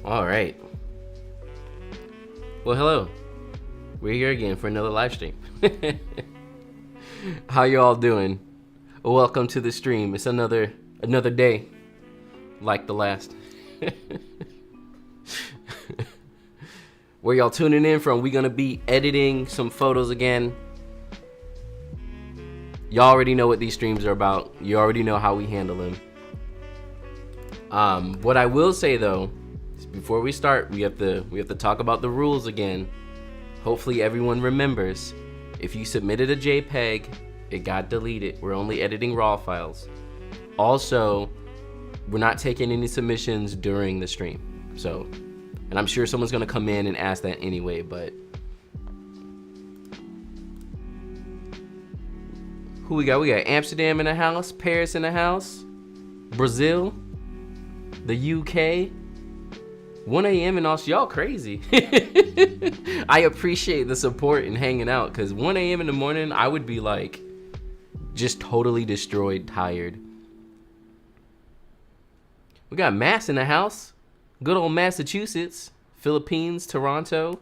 All right. Well, hello. We're here again for another live stream. How you all doing? Welcome to the stream. It's another day, like the last. Where y'all tuning in from? We gonna be editing some photos again. Y'all already know what these streams are about. You already know how we handle them. What I will say though, is before we start, we have to talk about the rules again. Hopefully everyone remembers. If you submitted a JPEG, it got deleted. We're only editing RAW files. Also, we're not taking any submissions during the stream. So, and I'm sure someone's gonna come in and ask that anyway, but. Who we got? We got Amsterdam in the house, Paris in the house, Brazil, the UK, 1 a.m. in Australia. Y'all crazy. I appreciate the support and hanging out, because 1 a.m. in the morning, I would be like, just totally destroyed, tired. We got Mass in the house, good old Massachusetts, Philippines, Toronto,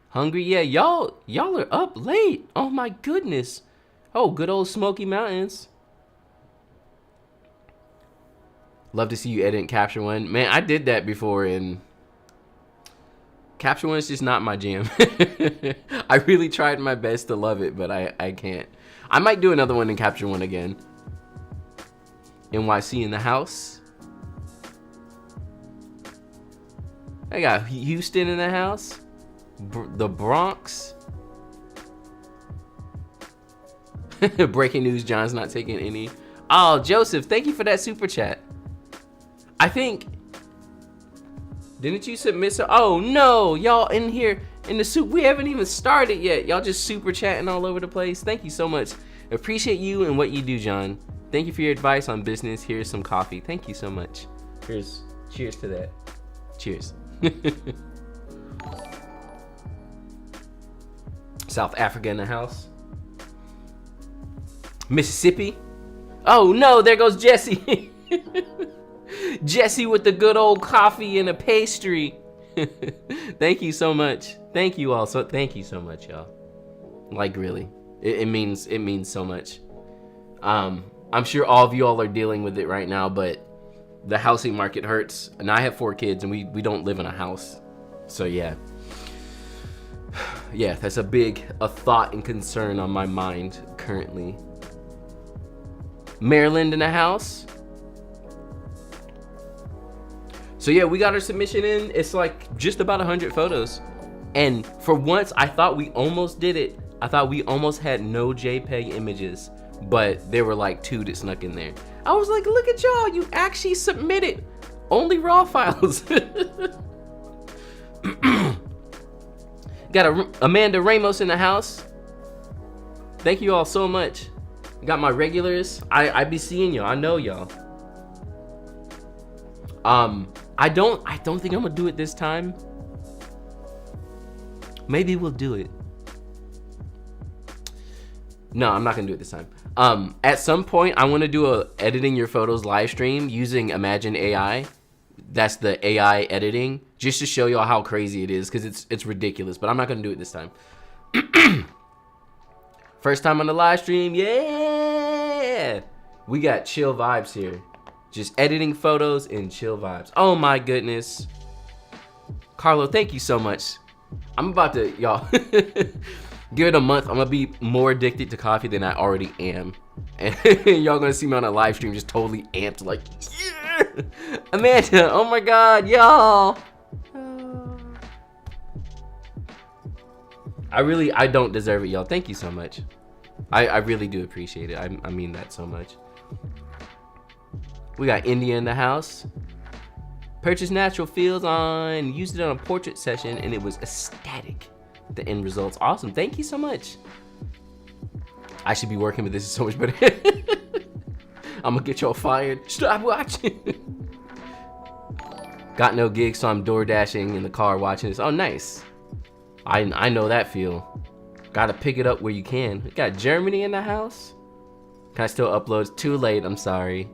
Hungary. Yeah, y'all are up late. Oh my goodness. Oh, good old Smoky Mountains. Love to see you edit and capture one. Man, I did that before, and capture one is just not my jam. I really tried my best to love it, but I can't. I might do another one and capture one again. NYC in the house. I got Houston in the house. The Bronx. Breaking news, John's not taking any. Oh, Joseph, thank you for that super chat. I think, didn't you submit some? Oh no, y'all in here in the soup. We haven't even started yet. Y'all just super chatting all over the place. Thank you so much. Appreciate you and what you do, John. Thank you for your advice on business. Here's some coffee. Thank you so much. Cheers to that. Cheers. South Africa in the house. Mississippi. Oh no, there goes Jesse. Jesse with the good old coffee and a pastry. Thank you so much. Thank you all. So thank you so much, y'all. Like really, it means so much. I'm sure all of you all are dealing with it right now, but the housing market hurts. And I have 4 kids, and we don't live in a house. So yeah. Yeah, that's a thought and concern on my mind currently. Maryland in the house. So yeah, we got our submission in. It's like just about 100 photos. And for once, I thought we almost did it. I thought we almost had no JPEG images, but there were like 2 that snuck in there. I was like, look at y'all, you actually submitted only RAW files. Got Amanda Ramos in the house. Thank you all so much. Got my regulars. I be seeing y'all. I know y'all. I don't think I'm gonna do it this time. Maybe we'll do it. No, I'm not gonna do it this time. At some point, I want to do a editing your photos live stream using Imagine AI. That's the AI editing, just to show y'all how crazy it is, because it's ridiculous. But I'm not gonna do it this time. First time on the live stream, yeah! We got chill vibes here. Just editing photos and chill vibes. Oh my goodness. Carlo, thank you so much. I'm about to, y'all, give it a month. I'm gonna be more addicted to coffee than I already am. And y'all gonna see me on a live stream just totally amped, like, yeah! Amanda, oh my God, y'all. I don't deserve it, y'all. Thank you so much. I really do appreciate it. I mean that so much. We got India in the house. Purchased natural fields used it on a portrait session, and it was ecstatic. The end results, awesome. Thank you so much. I should be working with this so much better. I'm gonna get y'all fired. Stop watching. Got no gigs, so I'm door dashing in the car watching this. Oh, nice. I know that feel. Gotta pick it up where you can. We got Germany in the house. Can I still upload? It's too late, I'm sorry.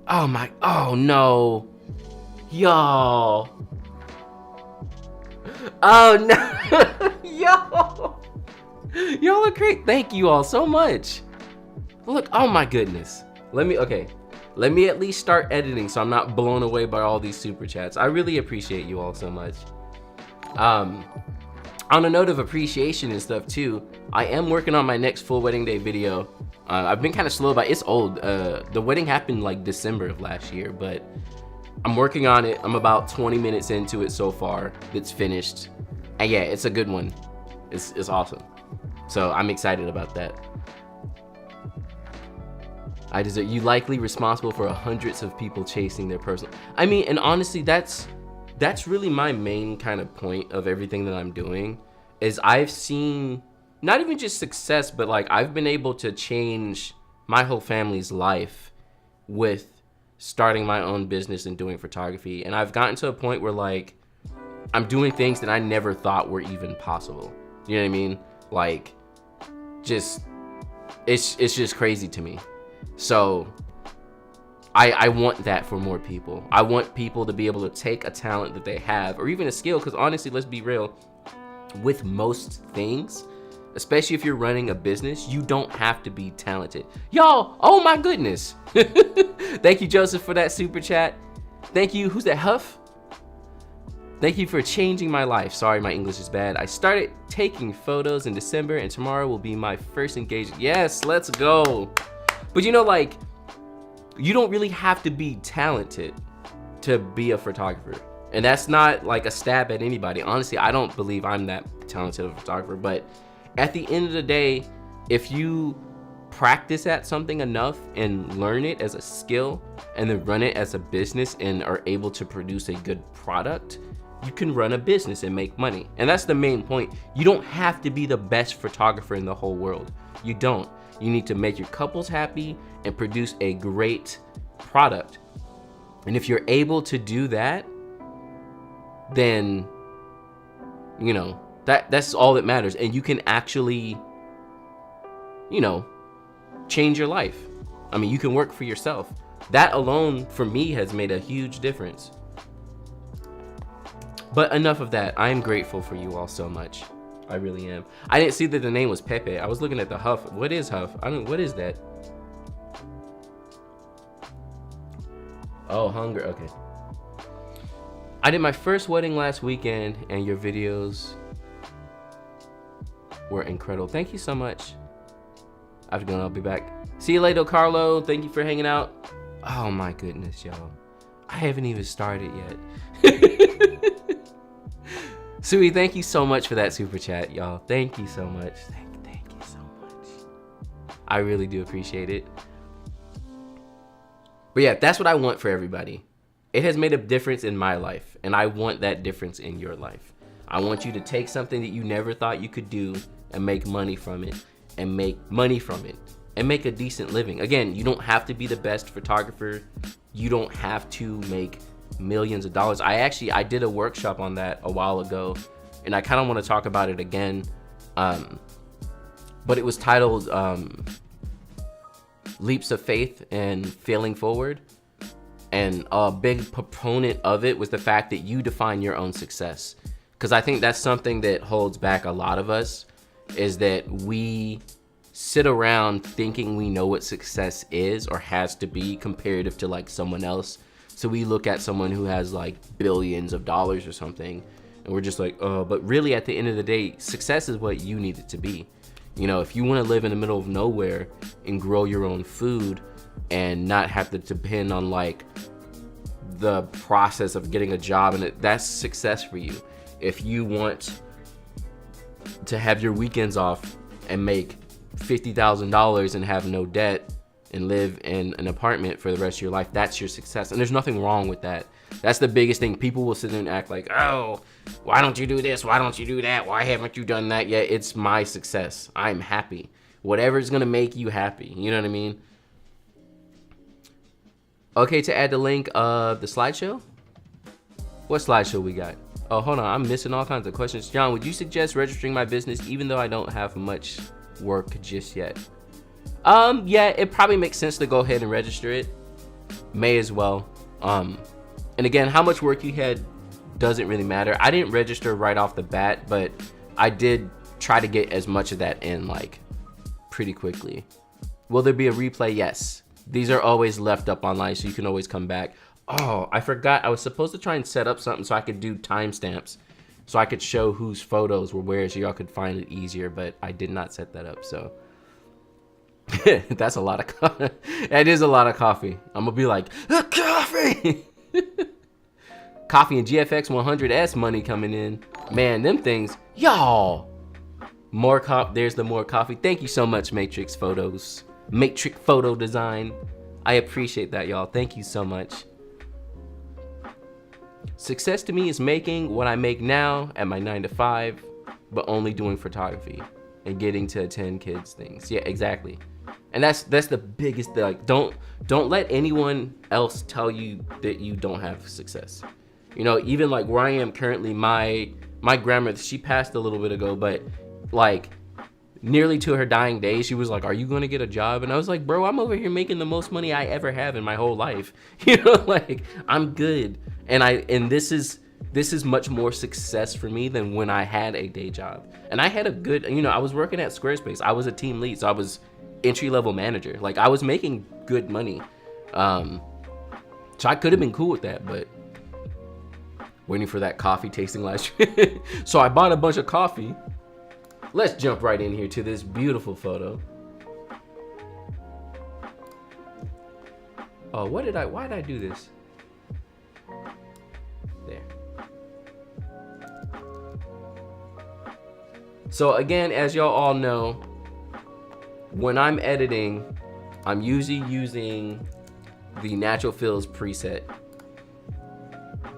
Oh no. Y'all. Oh no. Yo. Y'all are great. Thank you all so much. Look, oh my goodness. Let me at least start editing so I'm not blown away by all these super chats. I really appreciate you all so much. On a note of appreciation and stuff too, I am working on my next full wedding day video. I've been kind of slow about it. It's old. The wedding happened like December of last year, but I'm working on it. I'm about 20 minutes into it so far. It's finished. And yeah, it's a good one. It's awesome. So I'm excited about that. You likely responsible for hundreds of people chasing their personal. I mean, and honestly, that's really my main kind of point of everything that I'm doing, is I've seen not even just success, but like I've been able to change my whole family's life with starting my own business and doing photography. And I've gotten to a point where like I'm doing things that I never thought were even possible. You know what I mean? Like, just it's just crazy to me. So I want that for more people. I want people to be able to take a talent that they have, or even a skill, because honestly, let's be real, with most things, especially if you're running a business, you don't have to be talented. Y'all, oh my goodness. Thank you, Joseph, for that super chat. Thank you, who's that, Huff? Thank you for changing my life. Sorry, my English is bad. I started taking photos in December, and tomorrow will be my first engagement. Yes, let's go. But you know, like, you don't really have to be talented to be a photographer. And that's not like a stab at anybody. Honestly, I don't believe I'm that talented of a photographer. But at the end of the day, if you practice at something enough and learn it as a skill and then run it as a business and are able to produce a good product, you can run a business and make money. And that's the main point. You don't have to be the best photographer in the whole world. You don't. You need to make your couples happy and produce a great product. And if you're able to do that, then, you know, that's all that matters. And you can actually, you know, change your life. I mean, you can work for yourself. That alone, for me, has made a huge difference. But enough of that. I am grateful for you all so much. I really am. I didn't see that the name was Pepe. I was looking at the Huff. What is Huff? What is that? Oh, hunger. Okay. I did my first wedding last weekend, and your videos were incredible. Thank you so much. I'll be back. See you later, Carlo. Thank you for hanging out. Oh my goodness, y'all. I haven't even started yet. Sui, thank you so much for that super chat, y'all. Thank you so much. Thank you so much. I really do appreciate it. But yeah, that's what I want for everybody. It has made a difference in my life, and I want that difference in your life. I want you to take something that you never thought you could do and make money from it, and make money from it, and make a decent living. Again, you don't have to be the best photographer. You don't have to make millions of dollars. I did a workshop on that a while ago, and I kind of want to talk about it again. But it was titled Leaps of Faith and Failing Forward. And a big proponent of it was the fact that you define your own success. Because I think that's something that holds back a lot of us, is that we sit around thinking we know what success is or has to be comparative to like someone else. So we look at someone who has like billions of dollars or something, and we're just like, oh, but really at the end of the day, success is what you need it to be. You know, if you want to live in the middle of nowhere and grow your own food and not have to depend on like the process of getting a job, and that's success for you. If you want to have your weekends off and make $50,000 and have no debt and live in an apartment for the rest of your life, that's your success. And there's nothing wrong with that. That's the biggest thing. People will sit there and act like, oh, why don't you do this? Why don't you do that? Why haven't you done that yet? It's my success. I'm happy. Whatever's gonna make you happy. You know what I mean? Okay, to add the link of the slideshow? What slideshow we got? Oh, hold on, I'm missing all kinds of questions. John, would you suggest registering my business even though I don't have much work just yet? Yeah, it probably makes sense to go ahead and register it. May as well. And again, how much work you had doesn't really matter. I didn't register right off the bat, but I did try to get as much of that in like pretty quickly. Will there be a replay? Yes. These are always left up online, so you can always come back. Oh, I forgot. I was supposed to try and set up something so I could do timestamps, so I could show whose photos were where, so y'all could find it easier, but I did not set that up, so. That's a lot of coffee. That is a lot of coffee. I'm gonna be like, coffee! Coffee and GFX 100S money coming in. Man, them things, y'all. There's the more coffee. Thank you so much, Matrix Photos. Matrix Photo Design. I appreciate that, y'all. Thank you so much. Success to me is making what I make now at my 9 to 5, but only doing photography and getting to attend kids things. Yeah, exactly. And that's the biggest thing. Like, don't let anyone else tell you that you don't have success. You know, even like where I am currently, my grandmother, she passed a little bit ago, but like nearly to her dying day, she was like, are you gonna get a job? And I was like, bro, I'm over here making the most money I ever have in my whole life. You know, like, I'm good. And this is much more success for me than when I had a day job. And I had a good, you know, I was working at Squarespace. I was a team lead, so I was entry-level manager. Like, I was making good money. So I could have been cool with that, but waiting for that coffee tasting last year. So I bought a bunch of coffee. Let's jump right in here to this beautiful photo. Oh, why did I do this? There. So again, as y'all all know, when I'm editing, I'm usually using the Natural Fills preset.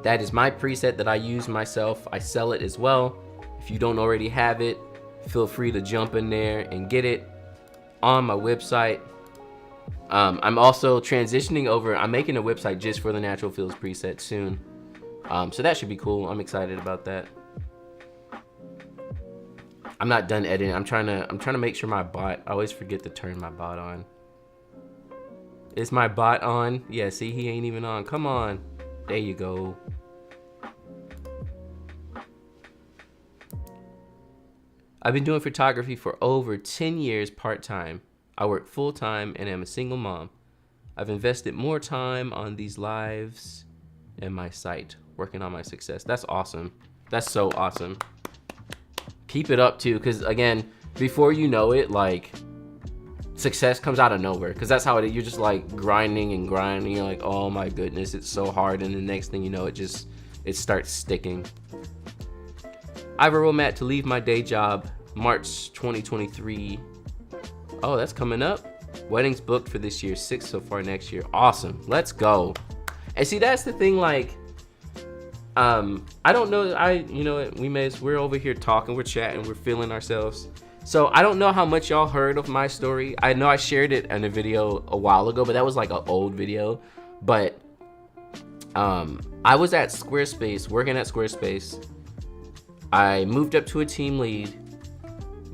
That is my preset that I use myself. I sell it as well. If you don't already have it, feel free to jump in there and get it on my website. I'm also transitioning over. I'm making a website just for the Natural Fills preset soon. So that should be cool. I'm excited about that. I'm not done editing. I'm trying to make sure my bot, I always forget to turn my bot on. Is my bot on? Yeah, see, he ain't even on. Come on. There you go. I've been doing photography for over 10 years part-time. I work full-time and am a single mom. I've invested more time on these lives and my site, working on my success. That's awesome. That's so awesome. Keep it up too, because again, before you know it, like, success comes out of nowhere, because that's how it is. You're just like grinding and grinding. You're like, oh my goodness, it's so hard, and the next thing you know, it starts sticking. I have a roadmap to leave my day job March 2023. Oh, that's coming up. Weddings booked for this year, 6 so far next year. Awesome, let's go. And see, that's the thing, like, I don't know, you know, we're over here talking, we're chatting, we're feeling ourselves. So I don't know how much y'all heard of my story. I know I shared it in a video a while ago, but that was like an old video. But I was at Squarespace, working at Squarespace. I moved up to a team lead,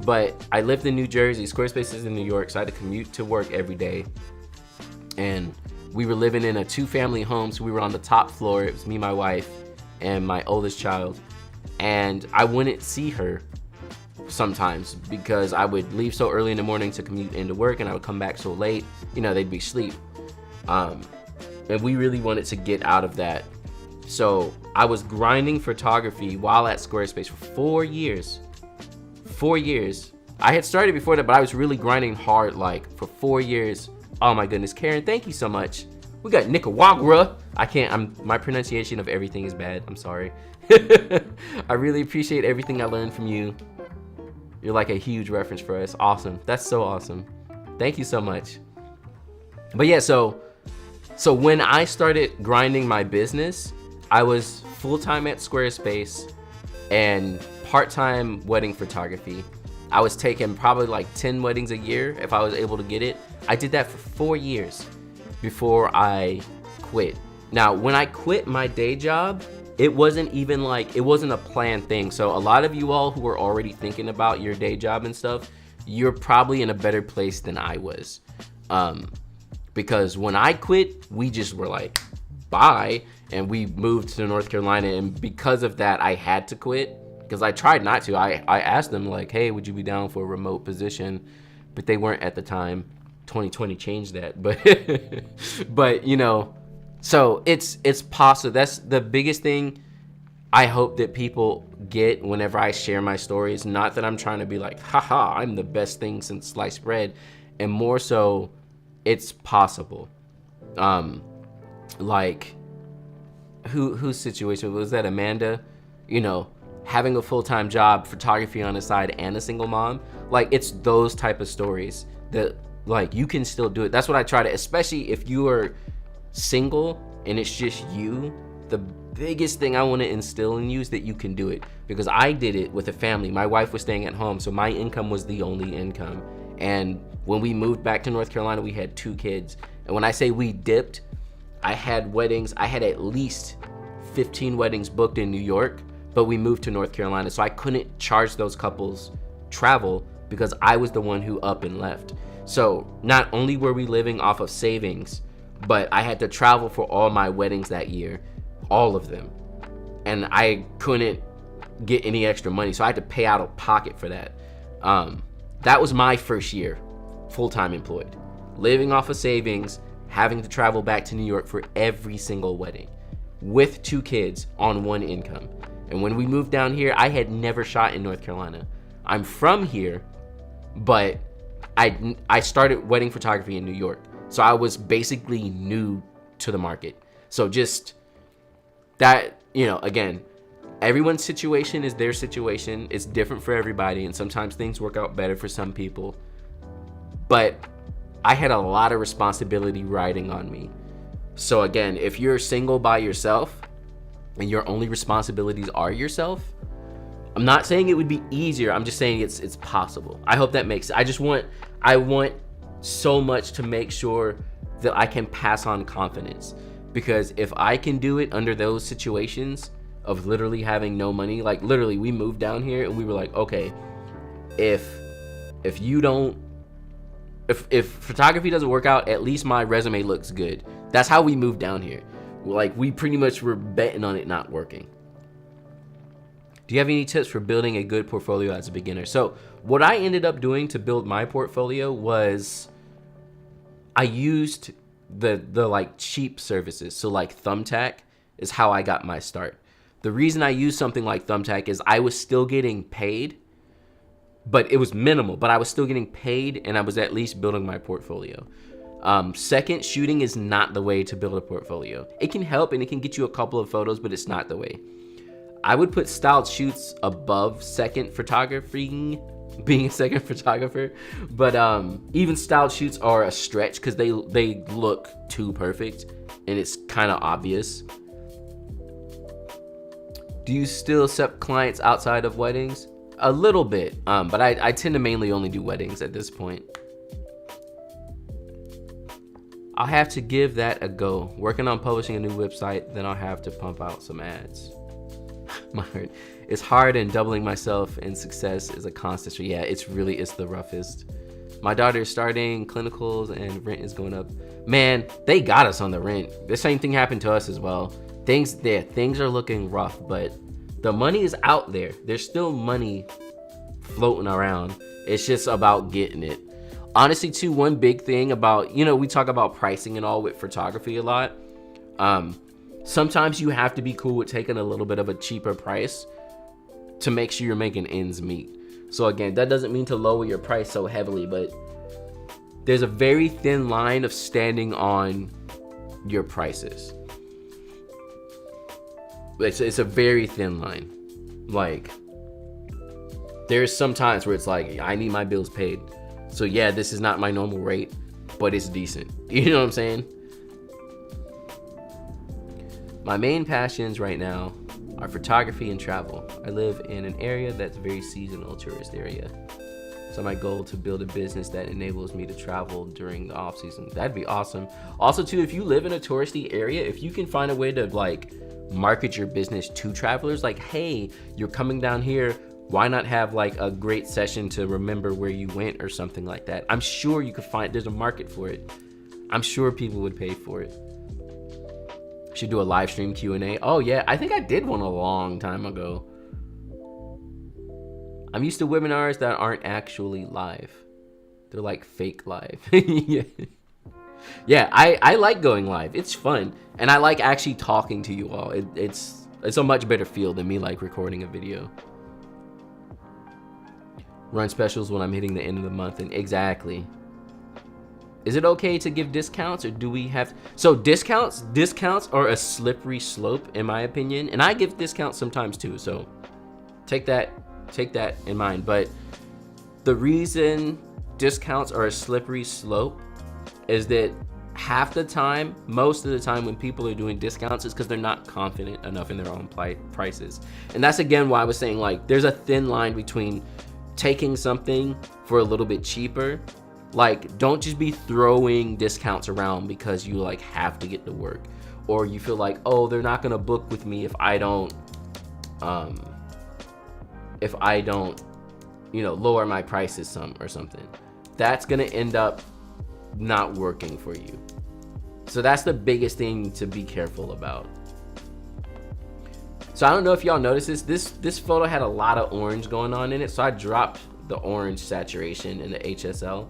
but I lived in New Jersey. Squarespace is in New York, so I had to commute to work every day. And we were living in a 2-family home, so we were on the top floor. It was me, my wife, and my oldest child. And I wouldn't see her sometimes because I would leave so early in the morning to commute into work, and I would come back so late, you know, they'd be asleep. And we really wanted to get out of that. So I was grinding photography while at Squarespace for 4 years. 4 years. I had started before that, but I was really grinding hard, like, for 4 years. Oh my goodness, Karen, thank you so much. We got Nicaragua. My pronunciation of everything is bad. I'm sorry. I really appreciate everything I learned from you. You're like a huge reference for us. Awesome. That's so awesome. Thank you so much. But yeah, so when I started grinding my business, I was full-time at Squarespace and part-time wedding photography. I was taking probably like 10 weddings a year if I was able to get it. I did that for 4 years before I quit. Now, when I quit my day job, it wasn't even like, it wasn't a planned thing. So a lot of you all who are already thinking about your day job and stuff, you're probably in a better place than I was. Because when I quit, we just were like, bye. and we moved to North Carolina. And because of that, I had to quit, because I tried not to. I asked them like, hey, would you be down for a remote position? But they weren't at the time. 2020 changed that, but but you know, so it's possible. That's the biggest thing I hope that people get whenever I share my stories. Not that I'm trying to be like, haha, I'm the best thing since sliced bread, and more so, it's possible. Like whose situation was that? Amanda, you know, having a full-time job, photography on the side, and a single mom. Like, it's those type of stories that, like, you can still do it. That's what I try to, especially if you are single and it's just you, the biggest thing I want to instill in you is that you can do it. Because I did it with a family. My wife was staying at home, so my income was the only income. And when we moved back to North Carolina, we had 2 kids. And when I say we dipped, I had weddings. I had at least 15 weddings booked in New York, but we moved to North Carolina. So I couldn't charge those couples travel because I was the one who up and left. So not only were we living off of savings, but I had to travel for all my weddings that year, all of them. And I couldn't get any extra money, so I had to pay out of pocket for that. That was my first year full-time employed, living off of savings, having to travel back to New York for every single wedding with 2 kids on 1 income. And when we moved down here, I had never shot in North Carolina. I'm from here, but I started wedding photography in New York. So I was basically new to the market. So just that, you know, again, everyone's situation is their situation. It's different for everybody, and sometimes things work out better for some people. But I had a lot of responsibility riding on me. So again, if you're single by yourself and your only responsibilities are yourself, I'm not saying it would be easier. I'm just saying it's possible. I hope that makes sense. I want so much to make sure that I can pass on confidence, because if I can do it under those situations of literally having no money, like literally we moved down here and we were like, okay, if photography doesn't work out, at least my resume looks good. That's how we moved down here. Like, we pretty much were betting on it not working. Do you have any tips for building a good portfolio as a beginner? So what I ended up doing to build my portfolio was I used the like cheap services. So like Thumbtack is how I got my start. The reason I used something like Thumbtack is I was still getting paid, but it was minimal, but I was still getting paid and I was at least building my portfolio. Second, shooting is not the way to build a portfolio. It can help and it can get you a couple of photos, but it's not the way. I would put styled shoots above second photography, being a second photographer, but even styled shoots are a stretch because they look too perfect and it's kind of obvious. Do you still accept clients outside of weddings? A little bit, but I tend to mainly only do weddings at this point. I'll have to give that a go. Working on publishing a new website, then I'll have to pump out some ads. It's hard, and doubling myself in success is a constant. Yeah, it's the roughest. My daughter is starting clinicals and rent is going up. Man, they got us on the rent. The same thing happened to us as well. Things are looking rough, but the money is out there. There's still money floating around. It's just about getting it. Honestly, too, one big thing about, we talk about pricing and all with photography a lot. Sometimes you have to be cool with taking a little bit of a cheaper price to make sure you're making ends meet. So again, that doesn't mean to lower your price so heavily, but there's a very thin line of standing on your prices. It's a very thin line. Like, there's some times where it's like, I need my bills paid. So yeah, this is not my normal rate, but it's decent. You know what I'm saying? My main passions right now are photography and travel. I live in an area that's a very seasonal tourist area. So my goal to build a business that enables me to travel during the off season. That'd be awesome. Also too, if you live in a touristy area, if you can find a way to like market your business to travelers, like, hey, you're coming down here, why not have like a great session to remember where you went or something like that? I'm sure you could there's a market for it. I'm sure people would pay for it. Should do a live stream Q&A. Oh yeah, I think I did one a long time ago. I'm used to webinars that aren't actually live. They're like fake live. Yeah. Yeah, I like going live. It's fun. And I like actually talking to you all. It's a much better feel than me like recording a video. Run specials when I'm hitting the end of the month. And exactly. Is it okay to give discounts, or do we have... So discounts are a slippery slope in my opinion. And I give discounts sometimes too. So take that in mind. But the reason discounts are a slippery slope is that half the time, most of the time when people are doing discounts is because they're not confident enough in their own prices. And that's again why I was saying, like, there's a thin line between taking something for a little bit cheaper. Like, don't just be throwing discounts around because you like have to get to work, or you feel like, oh, they're not gonna book with me if I don't you know, lower my prices some or something. That's gonna end up not working for you. So that's the biggest thing to be careful about. So I don't know if y'all noticed this photo had a lot of orange going on in it, so I dropped the orange saturation in the HSL.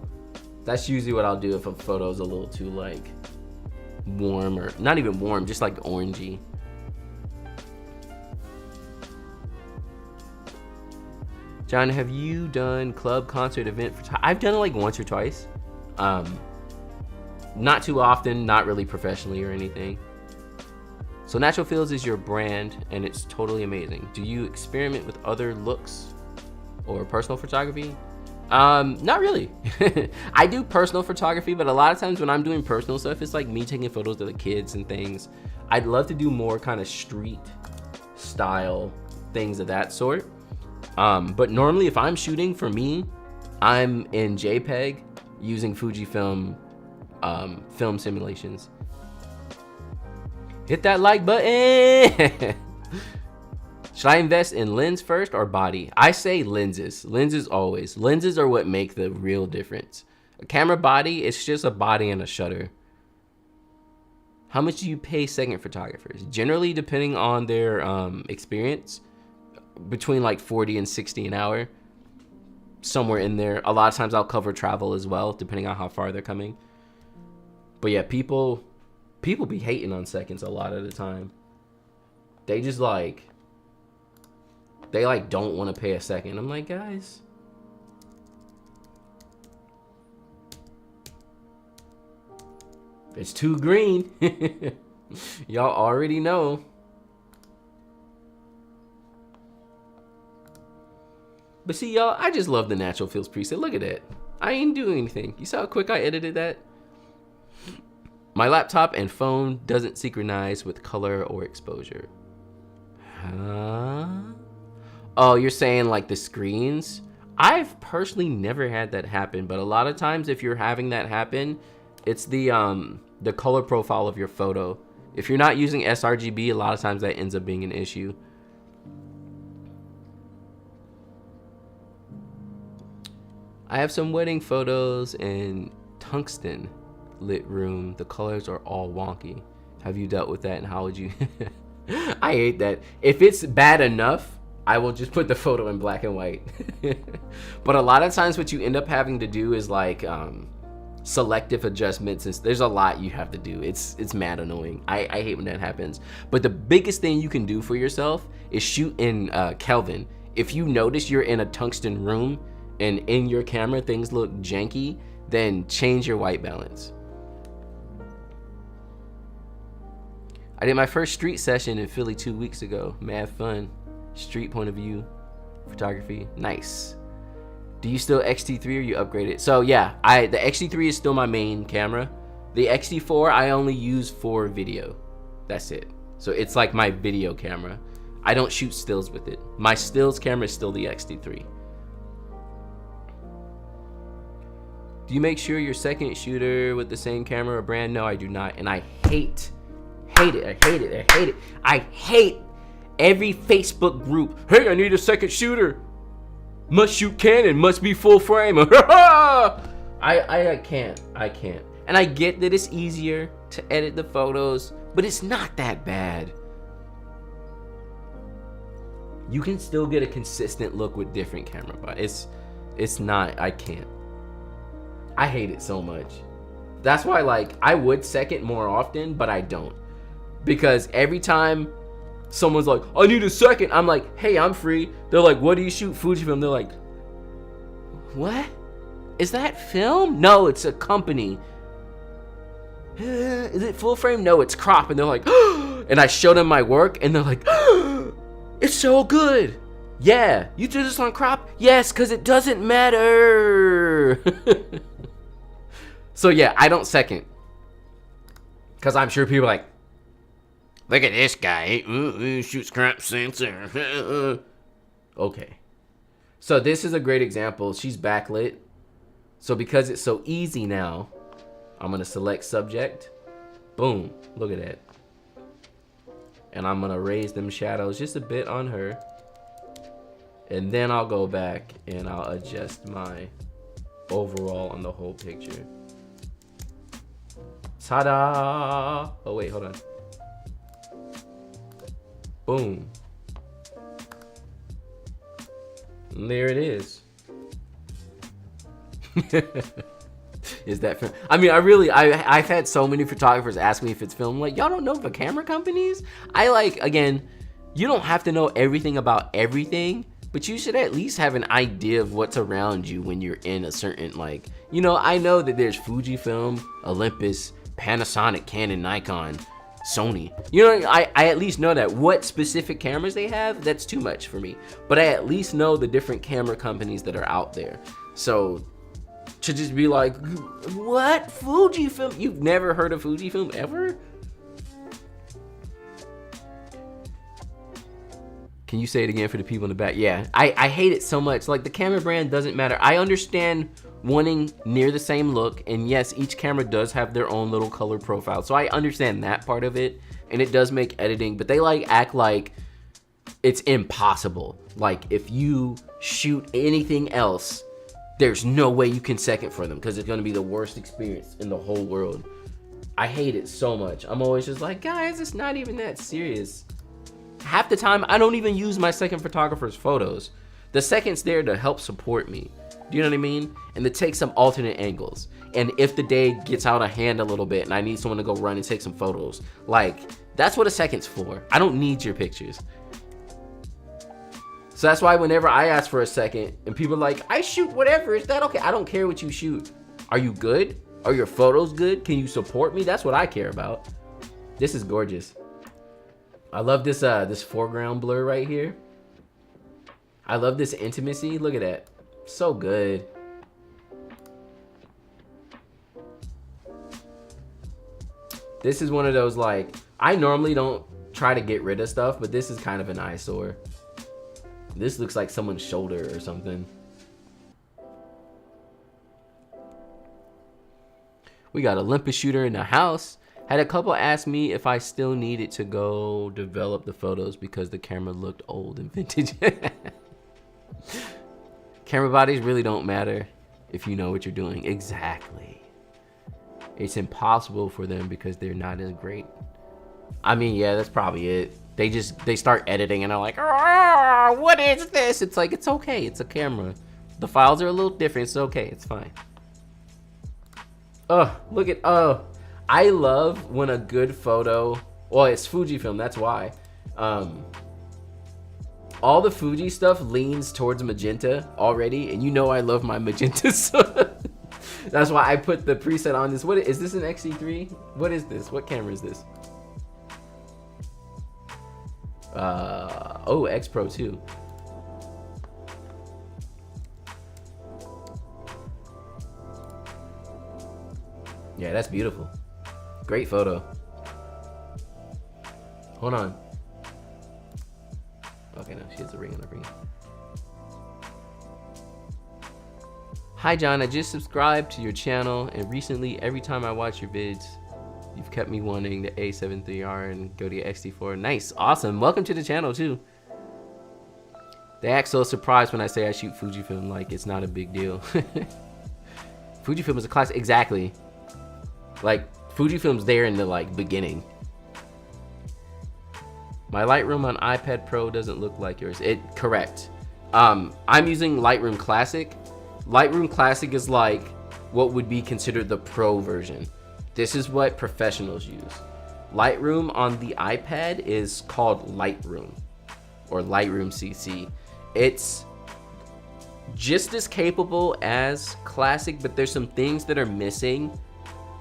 That's usually what I'll do if a photo is a little too like warm, or not even warm, just like orangey. John, have you done club, concert, event? I've done it like once or twice. Not too often, not really professionally or anything. So Natural Feels is your brand and it's totally amazing. Do you experiment with other looks or personal photography? Not really. I do personal photography, but a lot of times when I'm doing personal stuff, it's like me taking photos of the kids and things. I'd love to do more kind of street style things of that sort. But normally if I'm shooting for me, I'm in JPEG using Fujifilm film simulations. Hit that like button. Should I invest in lens first or body? I say lenses. Lenses always. Lenses are what make the real difference. A camera body, it's just a body and a shutter. How much do you pay second photographers? Generally, depending on their experience, between like 40 and 60 an hour. Somewhere in there. A lot of times I'll cover travel as well, depending on how far they're coming. But yeah, people be hating on seconds a lot of the time. They just like, don't want to pay a second. I'm like, guys, it's too green. Y'all already know. But see, y'all, I just love the Natural Feels preset. Look at that. I ain't doing anything. You saw how quick I edited that? My laptop and phone doesn't synchronize with color or exposure. Huh? Oh, you're saying like the screens? I've personally never had that happen, but a lot of times if you're having that happen, it's the color profile of your photo. If you're not using sRGB, a lot of times that ends up being an issue. I have some wedding photos in tungsten lit room. The colors are all wonky. Have you dealt with that, and how would you? I hate that. If it's bad enough, I will just put the photo in black and white. But a lot of times what you end up having to do is like selective adjustments, and there's a lot you have to do. It's mad annoying. I hate when that happens. But the biggest thing you can do for yourself is shoot in Kelvin. If you notice you're in a tungsten room and in your camera things look janky, then change your white balance. I did my first street session in Philly 2 weeks ago. Mad fun. Street point of view photography. Nice. Do you still X-T3 or you upgraded? So yeah, the X-T3 is still my main camera. The X-T4 I only use for video. That's it. So it's like my video camera. I don't shoot stills with it. My stills camera is still the X-T3. Do you make sure your second shooter with the same camera or brand? No, I do not. And I hate it. I hate every Facebook group. Hey, I need a second shooter. Must shoot Canon, must be full frame. I can't. And I get that it's easier to edit the photos, but it's not that bad. You can still get a consistent look with different camera bodies. It's not, I can't. I hate it so much. That's why, like, I would second more often, but I don't. Because every time someone's like, I need a second, I'm like, hey, I'm free. They're like, what do you shoot? Fujifilm. They're like, what? Is that film? No, it's a company. Is it full frame? No, it's crop. And they're like, and I show them my work, and they're like, it's so good. Yeah, you do this on crop? Yes, because it doesn't matter. So yeah, I don't second. Because I'm sure people are like, look at this guy. He shoots crop sensor. Okay. So this is a great example. She's backlit. So because it's so easy now, I'm going to select subject. Boom. Look at that. And I'm going to raise them shadows just a bit on her. And then I'll go back and I'll adjust my overall on the whole picture. Ta-da! Oh, wait, hold on. Boom. And there it is. Is that film? I mean, I've had so many photographers ask me if it's film. Like, y'all don't know the camera companies? Again, you don't have to know everything about everything, but you should at least have an idea of what's around you when you're in a certain, like, you know, I know that there's Fujifilm, Olympus, Panasonic, Canon, Nikon, Sony. You know, I at least know that. What specific cameras they have, that's too much for me. But I at least know the different camera companies that are out there. So to just be like, what? Fujifilm? You've never heard of Fujifilm ever? Can you say it again for the people in the back? Yeah, I hate it so much. Like, the camera brand doesn't matter. I understand wanting near the same look, and yes, each camera does have their own little color profile, so I understand that part of it, and it does make editing, but they like act like it's impossible. Like, if you shoot anything else, there's no way you can second for them, because it's going to be the worst experience in the whole world. I hate it so much. I'm always just like, guys, it's not even that serious. Half the time, I don't even use my second photographer's photos. The second's there to help support me. Do you know what I mean? And to take some alternate angles. And if the day gets out of hand a little bit and I need someone to go run and take some photos, like, that's what a second's for. I don't need your pictures. So that's why whenever I ask for a second and people are like, I shoot whatever, is that okay? I don't care what you shoot. Are you good? Are your photos good? Can you support me? That's what I care about. This is gorgeous. I love this this foreground blur right here. I love this intimacy. Look at that. So good. This is one of those, like, I normally don't try to get rid of stuff, but this is kind of an eyesore. This looks like someone's shoulder or something. We got Olympus shooter in the house. Had a couple ask me if I still needed to go develop the photos because the camera looked old and vintage. Camera bodies really don't matter if you know what you're doing. Exactly. It's impossible for them because they're not as great. I mean, yeah, that's probably it. They start editing and are like, what is this? It's like, it's okay. It's a camera. The files are a little different. It's okay. It's fine. Look at, I love when a good photo, well, it's Fujifilm, that's why. All the Fuji stuff leans towards magenta already, and you know I love my magenta, so that's why I put the preset on this. What is this, an XC3? What is this? What camera is this? Oh, X Pro 2. Yeah, that's beautiful. Great photo. Hold on. Okay, no, she has a ring on her finger. Hi John, I just subscribed to your channel, and recently every time I watch your vids, you've kept me wanting the A7 IIIR and go to your X-T4. Nice, awesome. Welcome to the channel too. They act so surprised when I say I shoot Fujifilm, like it's not a big deal. Fujifilm is a classic, exactly. Like Fujifilm's there in the like beginning. My Lightroom on iPad Pro doesn't look like yours. Correct. I'm using Lightroom Classic. Lightroom Classic is like what would be considered the pro version. This is what professionals use. Lightroom on the iPad is called Lightroom or Lightroom CC. It's just as capable as Classic, but there's some things that are missing,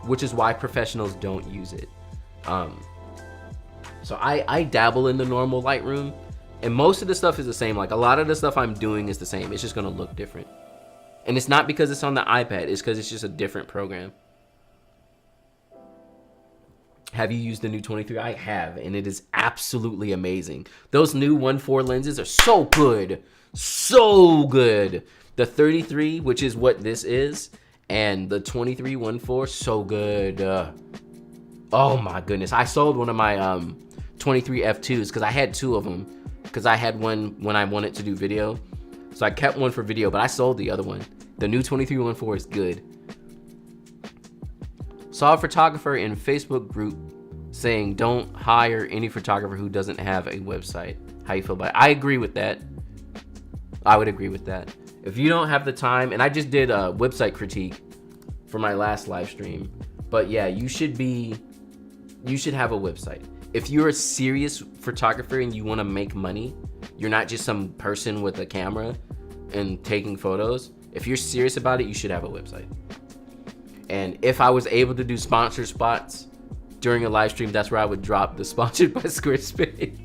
which is why professionals don't use it. So I dabble in the normal Lightroom, and most of the stuff is the same. Like a lot of the stuff I'm doing is the same. It's just gonna look different. And it's not because it's on the iPad, it's because it's just a different program. Have you used the new 23? I have, and it is absolutely amazing. Those new 1.4 lenses are so good. So good. The 33, which is what this is, and the 23 1.4, so good. Oh my goodness. I sold one of my 23 f2s because I had two of them, because I had one when I wanted to do video. So I kept one for video, but I sold the other one. The new 23 1.4 is good. Saw a photographer in Facebook group saying don't hire any photographer who doesn't have a website. How you feel about it? I agree with that. I would agree with that. If you don't have the time, and I just did a website critique for my last live stream, but yeah, you should have a website. If you're a serious photographer and you want to make money, you're not just some person with a camera and taking photos. If you're serious about it, you should have a website. And if I was able to do sponsor spots during a live stream, that's where I would drop the sponsored by Squarespace.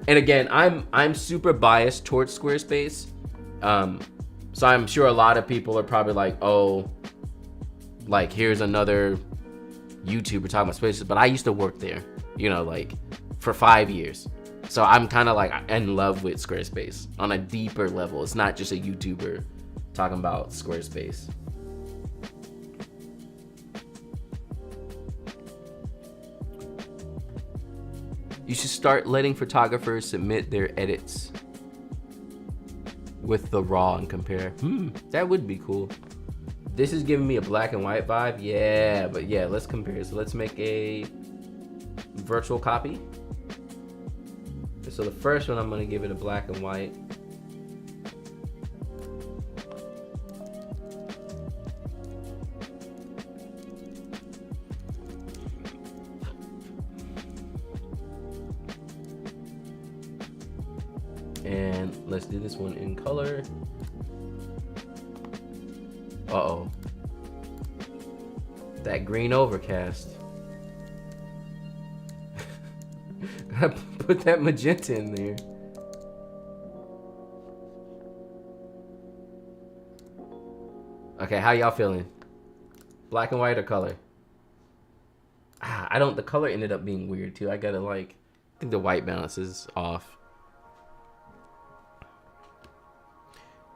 And again, I'm super biased towards Squarespace. So I'm sure a lot of people are probably like, oh, like here's another YouTuber talking about Squarespace. But I used to work there, like for 5 years. So I'm kind of like in love with Squarespace on a deeper level. It's not just a YouTuber talking about Squarespace. You should start letting photographers submit their edits with the raw and compare. That would be cool. This is giving me a black and white vibe. Yeah, but yeah, let's compare. So let's make a virtual copy. So the first one, I'm gonna give it a black and white. And let's do this one in color. Uh-oh. That green overcast. Gotta put that magenta in there. Okay, how y'all feeling? Black and white or color? The color ended up being weird too. I think the white balance is off.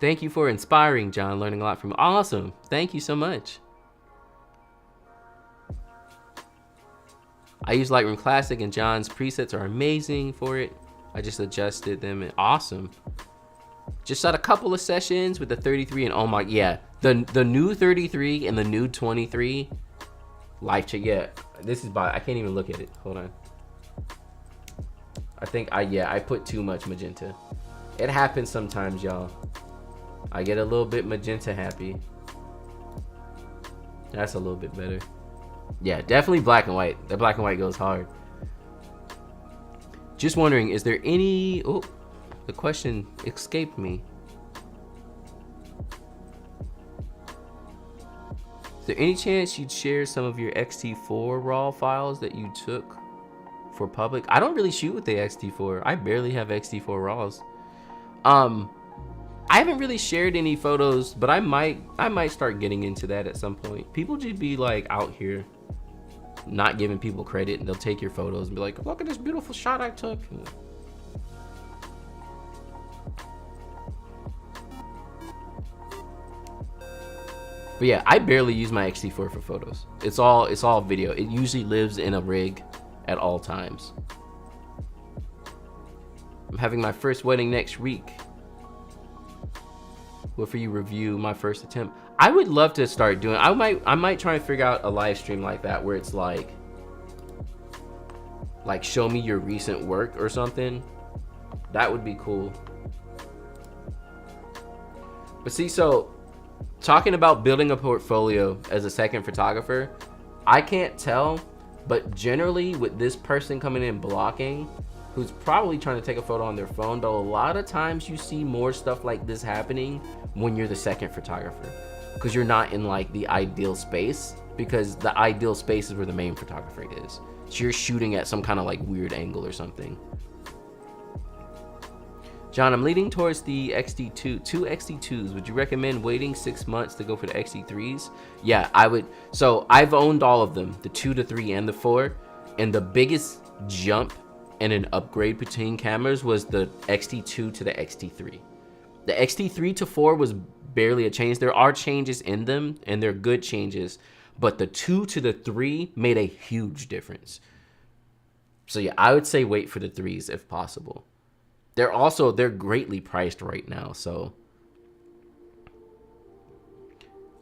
Thank you for inspiring, John. Learning a lot from you. Awesome. Thank you so much. I use Lightroom Classic and John's presets are amazing for it. I just adjusted them and awesome. Just had a couple of sessions with the 33 and oh my, yeah. The new 33 and the new 23 life check. Yeah, this is I can't even look at it. Hold on. I think I put too much magenta. It happens sometimes, y'all. I get a little bit magenta happy. That's a little bit better. Yeah, definitely black and white. The black and white goes hard. Just wondering, is there any... Oh, the question escaped me. Is there any chance you'd share some of your X-T4 RAW files that you took for public? I don't really shoot with the X-T4. I barely have X-T4 RAWs. I haven't really shared any photos, but I might start getting into that at some point. People just be like out here not giving people credit, and they'll take your photos and be like, look at this beautiful shot I took. But yeah, I barely use my X-T4 for photos. It's all video. It usually lives in a rig at all times. I'm having my first wedding next week. What for you review my first attempt? I would love to start doing, I might try and figure out a live stream like that where it's like show me your recent work or something. That would be cool. But see, so talking about building a portfolio as a second photographer, I can't tell, but generally with this person coming in blocking, who's probably trying to take a photo on their phone, but a lot of times you see more stuff like this happening when you're the second photographer, because you're not in like the ideal space, because the ideal space is where the main photographer is. So you're shooting at some kind of like weird angle or something. John, I'm leaning towards the XT2, two XT2s. Would you recommend waiting 6 months to go for the XT3s? Yeah, I would. So I've owned all of them, the 2, the 3, and the 4. And the biggest jump and an upgrade between cameras was the XT2 to the XT3. The XT3 to 4 was barely a change. There are changes in them, and they're good changes. But the 2 to the 3 made a huge difference. So yeah, I would say wait for the 3s if possible. They're greatly priced right now, so.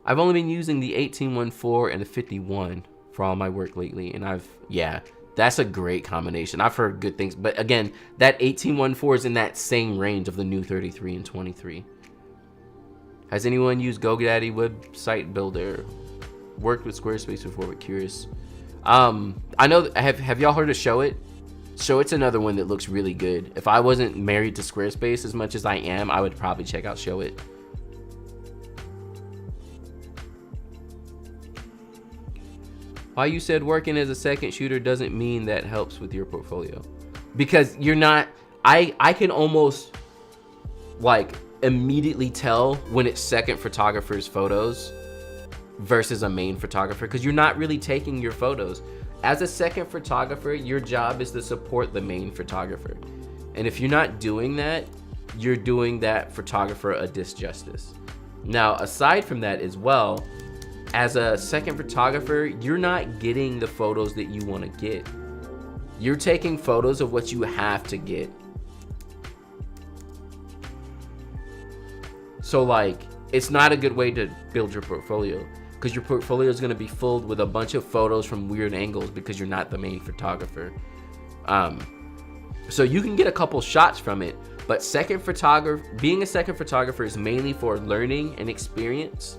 I've only been using the 1814 and the 51 for all my work lately, and yeah, that's a great combination. I've heard good things, but again, that 1814 is in that same range of the new 33 and 23. Has anyone used GoDaddy website builder? Worked with Squarespace before, but curious. I know, have y'all heard of Show It? So it's another one that looks really good. If I wasn't married to Squarespace as much as I am, I would probably check out Show It. Why you said working as a second shooter doesn't mean that helps with your portfolio? Because you're not, I can almost like immediately tell when it's second photographer's photos versus a main photographer, because you're not really taking your photos. As a second photographer, your job is to support the main photographer. And if you're not doing that, you're doing that photographer a disjustice. Now, aside from that as well, as a second photographer, you're not getting the photos that you want to get. You're taking photos of what you have to get. So like, it's not a good way to build your portfolio, because your portfolio is going to be filled with a bunch of photos from weird angles because you're not the main photographer. So you can get a couple shots from it, but being a second photographer is mainly for learning and experience.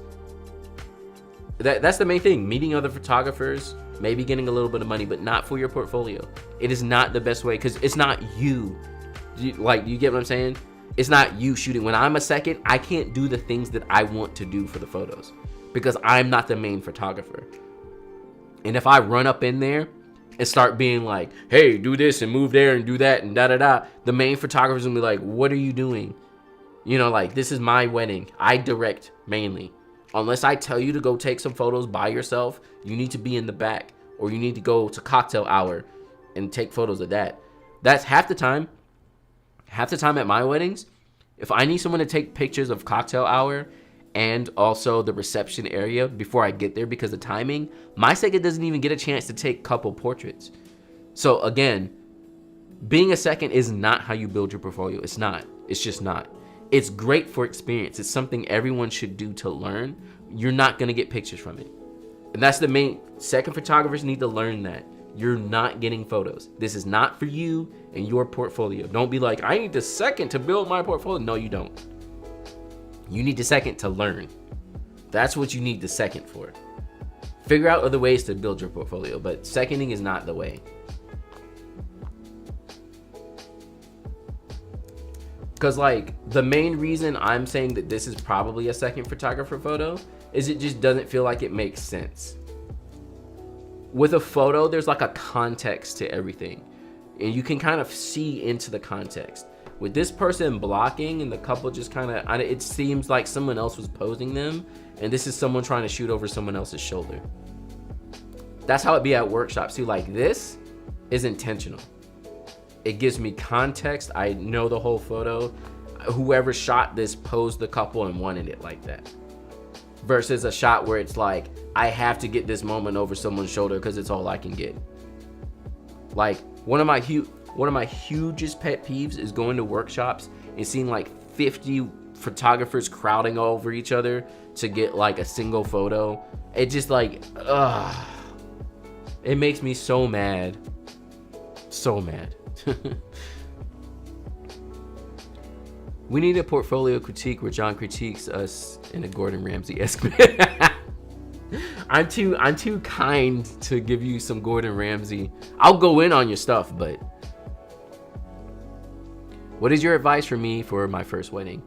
That's the main thing, meeting other photographers, maybe getting a little bit of money, but not for your portfolio. It is not the best way, because it's not you. You get what I'm saying? It's not you shooting. When I'm a second, I can't do the things that I want to do for the photos, because I'm not the main photographer. And if I run up in there and start being like, hey, do this and move there and do that and da-da-da, the main photographer's gonna be like, what are you doing? You know, like, this is my wedding. I direct mainly. Unless I tell you to go take some photos by yourself, you need to be in the back, or you need to go to cocktail hour and take photos of that. That's half the time. Half the time at my weddings, if I need someone to take pictures of cocktail hour and also the reception area before I get there because of timing, my second doesn't even get a chance to take couple portraits. So again, being a second is not how you build your portfolio. It's not. It's just not. It's great for experience. It's something everyone should do to learn. You're not going to get pictures from it. And that's the main, second photographers need to learn that. You're not getting photos. This is not for you and your portfolio. Don't be like, I need the second to build my portfolio. No, you don't. You need the second to learn. That's what you need the second for. Figure out other ways to build your portfolio, but seconding is not the way. Because like, the main reason I'm saying that this is probably a second photographer photo is it just doesn't feel like it makes sense. With a photo, there's like a context to everything, and you can kind of see into the context. With this person blocking and the couple just kind of, it seems like someone else was posing them, and this is someone trying to shoot over someone else's shoulder. That's how it be at workshops too. Like, this is intentional. It gives me context. I know the whole photo. Whoever shot this posed the couple and wanted it like that. Versus a shot where it's like, I have to get this moment over someone's shoulder because it's all I can get. Like, one of my hugest pet peeves is going to workshops and seeing like 50 photographers crowding over each other to get like a single photo. It just like, it makes me so mad. So mad. We need a portfolio critique where John critiques us in a Gordon Ramsay-esque manner. I'm too kind to give you some Gordon Ramsay. I'll go in on your stuff, but what is your advice for me for my first wedding?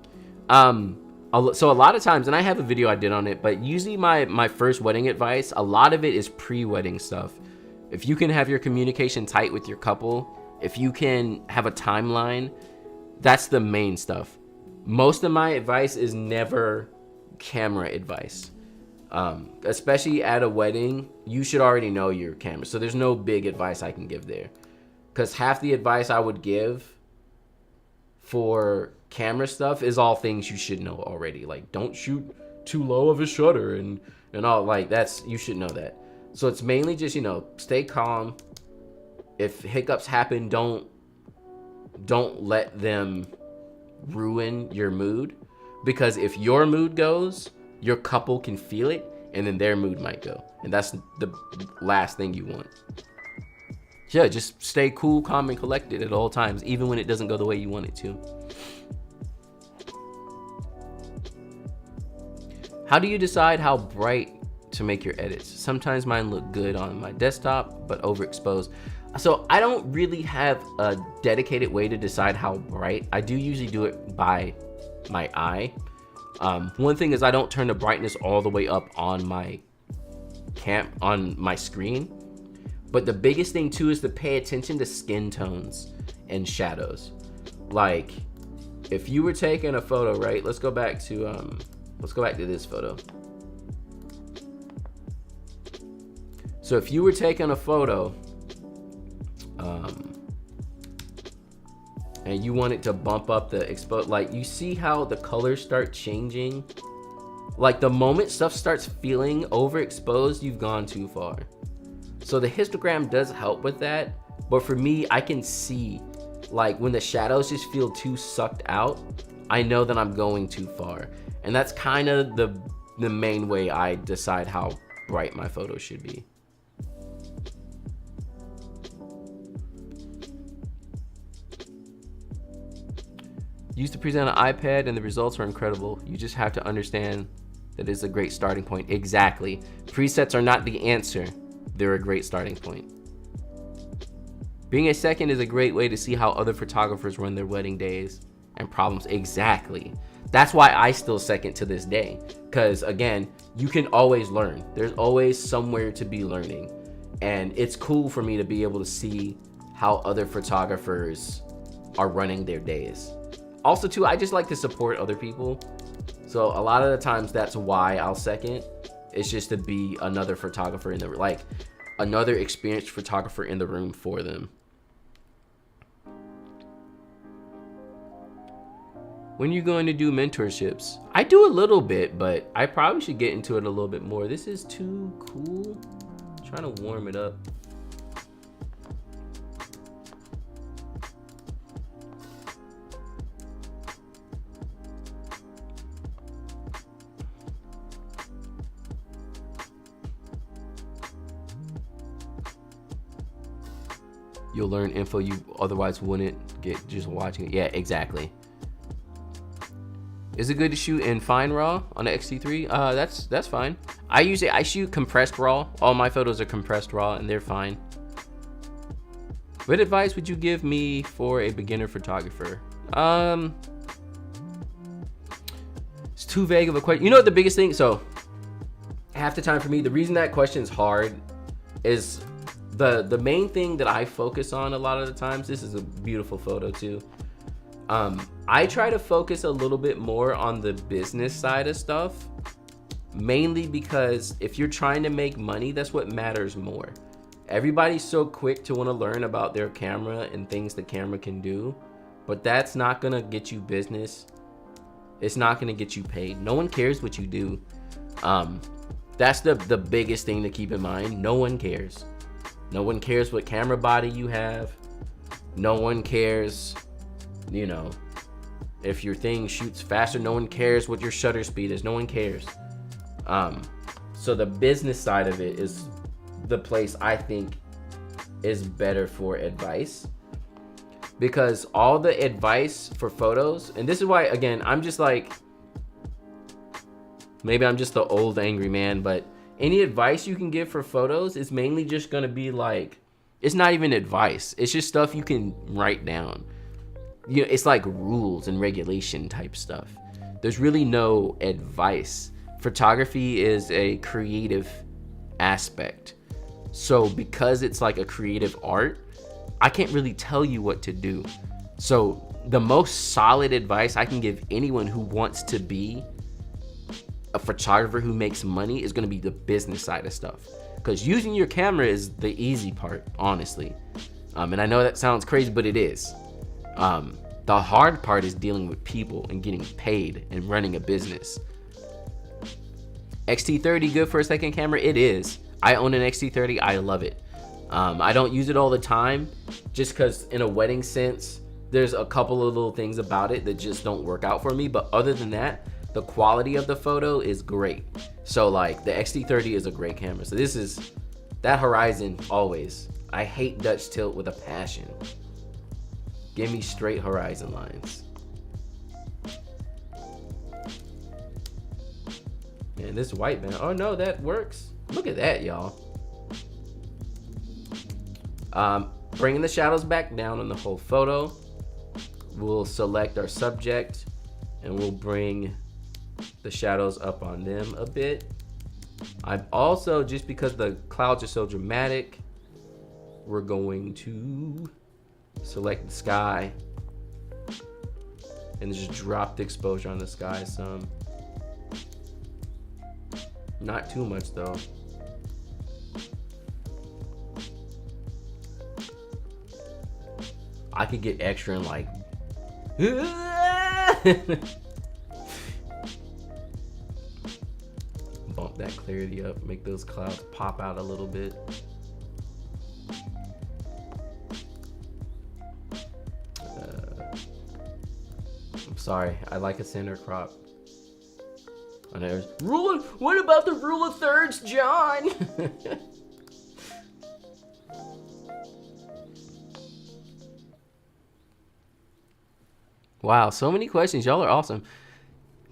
So a lot of times, and I have a video I did on it, but usually my first wedding advice, a lot of it is pre-wedding stuff. If you can have your communication tight with your couple, if you can have a timeline, that's the main stuff. Most of my advice is never camera advice. Especially at a wedding, you should already know your camera. So there's no big advice I can give there. Because half the advice I would give for camera stuff is all things you should know already. Like, don't shoot too low of a shutter and all, like, you should know that. So it's mainly just, stay calm. If hiccups happen, don't let them ruin your mood, because if your mood goes, your couple can feel it, and then their mood might go, and that's the last thing you want. Yeah, just stay cool, calm, and collected at all times, even when it doesn't go the way you want it to. How do you decide how bright to make your edits? Sometimes mine look good on my desktop, but overexposed. So I don't really have a dedicated way to decide how bright. I do usually do it by my eye. One thing is I don't turn the brightness all the way up on my screen. But the biggest thing too is to pay attention to skin tones and shadows. Like, if you were taking a photo, right? Let's go back to this photo. So if you were taking a photo, and you want it to bump up the expose, like, you see how the colors start changing? Like, the moment stuff starts feeling overexposed, you've gone too far. So the histogram does help with that, but for me, I can see, like, when the shadows just feel too sucked out, I know that I'm going too far. And that's kind of the main way I decide how bright my photos should be. Used to present an iPad and the results are incredible. You just have to understand that it's a great starting point. Exactly. Presets are not the answer. They're a great starting point. Being a second is a great way to see how other photographers run their wedding days and problems. Exactly. That's why I still second to this day. Because again, you can always learn. There's always somewhere to be learning. And it's cool for me to be able to see how other photographers are running their days. Also too, I just like to support other people. So a lot of the times that's why I'll second. It's just to be another photographer in the, like, another experienced photographer in the room for them. When are you going to do mentorships? I do a little bit, but I probably should get into it a little bit more. This is too cool. I'm trying to warm it up. You'll learn info you otherwise wouldn't get just watching it. Yeah, exactly. Is it good to shoot in fine RAW on the X-T3? That's fine. I shoot compressed RAW. All my photos are compressed RAW and they're fine. What advice would you give me for a beginner photographer? It's too vague of a question. You know what the biggest thing? So half the time for me, the reason that question is hard is the main thing that I focus on a lot of the times. This is a beautiful photo too. I try to focus a little bit more on the business side of stuff, mainly because if you're trying to make money, that's what matters more. Everybody's so quick to want to learn about their camera and things the camera can do, but that's not gonna get you business. It's not gonna get you paid. No one cares what you do. That's the biggest thing to keep in mind. No one cares. No one cares what camera body you have. No one cares, you know, If your thing shoots faster, no one cares what your shutter speed is. No one cares. So the business side of it is the place I think is better for advice, because all the advice for photos, and this is why, again, I'm just like, maybe I'm just the old angry man, but any advice you can give for photos is mainly just gonna be like, it's not even advice. It's just stuff you can write down. You know, it's like rules and regulation type stuff. There's really no advice. Photography is a creative aspect. So because it's like a creative art, I can't really tell you what to do. So the most solid advice I can give anyone who wants to be a photographer who makes money is gonna be the business side of stuff. Because using your camera is the easy part, honestly. And I know that sounds crazy, but it is. The hard part is dealing with people and getting paid and running a business. XT30 good for a second camera? It is. I own an XT30, I love it. I don't use it all the time, just because in a wedding sense, there's a couple of little things about it that just don't work out for me. But other than that, the quality of the photo is great. So like the XT30 is a great camera. So this is that horizon always. I hate Dutch tilt with a passion. Give me straight horizon lines. Man, this white man. Oh no, that works. Look at that, y'all. Bringing the shadows back down on the whole photo. We'll select our subject and we'll bring the shadows up on them a bit. I've also, just because the clouds are so dramatic, we're going to select the sky and just drop the exposure on the sky some. Not too much though. I could get extra and like bump that clarity up, make those clouds pop out a little bit. I'm sorry, I like a center crop. And there's what about the rule of thirds, John? Wow, so many questions. Y'all are awesome.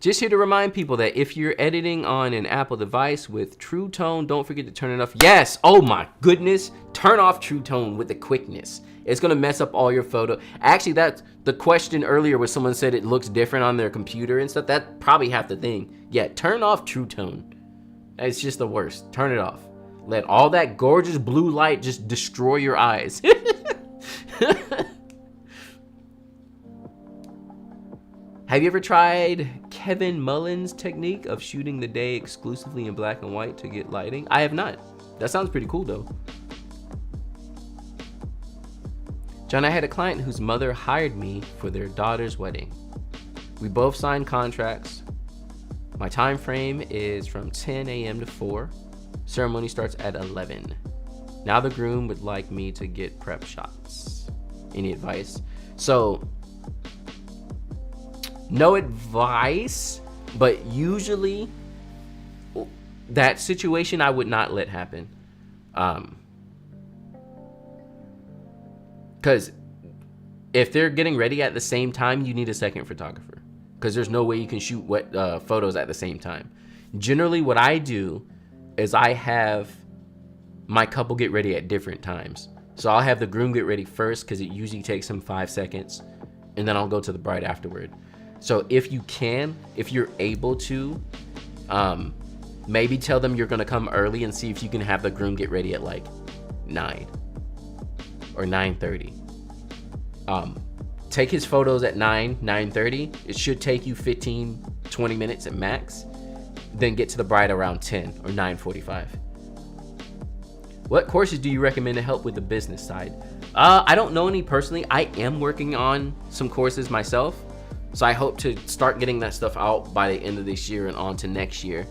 Just here to remind people that if you're editing on an Apple device with True Tone, don't forget to turn it off. Yes, oh my goodness, turn off True Tone with the quickness. It's gonna mess up all your photo. Actually, that's the question earlier where someone said it looks different on their computer and stuff. That's probably half the thing. Yeah, turn off True Tone. It's just the worst. Turn it off. Let all that gorgeous blue light just destroy your eyes. Have you ever tried Kevin Mullen's technique of shooting the day exclusively in black and white to get lighting? I have not. That sounds pretty cool though. John, I had a client whose mother hired me for their daughter's wedding. We both signed contracts. My time frame is from 10 a.m. to 4. Ceremony starts at 11. Now the groom would like me to get prep shots. Any advice? So, no advice, but usually that situation I would not let happen. Because if they're getting ready at the same time, you need a second photographer. Because there's no way you can shoot photos at the same time. Generally, what I do is I have my couple get ready at different times. So I'll have the groom get ready first because it usually takes him 5 seconds. And then I'll go to the bride afterward. So if you can, if you're able to, maybe tell them you're gonna come early and see if you can have the groom get ready at like 9 or 9:30. Take his photos at 9:30. It should take you 15-20 minutes at max. Then get to the bride around 10 or 9:45. What courses do you recommend to help with the business side? I don't know any personally. I am working on some courses myself. So I hope to start getting that stuff out by the end of this year and on to next year.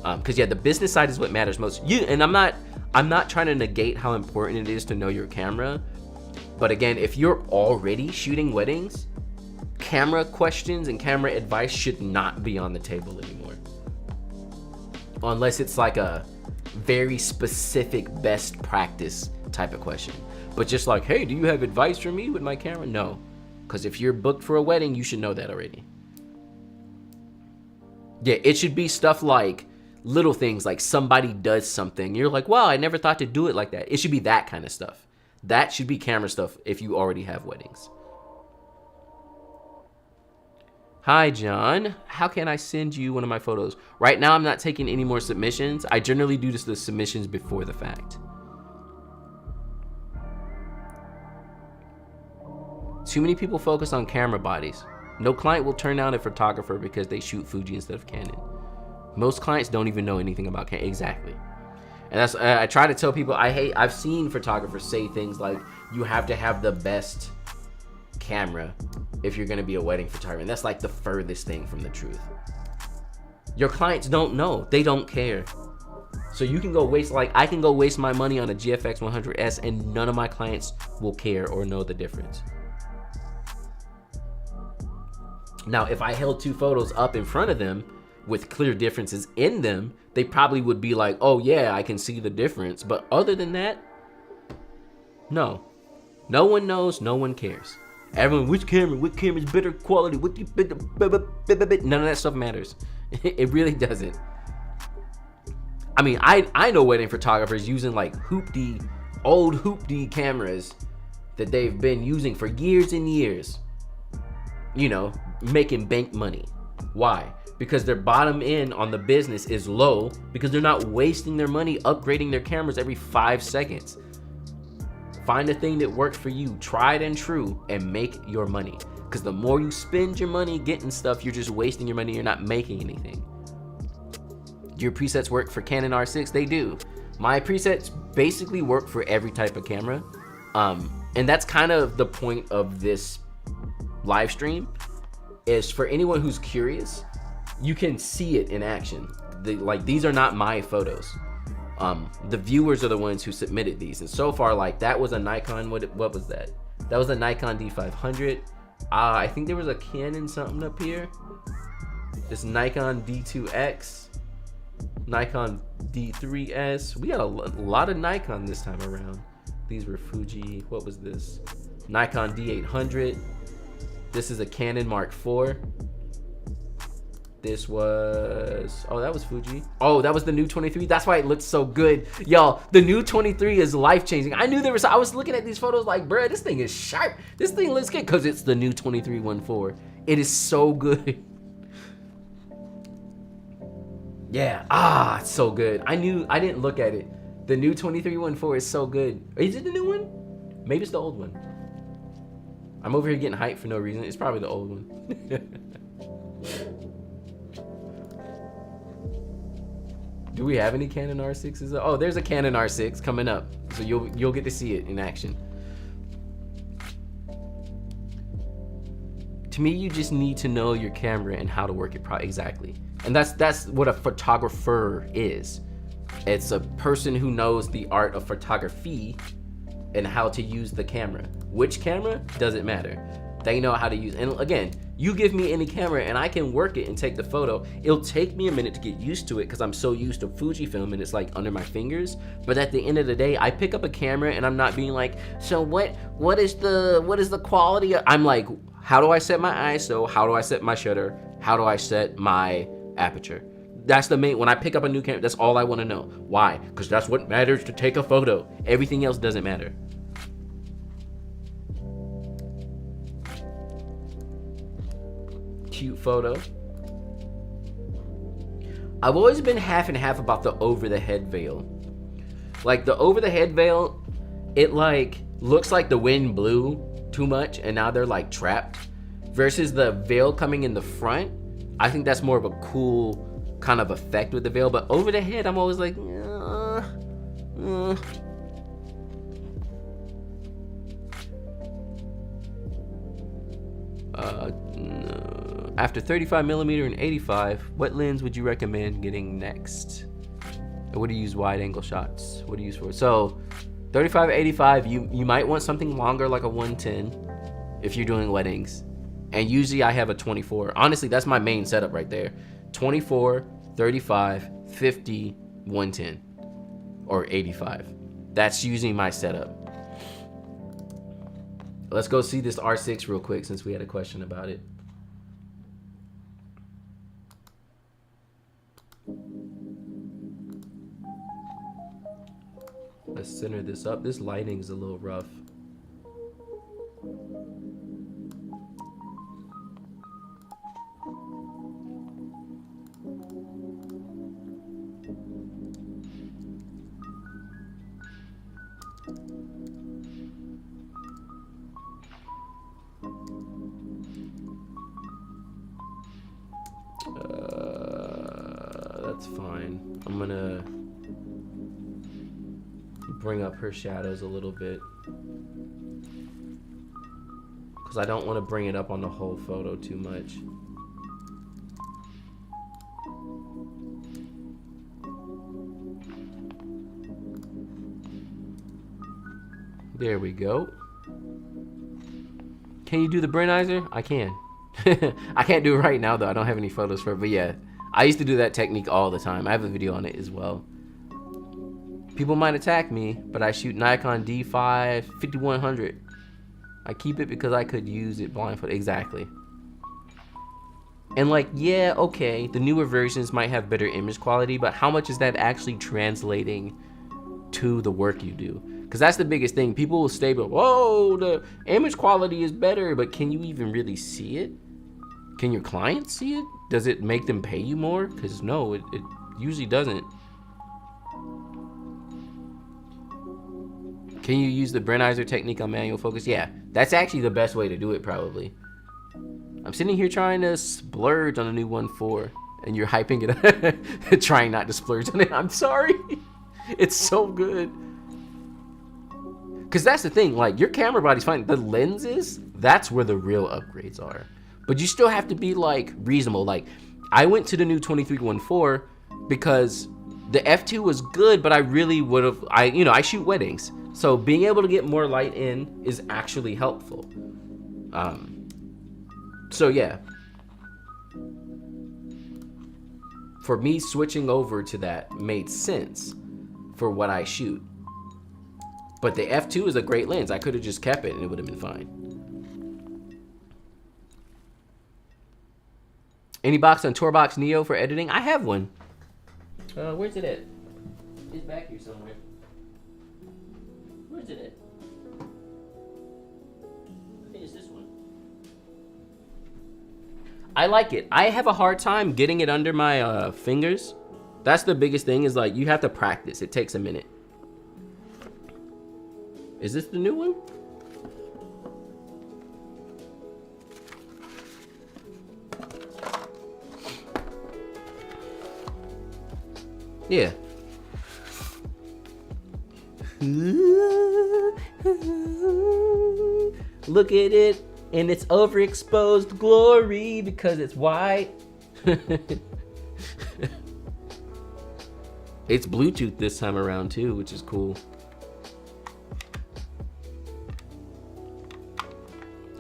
Because yeah, the business side is what matters most. And I'm not trying to negate how important it is to know your camera. But again, if you're already shooting weddings, camera questions and camera advice should not be on the table anymore. Unless it's like a very specific best practice type of question. But just like, hey, do you have advice for me with my camera? No. Because if you're booked for a wedding, you should know that already. Yeah, it should be stuff like little things, like somebody does something. You're like, wow, I never thought to do it like that. It should be that kind of stuff. That should be camera stuff if you already have weddings. Hi, John. How can I send you one of my photos? Right now, I'm not taking any more submissions. I generally do the submissions before the fact. Too many people focus on camera bodies. No client will turn down a photographer because they shoot Fuji instead of Canon. Most clients don't even know anything about Canon. Exactly. And that's, I try to tell people, I've seen photographers say things like, you have to have the best camera if you're gonna be a wedding photographer. And that's like the furthest thing from the truth. Your clients don't know. They don't care. So you can go waste, like I can go waste my money on a GFX 100S and none of my clients will care or know the difference. Now, if I held two photos up in front of them with clear differences in them, they probably would be like, oh yeah, I can see the difference. But other than that, no. No one knows, no one cares. Everyone, what camera's better quality, none of that stuff matters. It really doesn't. I mean, I know wedding photographers using like old hoopty cameras that they've been using for years and years. You know, making bank money. Why? Because their bottom end on the business is low because they're not wasting their money upgrading their cameras every 5 seconds. Find a thing that works for you, tried and true, and make your money. Because the more you spend your money getting stuff, you're just wasting your money, you're not making anything. Do your presets work for Canon R6? They do. My presets basically work for every type of camera. And that's kind of the point of this live stream, is for anyone who's curious, you can see it in action. These are not my photos. The viewers are the ones who submitted these, and so far, like, that was a Nikon. What was that? That was a Nikon D500. I think there was a Canon something up here. This Nikon D2X, Nikon D3S. We got a lot of Nikon this time around. These were Fuji. What was this? Nikon D800. This is a Canon Mark IV. This was, oh, that was Fuji. Oh, that was the new 23. That's why it looks so good. Y'all, the new 23 is life-changing. I knew there was, I was looking at these photos like, bruh, this thing is sharp. This thing looks good because it's the new 23-1.4. It is so good. Yeah, it's so good. I didn't look at it. The new 23-1.4 is so good. Is it the new one? Maybe it's the old one. I'm over here getting hyped for no reason. It's probably the old one. Do we have any Canon R6s? Oh, there's a Canon R6 coming up. So you'll get to see it in action. To me, you just need to know your camera and how to work it exactly. And that's what a photographer is. It's a person who knows the art of photography and how to use the camera. Which camera? Doesn't matter. They know how to use, and again, you give me any camera and I can work it and take the photo. It'll take me a minute to get used to it because I'm so used to Fujifilm and it's like under my fingers. But at the end of the day, I pick up a camera and I'm not being like, so what is the quality of, I'm like, how do I set my ISO? How do I set my shutter? How do I set my aperture? That's the main, when I pick up a new camera, that's all I want to know. Why? Because that's what matters to take a photo. Everything else doesn't matter. Cute photo. I've always been half and half about the over the head veil. Like the over the head veil, it like looks like the wind blew too much and now they're like trapped, versus the veil coming in the front. I think that's more of a cool kind of effect with the veil, but over the head, I'm always like, After 35mm and 85, what lens would you recommend getting next? What do you use wide angle shots? What do you use for? So 35-85, you might want something longer like a 110 if you're doing weddings. And usually I have a 24. Honestly, that's my main setup right there. 24, 35, 50, 110, or 85. That's usually my setup. Let's go see this R6 real quick since we had a question about it. Let's center this up. This lighting's a little rough. That's fine. I'm gonna bring up her shadows a little bit because I don't want to bring it up on the whole photo too much. There we go. Can you do the Brenizer? I can. I can't do it right now though. I don't have any photos for it, but yeah, I used to do that technique all the time. I have a video on it as well. People might attack me, but I shoot Nikon D5 5100. I keep it because I could use it blindfolded. Exactly. And like, yeah, okay, the newer versions might have better image quality, but how much is that actually translating to the work you do? Because that's the biggest thing. People will say, whoa, the image quality is better, but can you even really see it? Can your clients see it? Does it make them pay you more? Because no, it usually doesn't. Can you use the Brenizer technique on manual focus? Yeah, that's actually the best way to do it probably. I'm sitting here trying to splurge on a new 1.4 and you're hyping it up, trying not to splurge on it. I'm sorry. It's so good. Because that's the thing, like your camera body's fine. The lenses, that's where the real upgrades are. But you still have to be like reasonable. Like I went to the new 23-1.4 because the f2 was good, but I really would have, I shoot weddings. So being able to get more light in is actually helpful. So yeah. For me, switching over to that made sense for what I shoot. But the f2 is a great lens. I could have just kept it and it would have been fine. Any box on Torbox Neo for editing? I have one. Where's it at? It's back here somewhere. Where's it at? I think it's this one. I like it. I have a hard time getting it under my fingers. That's the biggest thing is like you have to practice. It takes a minute. Is this the new one? Yeah. Look at it in its overexposed glory because it's white. It's Bluetooth this time around too, which is cool.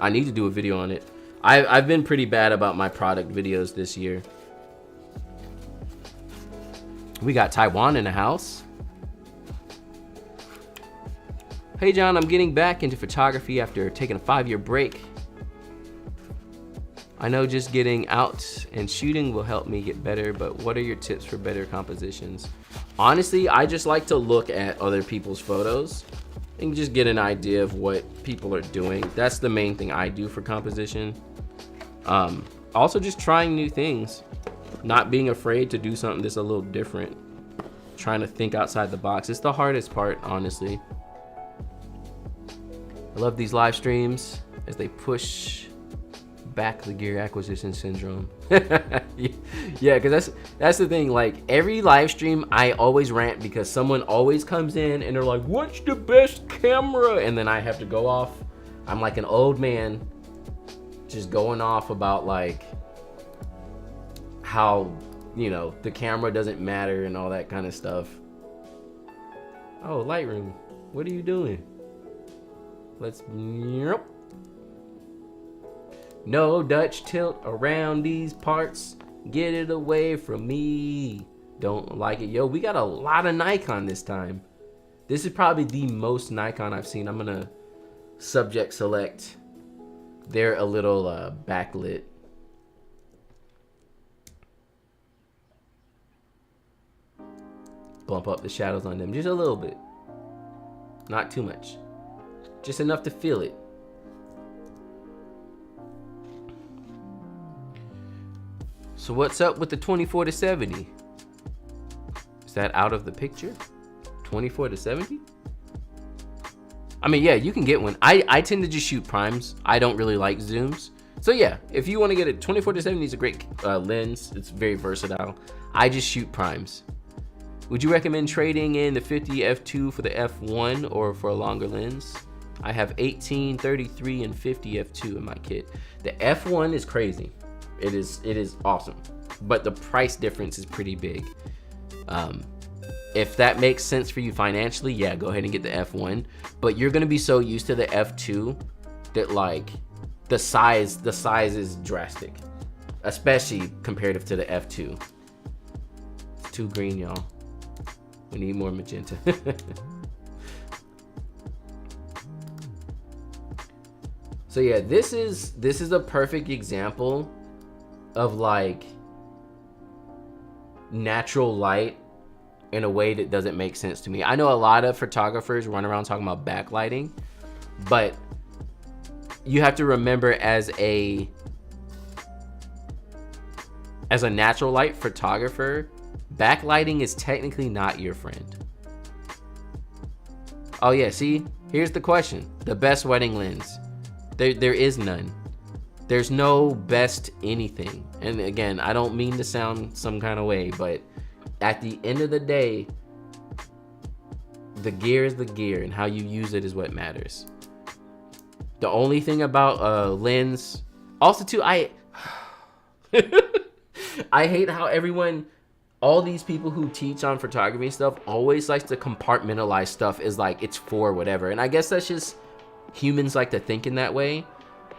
I need to do a video on it. I've been pretty bad about my product videos this year. We got Taiwan in the house. Hey John, I'm getting back into photography after taking a 5-year break. I know just getting out and shooting will help me get better, but what are your tips for better compositions? Honestly, I just like to look at other people's photos and just get an idea of what people are doing. That's the main thing I do for composition. Also just trying new things. Not being afraid to do something that's a little different. Trying to think outside the box. It's the hardest part, honestly. I love these live streams as they push back the gear acquisition syndrome. Yeah, because that's the thing. Like every live stream, I always rant because someone always comes in and they're like, "What's the best camera?" And then I have to go off. I'm like an old man, just going off about like how, you know, the camera doesn't matter and all that kind of stuff. Oh, Lightroom, what are you doing? Let's, No Dutch tilt around these parts. Get it away from me. Don't like it. Yo, we got a lot of Nikon this time. This is probably the most Nikon I've seen. I'm gonna subject select. They're a little backlit. Bump up the shadows on them just a little bit. Not too much. Just enough to feel it. So what's up with the 24-70? Is that out of the picture? 24-70? I mean, yeah, you can get one. I tend to just shoot primes. I don't really like zooms. So yeah, if you want to get a 24-70 is a great lens. It's very versatile. I just shoot primes. Would you recommend trading in the 50 f2 for the f1 or for a longer lens? I have 18, 33, and 50 f2 in my kit. The f1 is crazy. It is awesome, but the price difference is pretty big. If that makes sense for you financially, yeah, go ahead and get the f1. But you're gonna be so used to the f2 that like the size is drastic, especially comparative to the f2. It's too green, y'all. We need more magenta. So yeah, this is a perfect example of like natural light in a way that doesn't make sense to me. I know a lot of photographers run around talking about backlighting, but you have to remember as a natural light photographer, backlighting is technically not your friend. Oh yeah, see, here's the question. The best wedding lens. There is none. There's no best anything. And again, I don't mean to sound some kind of way, but at the end of the day, the gear is the gear and how you use it is what matters. The only thing about a lens, also too, I hate how everyone, all these people who teach on photography and stuff always likes to compartmentalize stuff as like it's for whatever. And I guess that's just humans like to think in that way.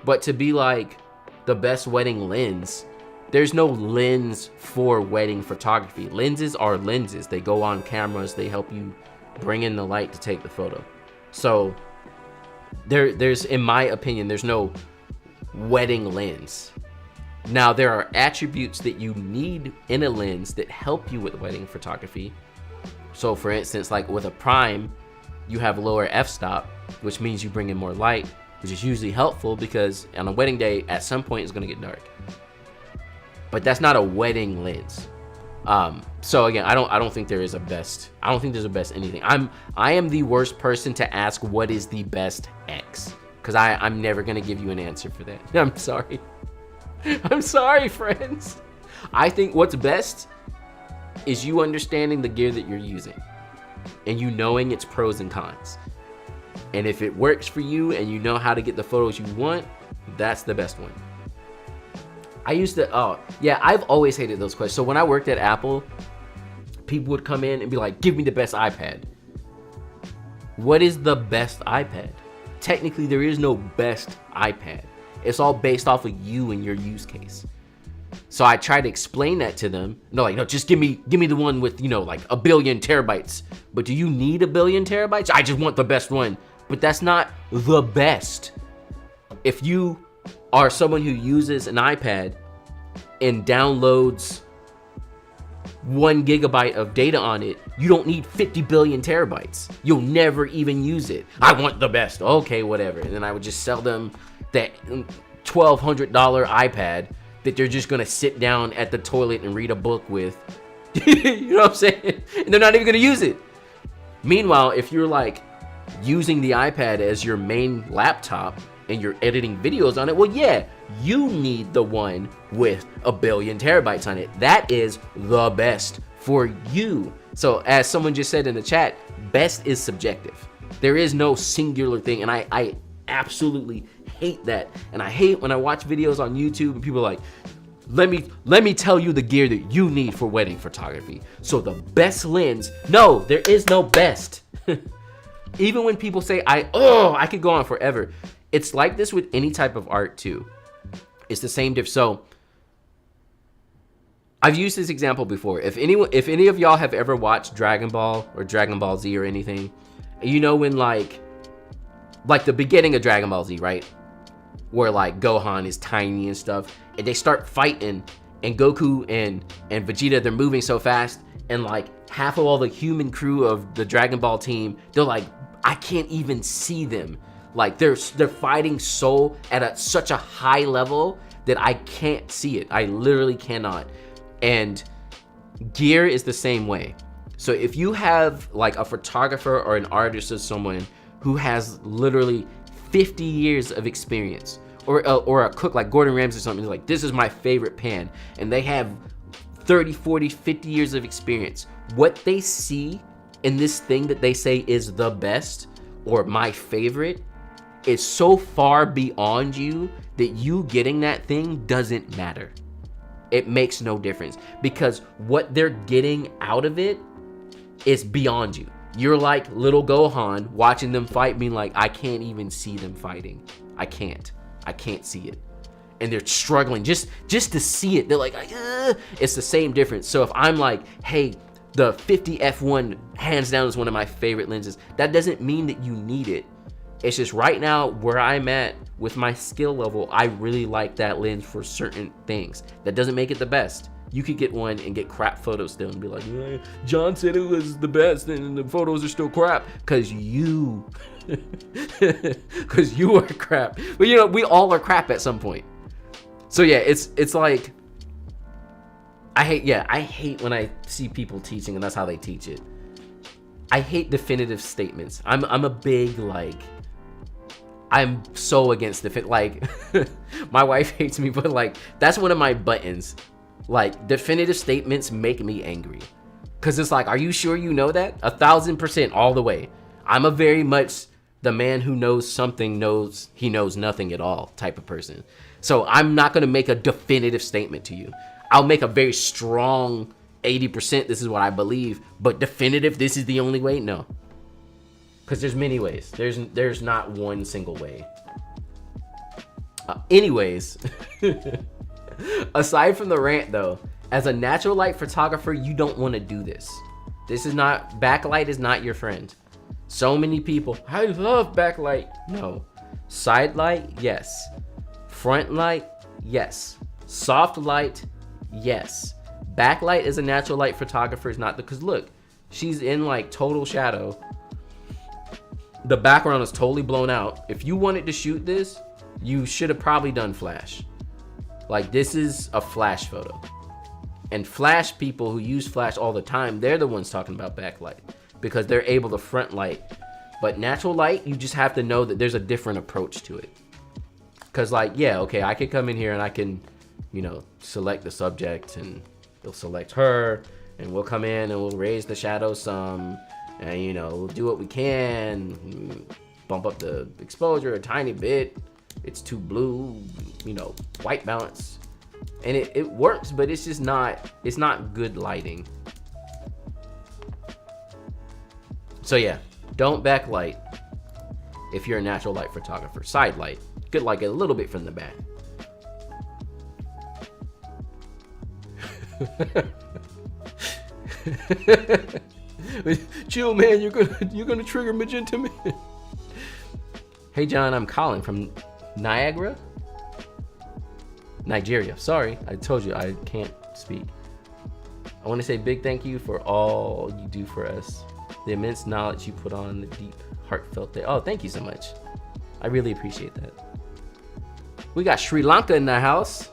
But to be like the best wedding lens, there's no lens for wedding photography. Lenses are lenses. They go on cameras. They help you bring in the light to take the photo. So there's, in my opinion, there's no wedding lens. Now, there are attributes that you need in a lens that help you with wedding photography. So for instance, like with a prime, you have lower f-stop, which means you bring in more light, which is usually helpful because on a wedding day, at some point it's gonna get dark. But that's not a wedding lens. So again, I don't think there is a best. I don't think there's a best anything. I am the worst person to ask what is the best X, because I'm never gonna give you an answer for that. I'm sorry. I'm sorry, friends. I think what's best is you understanding the gear that you're using and you knowing its pros and cons. And if it works for you and you know how to get the photos you want, that's the best one. I used to, oh yeah, I've always hated those questions. So when I worked at Apple, people would come in and be like, give me the best iPad. What is the best iPad? Technically, there is no best iPad. It's all based off of you and your use case. So I tried to explain that to them. No, like, no, just give me the one with, you know, like 1 billion terabytes. But do you need 1 billion terabytes? I just want the best one. But that's not the best. If you are someone who uses an iPad and downloads 1 gigabyte of data on it, you don't need 50 billion terabytes. You'll never even use it. I want the best. Okay, whatever. And then I would just sell them that $1,200 iPad that they're just gonna sit down at the toilet and read a book with. You know what I'm saying? And they're not even gonna use it. Meanwhile, if you're like using the iPad as your main laptop and you're editing videos on it, well, yeah, you need the one with 1 billion terabytes on it. That is the best for you. So as someone just said in the chat, best is subjective. There is no singular thing, and I absolutely hate that. And I hate when I watch videos on YouTube and people are like, let me tell you the gear that you need for wedding photography. So the best lens, no, there is no best. Even when people say I could go on forever. It's like this with any type of art too. It's the same difference. So I've used this example before. If any of y'all have ever watched Dragon Ball or Dragon Ball Z or anything, you know when like the beginning of Dragon Ball Z, right? Where like Gohan is tiny and stuff, and they start fighting, and Goku and Vegeta, they're moving so fast, and like half of all the human crew of the Dragon Ball team, they're like, I can't even see them. Like they're fighting at such a high level that I can't see it. I literally cannot. And gear is the same way. So if you have like a photographer or an artist or someone who has literally 50 years of experience, or a cook like Gordon Ramsay or something, like, this is my favorite pan, and they have 30, 40, 50 years of experience, what they see in this thing that they say is the best or my favorite is so far beyond you that you getting that thing doesn't matter. It makes no difference, because what they're getting out of it is beyond you. You're like little Gohan watching them fight, being like, I can't even see them fighting. I can't see it. And they're struggling just to see it. They're like, it's the same difference. So if I'm like, hey, the 50 f1 hands down is one of my favorite lenses, that doesn't mean that you need it. It's just right now where I'm at with my skill level, I really like that lens for certain things. That doesn't make it the best. You could get one and get crap photos still and be like, John said it was the best and the photos are still crap because you are crap. But you know, we all are crap at some point. So yeah, it's like, I hate when I see people teaching and that's how they teach it. I hate definitive statements. I'm a big, like, I'm so against like my wife hates me, but like that's one of my buttons. Like, definitive statements make me angry, because it's like, are you sure you know that? 1,000% all the way. I'm a very much the man who knows something knows he knows nothing at all type of person. So I'm not going to make a definitive statement to you. I'll make a very strong 80% this is what I believe, but definitive this is the only way? No. Because there's many ways. There's not one single way. Anyways, aside from the rant though, as a natural light photographer, you don't want to do this. Backlight is not your friend. So many people, I love backlight. No. Side light, yes. Front light, yes. Soft light, yes. Backlight is a natural light photographer, is not, because look, she's in like total shadow. The background is totally blown out. If you wanted to shoot this, you should have probably done flash. Like, this is a flash photo. And flash people who use flash all the time, they're the ones talking about backlight, because they're able to front light. But natural light, you just have to know that there's a different approach to it. Because like, yeah, okay, I could come in here and I can, select the subject and it'll select her, and we'll come in and we'll raise the shadow some, and we'll do what we can, bump up the exposure a tiny bit. It's too blue, white balance, and it works, but it's just not good lighting. So yeah, don't backlight if you're a natural light photographer. Side light, good, like a little bit from the back. Chill, man, you're gonna trigger magenta man. Hey John, I'm Colin from Nigeria. Sorry, I told you I can't speak. I want to say big thank you for all you do for us. The immense knowledge you put on, the deep, heartfelt day. Oh, thank you so much. I really appreciate that. We got Sri Lanka in the house.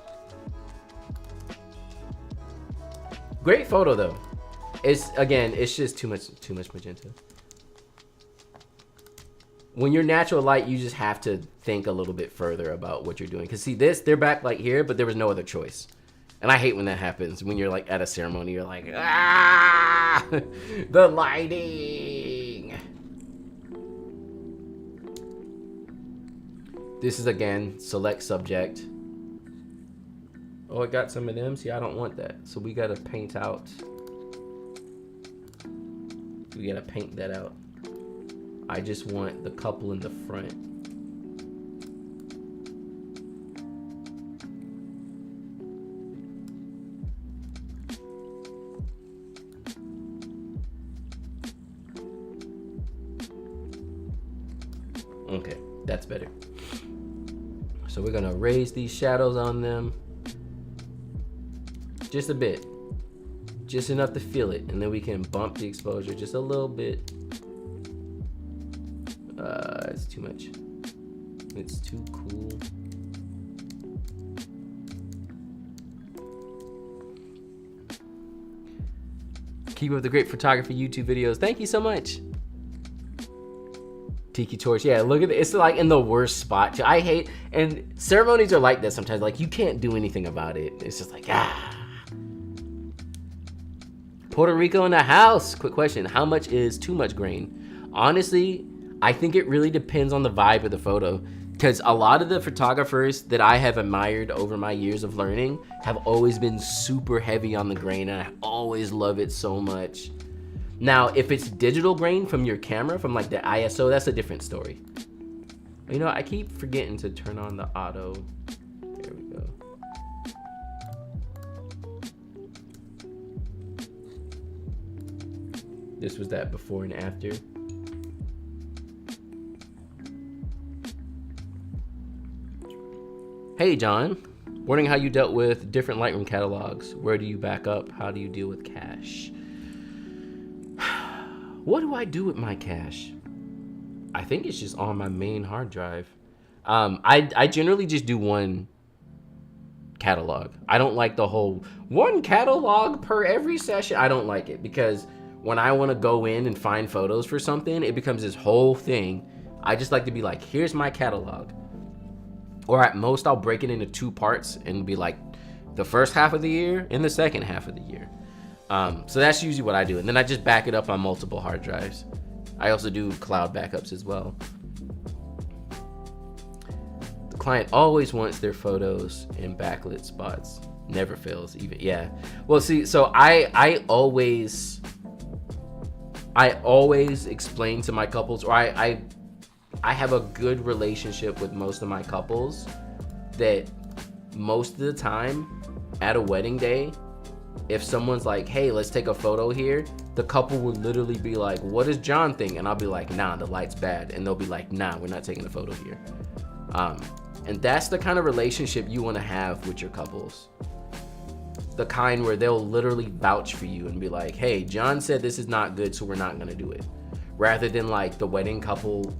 Great photo though. It's just too much magenta. When you're natural light, you just have to think a little bit further about what you're doing. Cause see this, they're backlight here, but there was no other choice. And I hate when that happens. When you're like at a ceremony, you're like, the lighting. This is again, select subject. Oh, it got some of them. See, I don't want that. So we gotta paint out. We gotta paint that out. I just want the couple in the front. Okay, that's better. So we're gonna raise these shadows on them just a bit, just enough to feel it, and then we can bump the exposure just a little bit. It's too much. It's too cool. Keep up the great photography YouTube videos. Thank you so much. Tiki torch, yeah, look at it. It's like in the worst spot. I hate, and ceremonies are like that sometimes. Like, you can't do anything about it. It's just like, Puerto Rico in the house. Quick question, how much is too much grain? Honestly, I think it really depends on the vibe of the photo, because a lot of the photographers that I have admired over my years of learning have always been super heavy on the grain, and I always love it so much. Now, if it's digital grain from your camera, from like the ISO, that's a different story. You know, I keep forgetting to turn on the auto. There we go. This was that before and after. Hey, John. Wondering how you dealt with different Lightroom catalogs. Where do you back up? How do you deal with cache? What do I do with my cache? I think it's just on my main hard drive. I generally just do one catalog. I don't like the whole one catalog per every session. I don't like it, because when I want to go in and find photos for something, it becomes this whole thing. I just like to be like, here's my catalog. Or at most, I'll break it into 2 parts and be like, the first half of the year and the second half of the year. So that's usually what I do. And then I just back it up on multiple hard drives. I also do cloud backups as well. The client always wants their photos in backlit spots. Never fails, even, yeah. Well, see, so I always explain to my couples, or I have a good relationship with most of my couples, that most of the time at a wedding day, if someone's like, hey, let's take a photo here, the couple would literally be like, what does John think? And I'll be like, nah, the light's bad. And they'll be like, nah, we're not taking a photo here. And that's the kind of relationship you want to have with your couples. The kind where they'll literally vouch for you and be like, hey, John said this is not good, so we're not going to do it. Rather than like the wedding couple,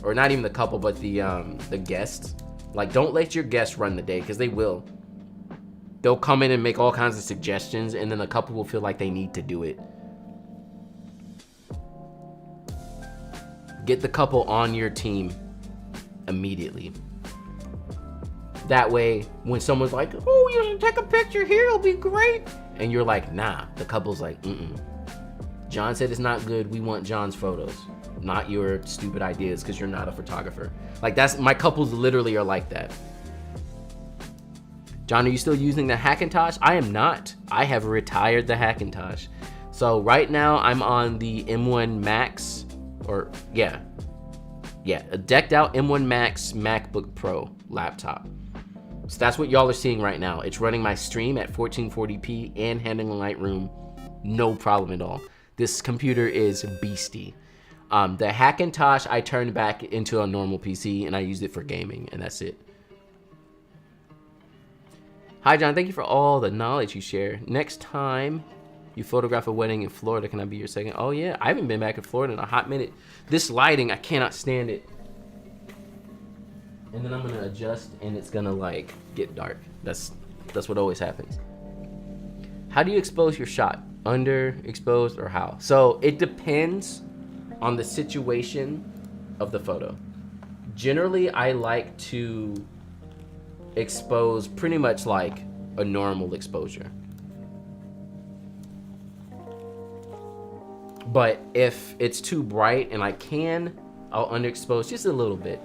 or not even the couple, but the guests. Like, don't let your guests run the day, because they will. They'll come in and make all kinds of suggestions, and then the couple will feel like they need to do it. Get the couple on your team immediately. That way, when someone's like, oh, you should take a picture here, it'll be great. And you're like, nah. The couple's like, John said it's not good. We want John's photos, not your stupid ideas, because you're not a photographer. Like, that's, my couples literally are like that. John, are you still using the Hackintosh? I am not. I have retired the Hackintosh. So right now I'm on the M1 Max, or yeah, a decked out M1 Max MacBook Pro laptop. So that's what y'all are seeing right now. It's running my stream at 1440p and handling Lightroom, no problem at all. This computer is beastie. The Hackintosh I turned back into a normal PC, and I used it for gaming, and that's it. Hi, John. Thank you for all the knowledge you share. Next time you photograph a wedding in Florida, can I be your second? Oh, yeah. I haven't been back in Florida in a hot minute. This lighting, I cannot stand it. And then I'm going to adjust, and it's going to, like, get dark. That's what always happens. How do you expose your shot? Underexposed or how? So it depends on the situation of the photo. Generally, I like to expose pretty much like a normal exposure. But if it's too bright and I'll underexpose just a little bit.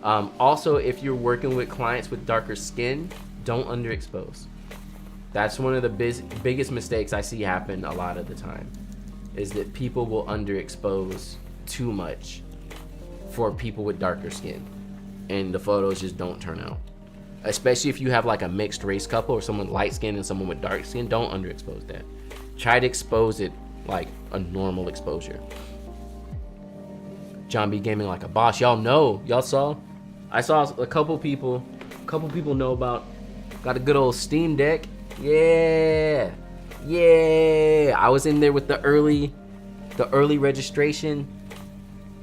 Also, if you're working with clients with darker skin, don't underexpose. That's one of the biggest mistakes I see happen a lot of the time, is that people will underexpose too much for people with darker skin, and the photos just don't turn out. Especially if you have like a mixed race couple, or someone light skin and someone with dark skin, don't underexpose that. Try to expose it like a normal exposure. John B Gaming Like a Boss. Y'all know, y'all saw. I saw a couple people know about. Got a good old Steam Deck. Yeah, yeah. I was in there with the early registration,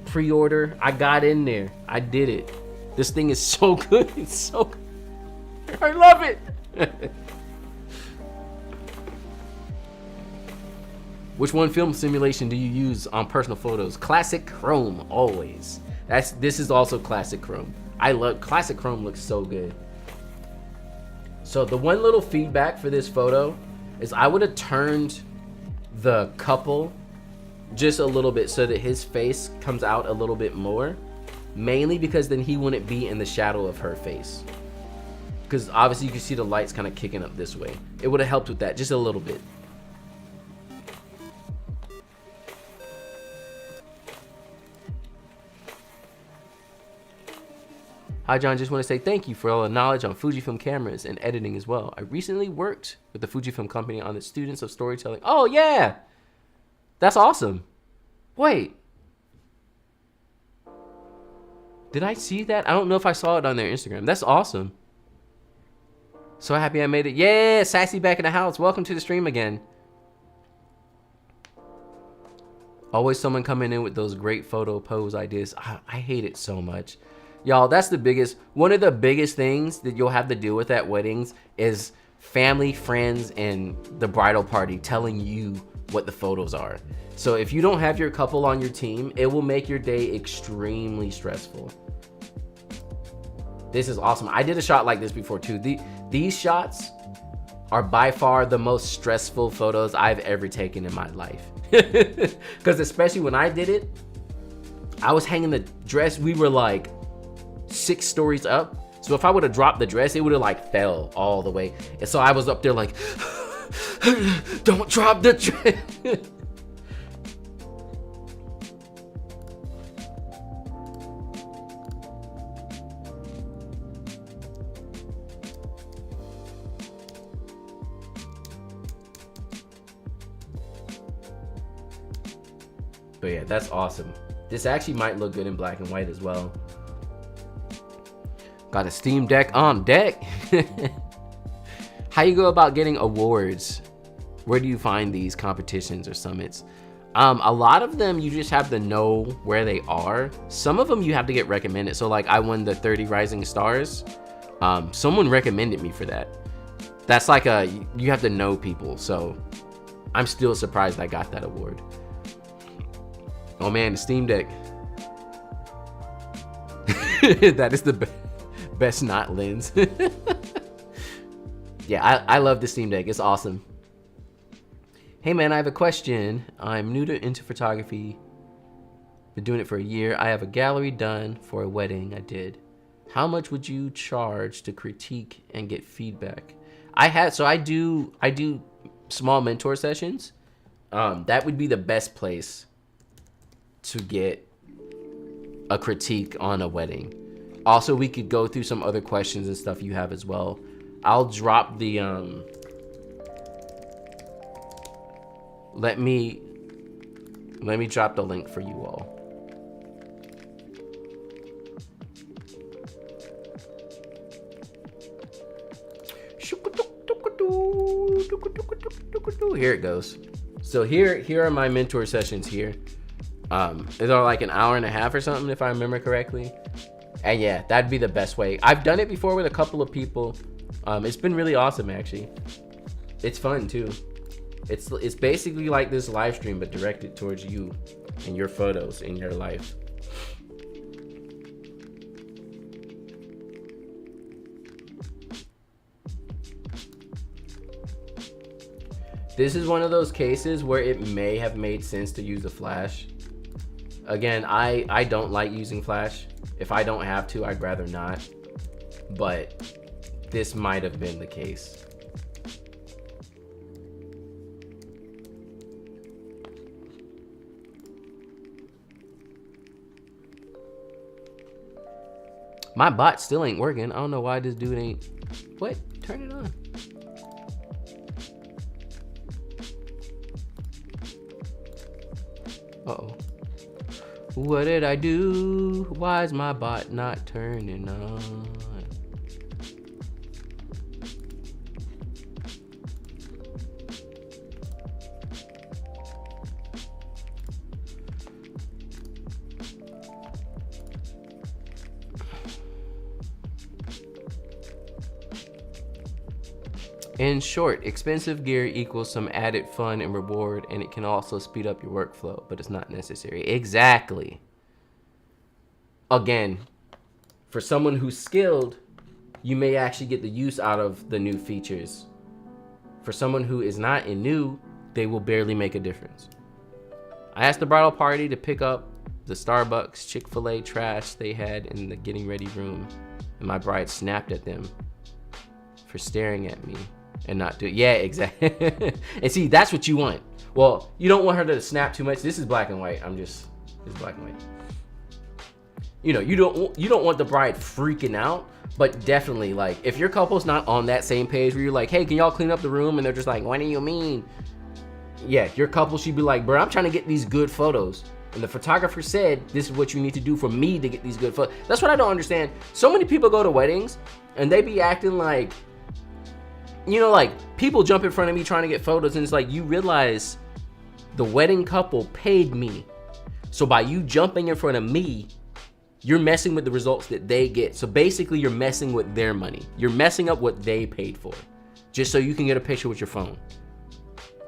pre-order. I got in there. I did it. This thing is so good. It's so good. I love it. Which one film simulation do you use on personal photos? Classic Chrome, always. This is also Classic Chrome. I love Classic Chrome, looks so good. So the one little feedback for this photo is I would have turned the couple just a little bit so that his face comes out a little bit more, mainly because then he wouldn't be in the shadow of her face. Because obviously you can see the lights kind of kicking up this way. It would have helped with that just a little bit. Hi John, just want to say thank you for all the knowledge on Fujifilm cameras and editing as well. I recently worked with the Fujifilm company on the Students of Storytelling. Oh yeah, that's awesome. Wait, did I see that? I don't know if I saw it on their Instagram. That's awesome. So happy I made it. Yeah, Sassy back in the house. Welcome to the stream again. Always someone coming in with those great photo pose ideas. I hate it so much. Y'all, that's one of the biggest things that you'll have to deal with at weddings is family, friends, and the bridal party telling you what the photos are. So if you don't have your couple on your team, it will make your day extremely stressful. This is awesome. I did a shot like this before too. These shots are by far the most stressful photos I've ever taken in my life. Because especially when I did it, I was hanging the dress. We were like 6 stories up, so if I would have dropped the dress, it would have like fell all the way, and so I was up there like don't drop the dress. But yeah, that's awesome. This actually might look good in black and white as well. Got a Steam Deck on deck. How you go about getting awards? Where do you find these competitions or summits? A lot of them you just have to know where they are. Some of them you have to get recommended. So like I won the 30 Rising Stars. Someone recommended me for that. That's like you have to know people. So I'm still surprised I got that award. Oh man, the Steam Deck. That is the best not lens. Yeah, I love the Steam Deck. It's awesome. Hey man, I have a question. I'm new into photography. Been doing it for a year. I have a gallery done for a wedding I did. How much would you charge to critique and get feedback? I do small mentor sessions. That would be the best place to get a critique on a wedding. Also, we could go through some other questions and stuff you have as well. I'll drop the let me drop the link for you all. Here it goes. So here are my mentor sessions here. They're like an hour and a half or something if I remember correctly. And yeah, that'd be the best way. I've done it before with a couple of people. It's been really awesome actually. It's fun too. It's basically like this live stream but directed towards you and your photos in your life. This is one of those cases where it may have made sense to use a flash. Again, I don't like using flash. If I don't have to, I'd rather not. But this might have been the case. My bot still ain't working. I don't know why this dude ain't. What? Turn it on. Uh-oh. What did I do? Why is my bot not turning on? In short, expensive gear equals some added fun and reward, and it can also speed up your workflow, but it's not necessary. Exactly. Again, for someone who's skilled, you may actually get the use out of the new features. For someone who is not and new, they will barely make a difference. I asked the bridal party to pick up the Starbucks Chick-fil-A trash they had in the getting ready room, and my bride snapped at them for staring at me and not do. Yeah, exactly. And see, that's what you want. Well, you don't want her to snap too much. This is black and white. It's black and white. You know, you don't want the bride freaking out, but definitely, like, if your couple's not on that same page where you're like, hey, can y'all clean up the room? And they're just like, what do you mean? Yeah, your couple should be like, bro, I'm trying to get these good photos. And the photographer said, this is what you need to do for me to get these good photos. That's what I don't understand. So many people go to weddings and they be acting like, you know, like, people jump in front of me trying to get photos, and it's like, you realize the wedding couple paid me. So by you jumping in front of me, you're messing with the results that they get. So basically, you're messing with their money. You're messing up what they paid for, just so you can get a picture with your phone.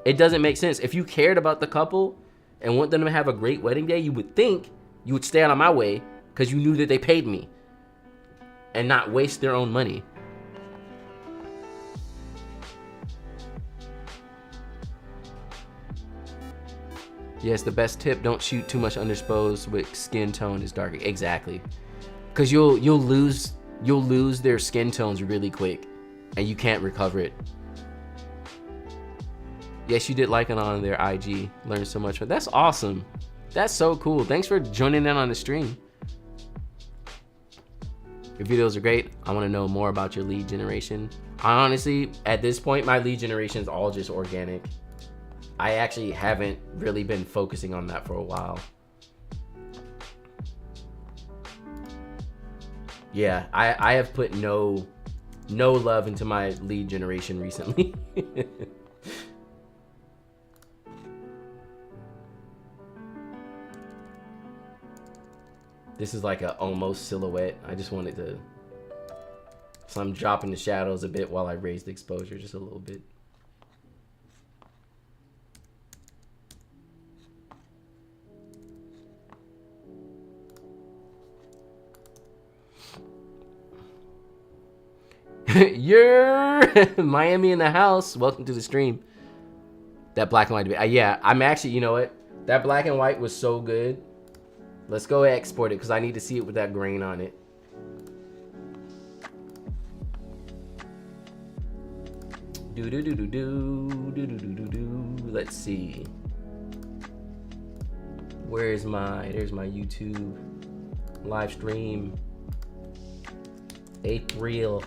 It doesn't make sense. If you cared about the couple and want them to have a great wedding day, you would think you would stay out of my way because you knew that they paid me and not waste their own money. Yes, the best tip, don't shoot too much underexposed with skin tone is darker. Exactly. Because you'll lose their skin tones really quick and you can't recover it. Yes, you did like it on their IG. Learned so much. That's awesome. That's so cool. Thanks for joining in on the stream. Your videos are great. I want to know more about your lead generation. I honestly, at this point, my lead generation is all just organic. I actually haven't really been focusing on that for a while. Yeah, I have put no love into my lead generation recently. This is like a almost silhouette. I just wanted to, so I'm dropping the shadows a bit while I raise the exposure just a little bit. You're Miami in the house. Welcome to the stream. That black and white. Yeah, I'm actually, you know what? That black and white was so good. Let's go export it because I need to see it with that grain on it. Let's see. There's my YouTube live stream. April.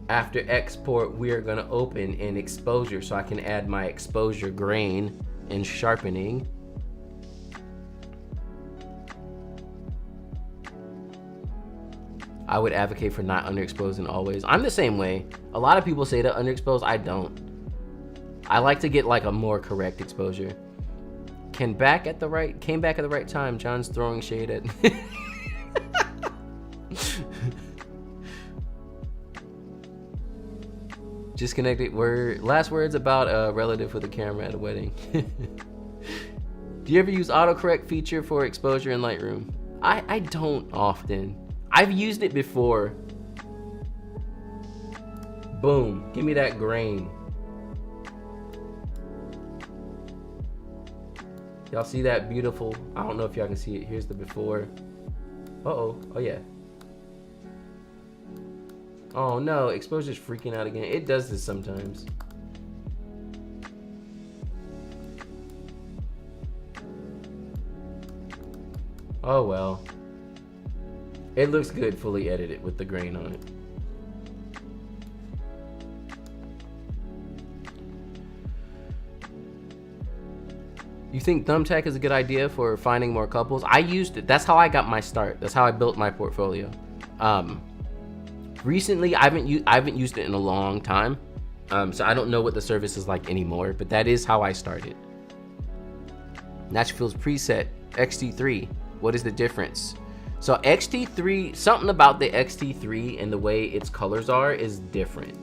After export, we are gonna open in exposure so I can add my exposure grain and sharpening. I would advocate for not underexposing always. I'm the same way. A lot of people say to underexpose, I don't. I like to get like a more correct exposure. Came back at the right time. John's throwing shade at Disconnected word. Last words about a relative with a camera at a wedding. Do you ever use autocorrect feature for exposure in Lightroom? I don't often. I've used it before. Boom, give me that grain. Y'all see that beautiful? I don't know if y'all can see it. Here's the before. Uh-oh, oh yeah. Oh no, exposure's freaking out again. It does this sometimes. Oh well. It looks good fully edited with the grain on it. You think Thumbtack is a good idea for finding more couples? I used it. That's how I got my start. That's how I built my portfolio. Recently, I haven't used it in a long time, so I don't know what the service is like anymore. But that is how I started. Naturalfield's preset XT3. What is the difference? So XT3, something about the XT3 and the way its colors are is different.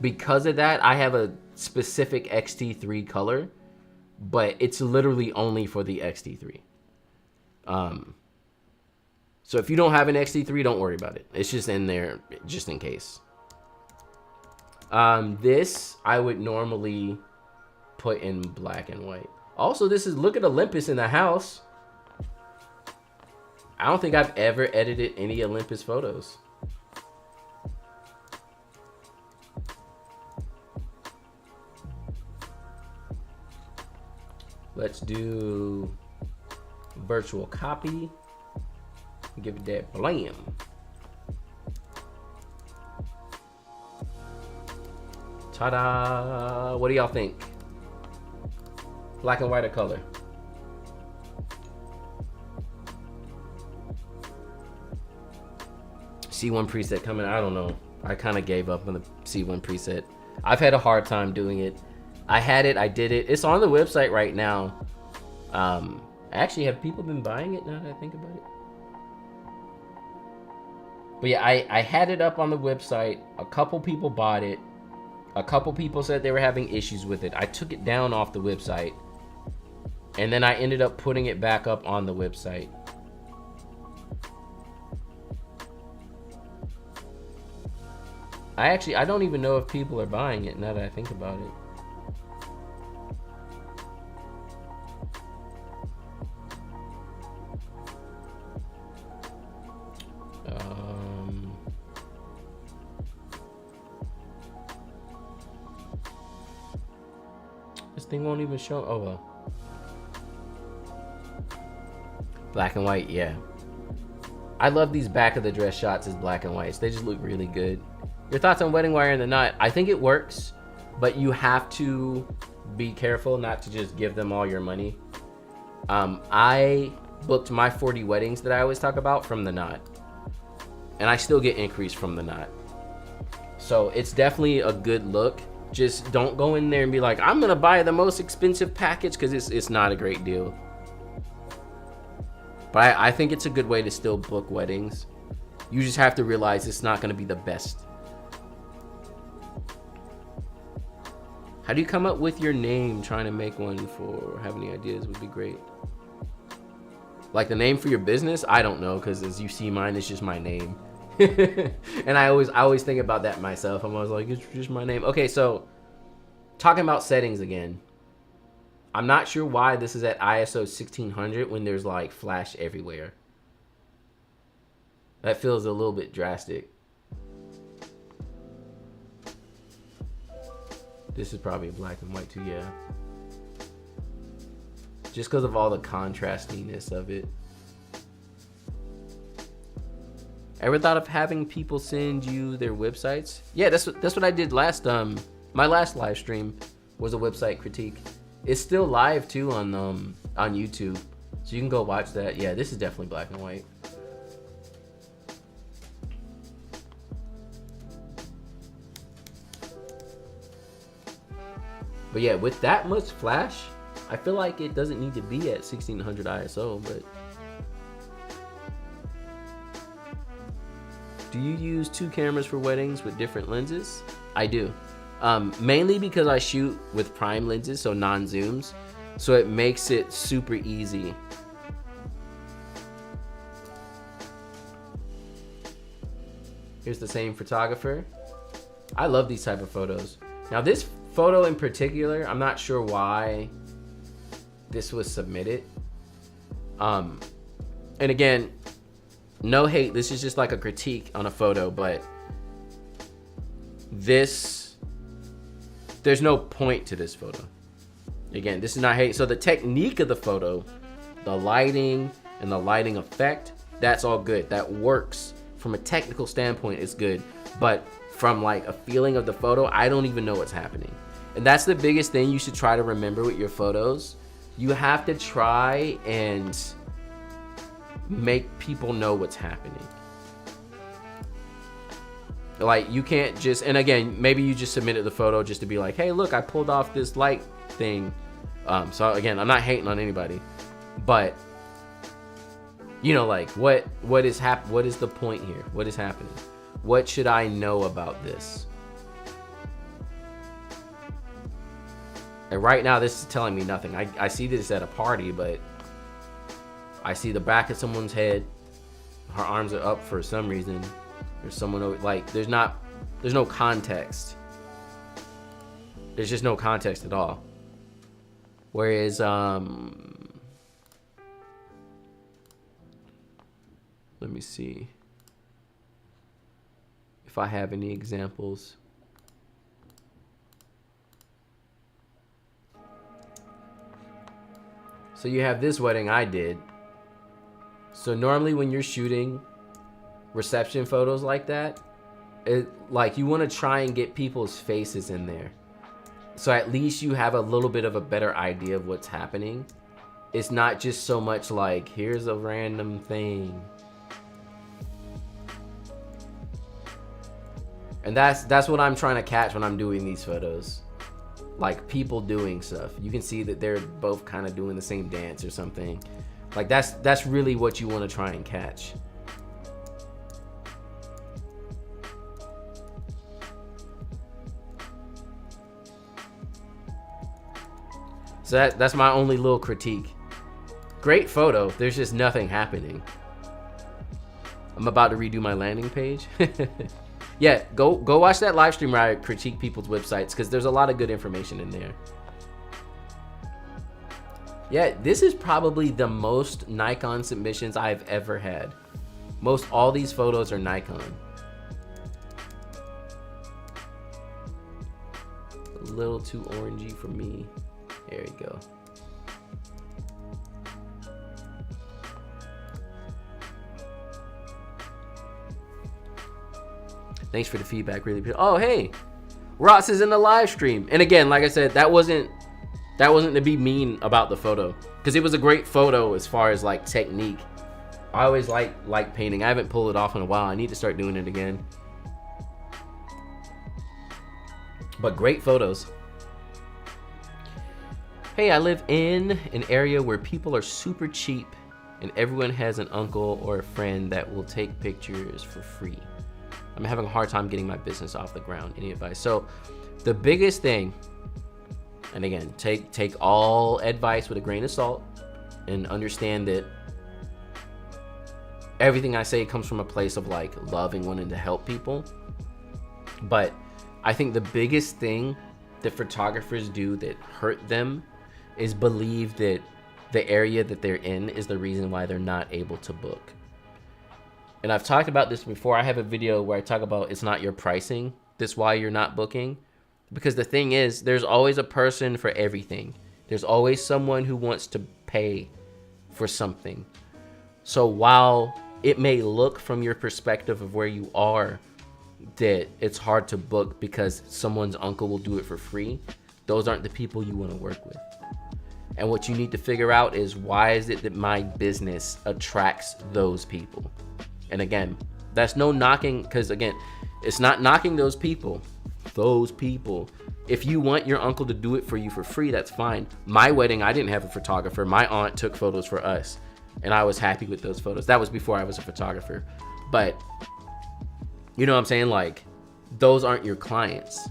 Because of that, I have a specific XT3 color, but it's literally only for the XT3. So if you don't have an XT3, don't worry about it. It's just in there just in case. This I would normally put in black and white. Also, this is, look at Olympus in the house. I don't think I've ever edited any Olympus photos. Let's do virtual copy. Give it that blam. Ta-da! What do y'all think? Black and white or color? C1 preset coming, I don't know. I kind of gave up on the C1 preset. I've had a hard time doing it. I had it, I did it. It's on the website right now. Actually, have people been buying it now that I think about it? But yeah, I had it up on the website. A couple people bought it. A couple people said they were having issues with it. I took it down off the website. And then I ended up putting it back up on the website. I don't even know if people are buying it now that I think about it. This thing won't even show. Oh well. Black and white, yeah. I love these back of the dress shots as black and whites. They just look really good. Your thoughts on wedding wire in the knot? I think it works, but you have to be careful not to just give them all your money. I booked my 40 weddings that I always talk about from the knot, and I still get increase from the knot. So it's definitely a good look. Just don't go in there and be like, I'm gonna buy the most expensive package, because it's not a great deal. But I think it's a good way to still book weddings. You just have to realize it's not gonna be the best. How do you come up with your name? Trying to make one for, have any ideas would be great. Like the name for your business? I don't know, because as you see, mine is just my name. And I always think about that myself. I'm always like, it's just my name. Okay, so talking about settings again. I'm not sure why this is at ISO 1600 when there's like flash everywhere. That feels a little bit drastic. This is probably black and white too, yeah. Just because of all the contrastiness of it. Ever thought of having people send you their websites? Yeah, that's what I did last. My last live stream was a website critique. It's still live too on YouTube, so you can go watch that. Yeah, this is definitely black and white. But yeah, with that much flash, I feel like it doesn't need to be at 1600 ISO, but. Do you use two cameras for weddings with different lenses? I do. Mainly because I shoot with prime lenses, so non-zooms. So it makes it super easy. Here's the same photographer. I love these type of photos. Now this photo in particular, I'm not sure why this was submitted. And again, no hate, this is just like a critique on a photo, but there's no point to this photo. Again, this is not hate. So the technique of the photo, the lighting and the lighting effect, that's all good. That works. From a technical standpoint, it's good. But from like a feeling of the photo, I don't even know what's happening. And that's the biggest thing you should try to remember with your photos. You have to try and make people know what's happening. Like, you can't just, and again, maybe you just submitted the photo just to be like, hey, look, I pulled off this light thing. So again, I'm not hating on anybody, but you know, like, what is the point here? What is happening? What should I know about this? And right now, this is telling me nothing. I see this at a party, but I see the back of someone's head. Her arms are up for some reason. There's someone over, like, there's no context. There's just no context at all. Whereas, let me see if I have any examples. So you have this wedding I did. So normally when you're shooting reception photos like that, like, you want to try and get people's faces in there. So at least you have a little bit of a better idea of what's happening. It's not just so much like, here's a random thing. And that's what I'm trying to catch when I'm doing these photos. Like, people doing stuff. You can see that they're both kind of doing the same dance or something. Like, that's really what you want to try and catch. So that's my only little critique. Great photo, there's just nothing happening. I'm about to redo my landing page. Yeah, go watch that live stream where I critique people's websites, because there's a lot of good information in there. Yeah, this is probably the most Nikon submissions I've ever had. Most all these photos are Nikon. A little too orangey for me. There you go. Thanks for the feedback, really. Oh, hey, Ross is in the live stream. And again, like I said, that wasn't to be mean about the photo, because it was a great photo as far as like technique. I always like painting. I haven't pulled it off in a while. I need to start doing it again. But great photos. Hey, I live in an area where people are super cheap and everyone has an uncle or a friend that will take pictures for free. I'm having a hard time getting my business off the ground. Any advice? So the biggest thing, and again, take all advice with a grain of salt and understand that everything I say comes from a place of like love and wanting to help people. But I think the biggest thing that photographers do that hurt them is believe that the area that they're in is the reason why they're not able to book. And I've talked about this before. I have a video where I talk about it's not your pricing that's why you're not booking. Because the thing is, there's always a person for everything. There's always someone who wants to pay for something. So while it may look from your perspective of where you are that it's hard to book because someone's uncle will do it for free, those aren't the people you want to work with. And what you need to figure out is, why is it that my business attracts those people? And again, that's no knocking, because again, it's not knocking those people. If you want your uncle to do it for you for free, that's fine. My wedding, I didn't have a photographer. My aunt took photos for us, and I was happy with those photos. That was before I was a photographer. But you know what I'm saying? Like, those aren't your clients.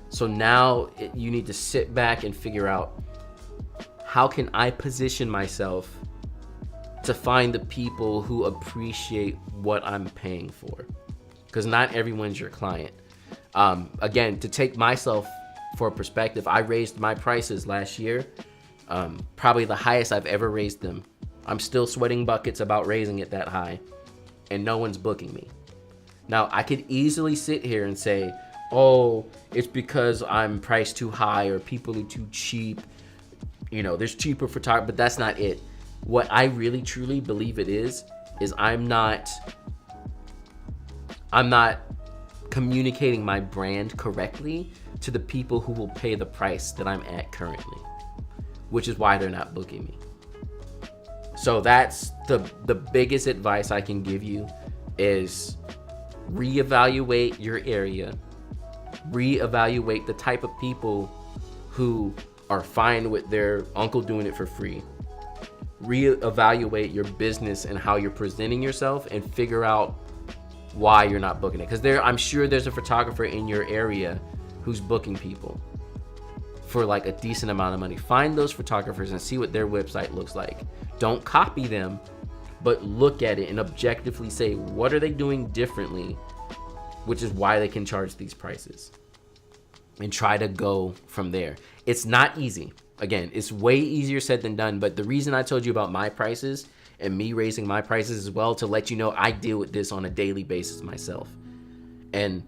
So now you need to sit back and figure out, how can I position myself to find the people who appreciate what I'm paying for? Because not everyone's your client. Again, to take myself for perspective, I raised my prices last year, probably the highest I've ever raised them. I'm still sweating buckets about raising it that high, and no one's booking me. Now, I could easily sit here and say, oh, it's because I'm priced too high or people are too cheap. You know, there's cheaper photographers, but that's not it. What I really truly believe it is I'm not communicating my brand correctly to the people who will pay the price that I'm at currently. which is why they're not booking me. So that's the biggest advice I can give you is reevaluate your area, reevaluate the type of people who are fine with their uncle doing it for free. Reevaluate your business and how you're presenting yourself and figure out why you're not booking it. Because I'm sure there's a photographer in your area who's booking people for like a decent amount of money. Find those photographers and see what their website looks like. Don't copy them, but look at it and objectively say, what are they doing differently? Which is why they can charge these prices. And try to go from there. It's not easy. Again, it's way easier said than done. But the reason I told you about my prices and me raising my prices as well, to let you know I deal with this on a daily basis myself. And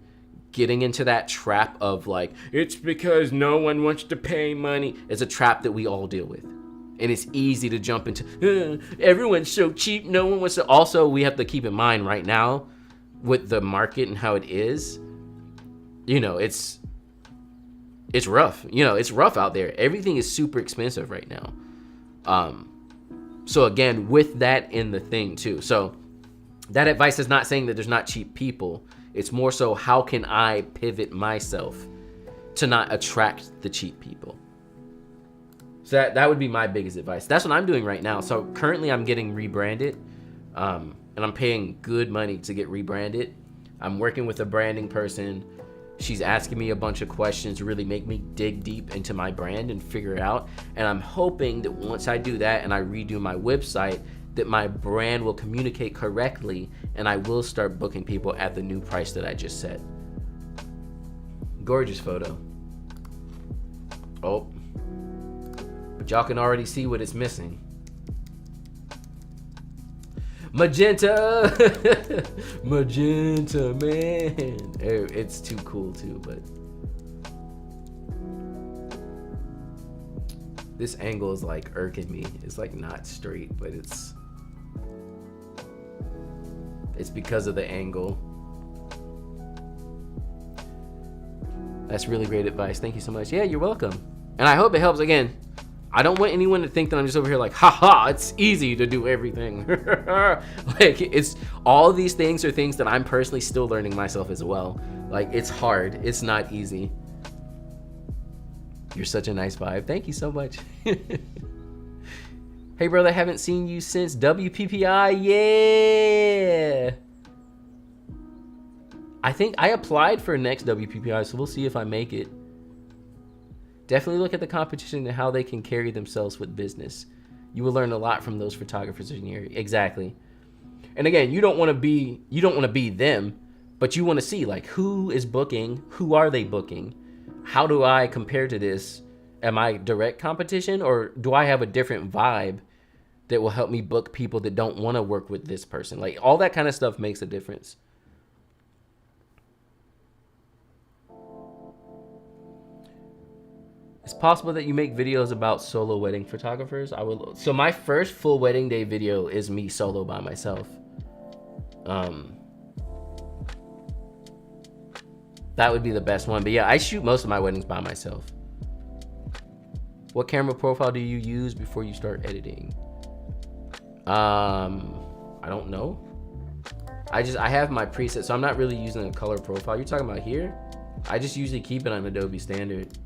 getting into that trap of like, it's because no one wants to pay money. It's a trap that we all deal with. And it's easy to jump into, everyone's so cheap, no one wants to. Also, we have to keep in mind right now with the market and how it is, you know, it's rough. You know, it's rough out there. Everything is super expensive right now. So again, with that in the thing too. So that advice is not saying that there's not cheap people. It's more so, how can I pivot myself to not attract the cheap people? So that would be my biggest advice. That's what I'm doing right now. So currently I'm getting rebranded, and I'm paying good money to get rebranded. I'm working with a branding person. She's asking me a bunch of questions to really make me dig deep into my brand and figure it out. And I'm hoping that once I do that and I redo my website, that my brand will communicate correctly and I will start booking people at the new price that I just set. Gorgeous photo. Oh, but y'all can already see what it's missing. Magenta. Magenta, man. It's too cool too, but this angle is like irking me. It's like not straight, but it's because of the angle. That's really great advice. Thank you so much. Yeah, you're welcome. And I hope it helps. Again, I don't want anyone to think that I'm just over here like, haha, it's easy to do everything. Like, it's all these things are things that I'm personally still learning myself as well. Like, it's hard. It's not easy. You're such a nice vibe. Thank you so much. Hey, brother, haven't seen you since WPPI. Yeah. I think I applied for next WPPI, so we'll see if I make it. Definitely look at the competition and how they can carry themselves with business. You will learn a lot from those photographers in your area. Exactly. And again, you don't want to be them, but you want to see like who is booking, who are they booking? How do I compare to this? Am I direct competition, or do I have a different vibe that will help me book people that don't want to work with this person? Like, all that kind of stuff makes a difference. It's possible that you make videos about solo wedding photographers. I would. So my first full wedding day video is me solo by myself. That would be the best one. But yeah, I shoot most of my weddings by myself. What camera profile do you use before you start editing? I don't know. I have my preset, so I'm not really using a color profile. You're talking about here? I just usually keep it on Adobe Standard.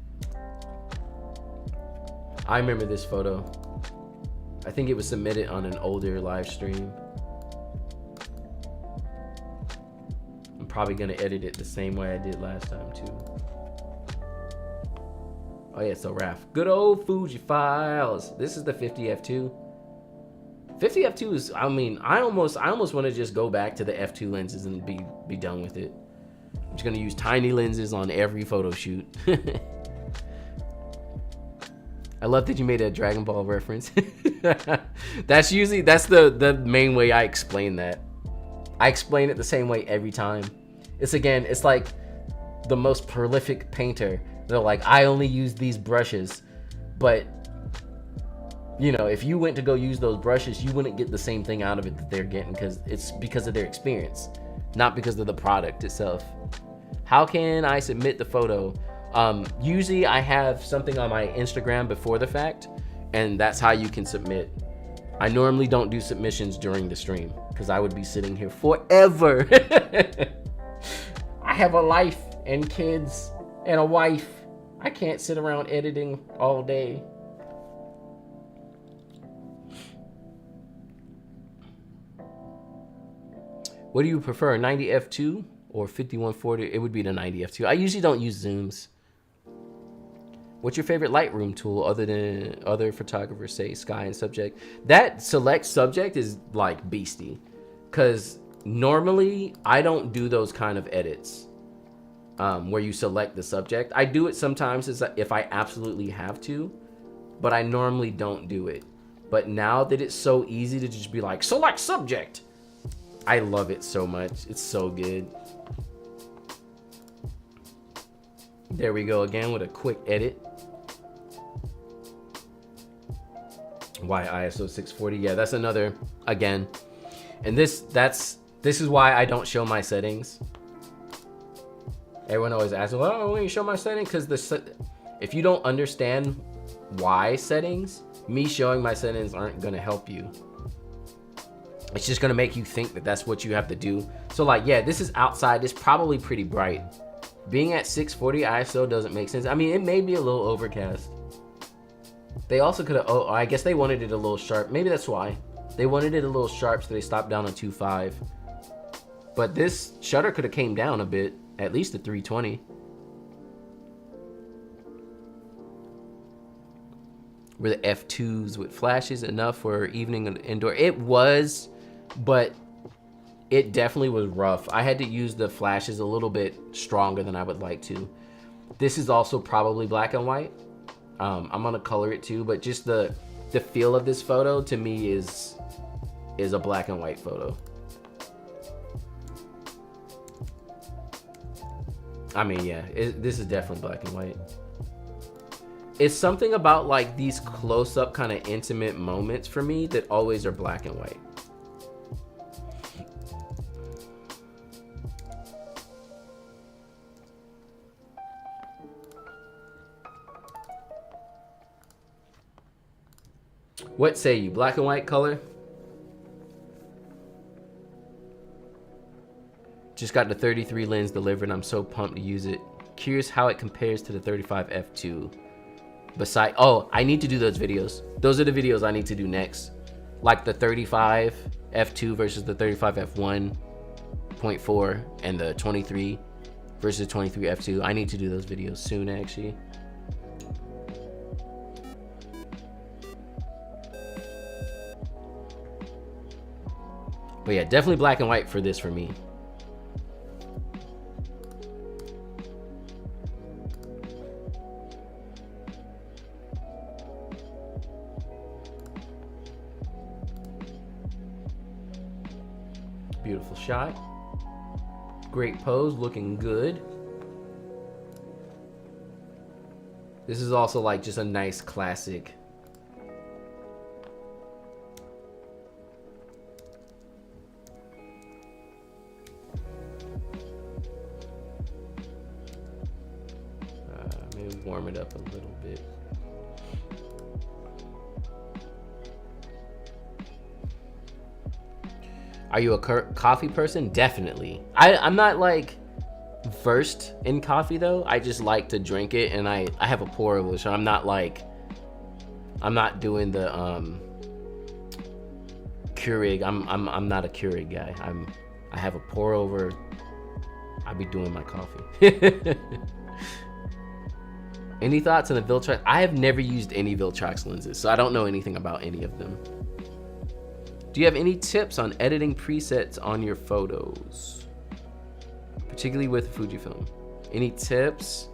I remember this photo. I think it was submitted on an older live stream. I'm probably gonna edit it the same way I did last time too. Oh yeah, so Raph. Good old Fuji files. This is the 50f2. 50f2 is, I mean, I almost want to just go back to the f2 lenses and be done with it. I'm just gonna use tiny lenses on every photo shoot. I love that you made a Dragon Ball reference. That's the main way I explain that. I explain it the same way every time. It's like the most prolific painter. They're like, I only use these brushes, but you know, if you went to go use those brushes, you wouldn't get the same thing out of it that they're getting, because it's because of their experience, not because of the product itself. How can I submit the photo? Usually I have something on my Instagram before the fact, And that's how you can submit. I normally don't do submissions during the stream because I would be sitting here forever. I have a life and kids and a wife. I can't sit around editing all day. What do you prefer, 90 f2 or 5140? It would be the 90 f2. I usually don't use zooms. What's your favorite Lightroom tool other than other photographers say sky and subject? That select subject is like beastie, because normally I don't do those kind of edits where you select the subject. I do it sometimes if I absolutely have to, but I normally don't do it. But now that it's so easy to just be like, select subject, I love it so much. It's so good. There we go again with a quick edit. Why ISO 640? Yeah, that's another, again. And this is why I don't show my settings. Everyone always asks, well, when you show my settings, because if you don't understand why settings, me showing my settings aren't gonna help you. It's just gonna make you think that that's what you have to do. So like, yeah, this is outside. It's probably pretty bright. Being at 640 ISO doesn't make sense. I mean, it may be a little overcast. They also could have, oh, I guess they wanted it a little sharp. Maybe that's why. They wanted it a little sharp, so they stopped down on 2.5. But this shutter could have came down a bit, at least to 320. Were the F2s with flashes enough for evening and indoor? It was, but it definitely was rough. I had to use the flashes a little bit stronger than I would like to. This is also probably black and white. I'm gonna color it too, but just the feel of this photo to me is a black and white photo. I mean, yeah, this is definitely black and white. It's something about like these close-up kind of intimate moments for me that always are black and white. What say you, black and white color? Just got the 33 lens delivered. I'm so pumped to use it. Curious how it compares to the 35 f2. Oh, I need to do those videos. Those are the videos I need to do next. Like the 35 f2 versus the 35 f1.4 and the 23 versus 23 f2. I need to do those videos soon, actually. But yeah, definitely black and white for this for me. Beautiful shot. Great pose, looking good. This is also like just a nice classic. Maybe warm it up a little bit. Are you a coffee person? Definitely. I'm not like versed in coffee though. I just like to drink it, and I have a pour over, so I'm not doing the Keurig. I'm not a Keurig guy. I have a pour over. I be doing my coffee. Any thoughts on the Viltrox? I have never used any Viltrox lenses, so I don't know anything about any of them. Do you have any tips on editing presets on your photos, particularly with Fujifilm? Any tips?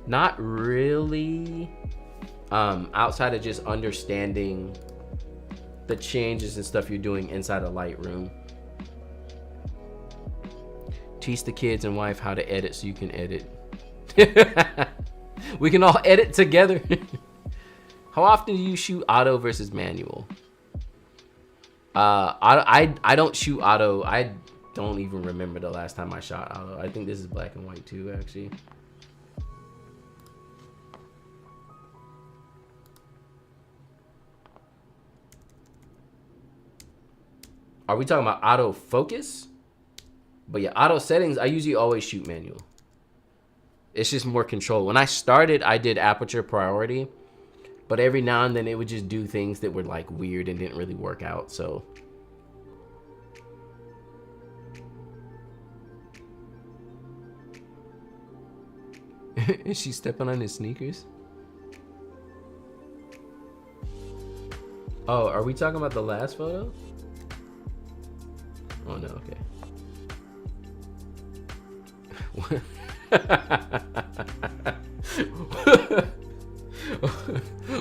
Not really. Outside of just understanding the changes and stuff you're doing inside of Lightroom. Teach the kids and wife how to edit so you can edit. We can all edit together. How often do you shoot auto versus manual? I don't shoot auto. I don't even remember the last time I shot auto. I think this is black and white too, actually. Are we talking about autofocus? But yeah, auto settings, I usually always shoot manual. It's just more control. When I started, I did aperture priority, but every now and then it would just do things that were like weird and didn't really work out. So is she stepping on his sneakers? Oh, are we talking about the last photo? Oh no, okay.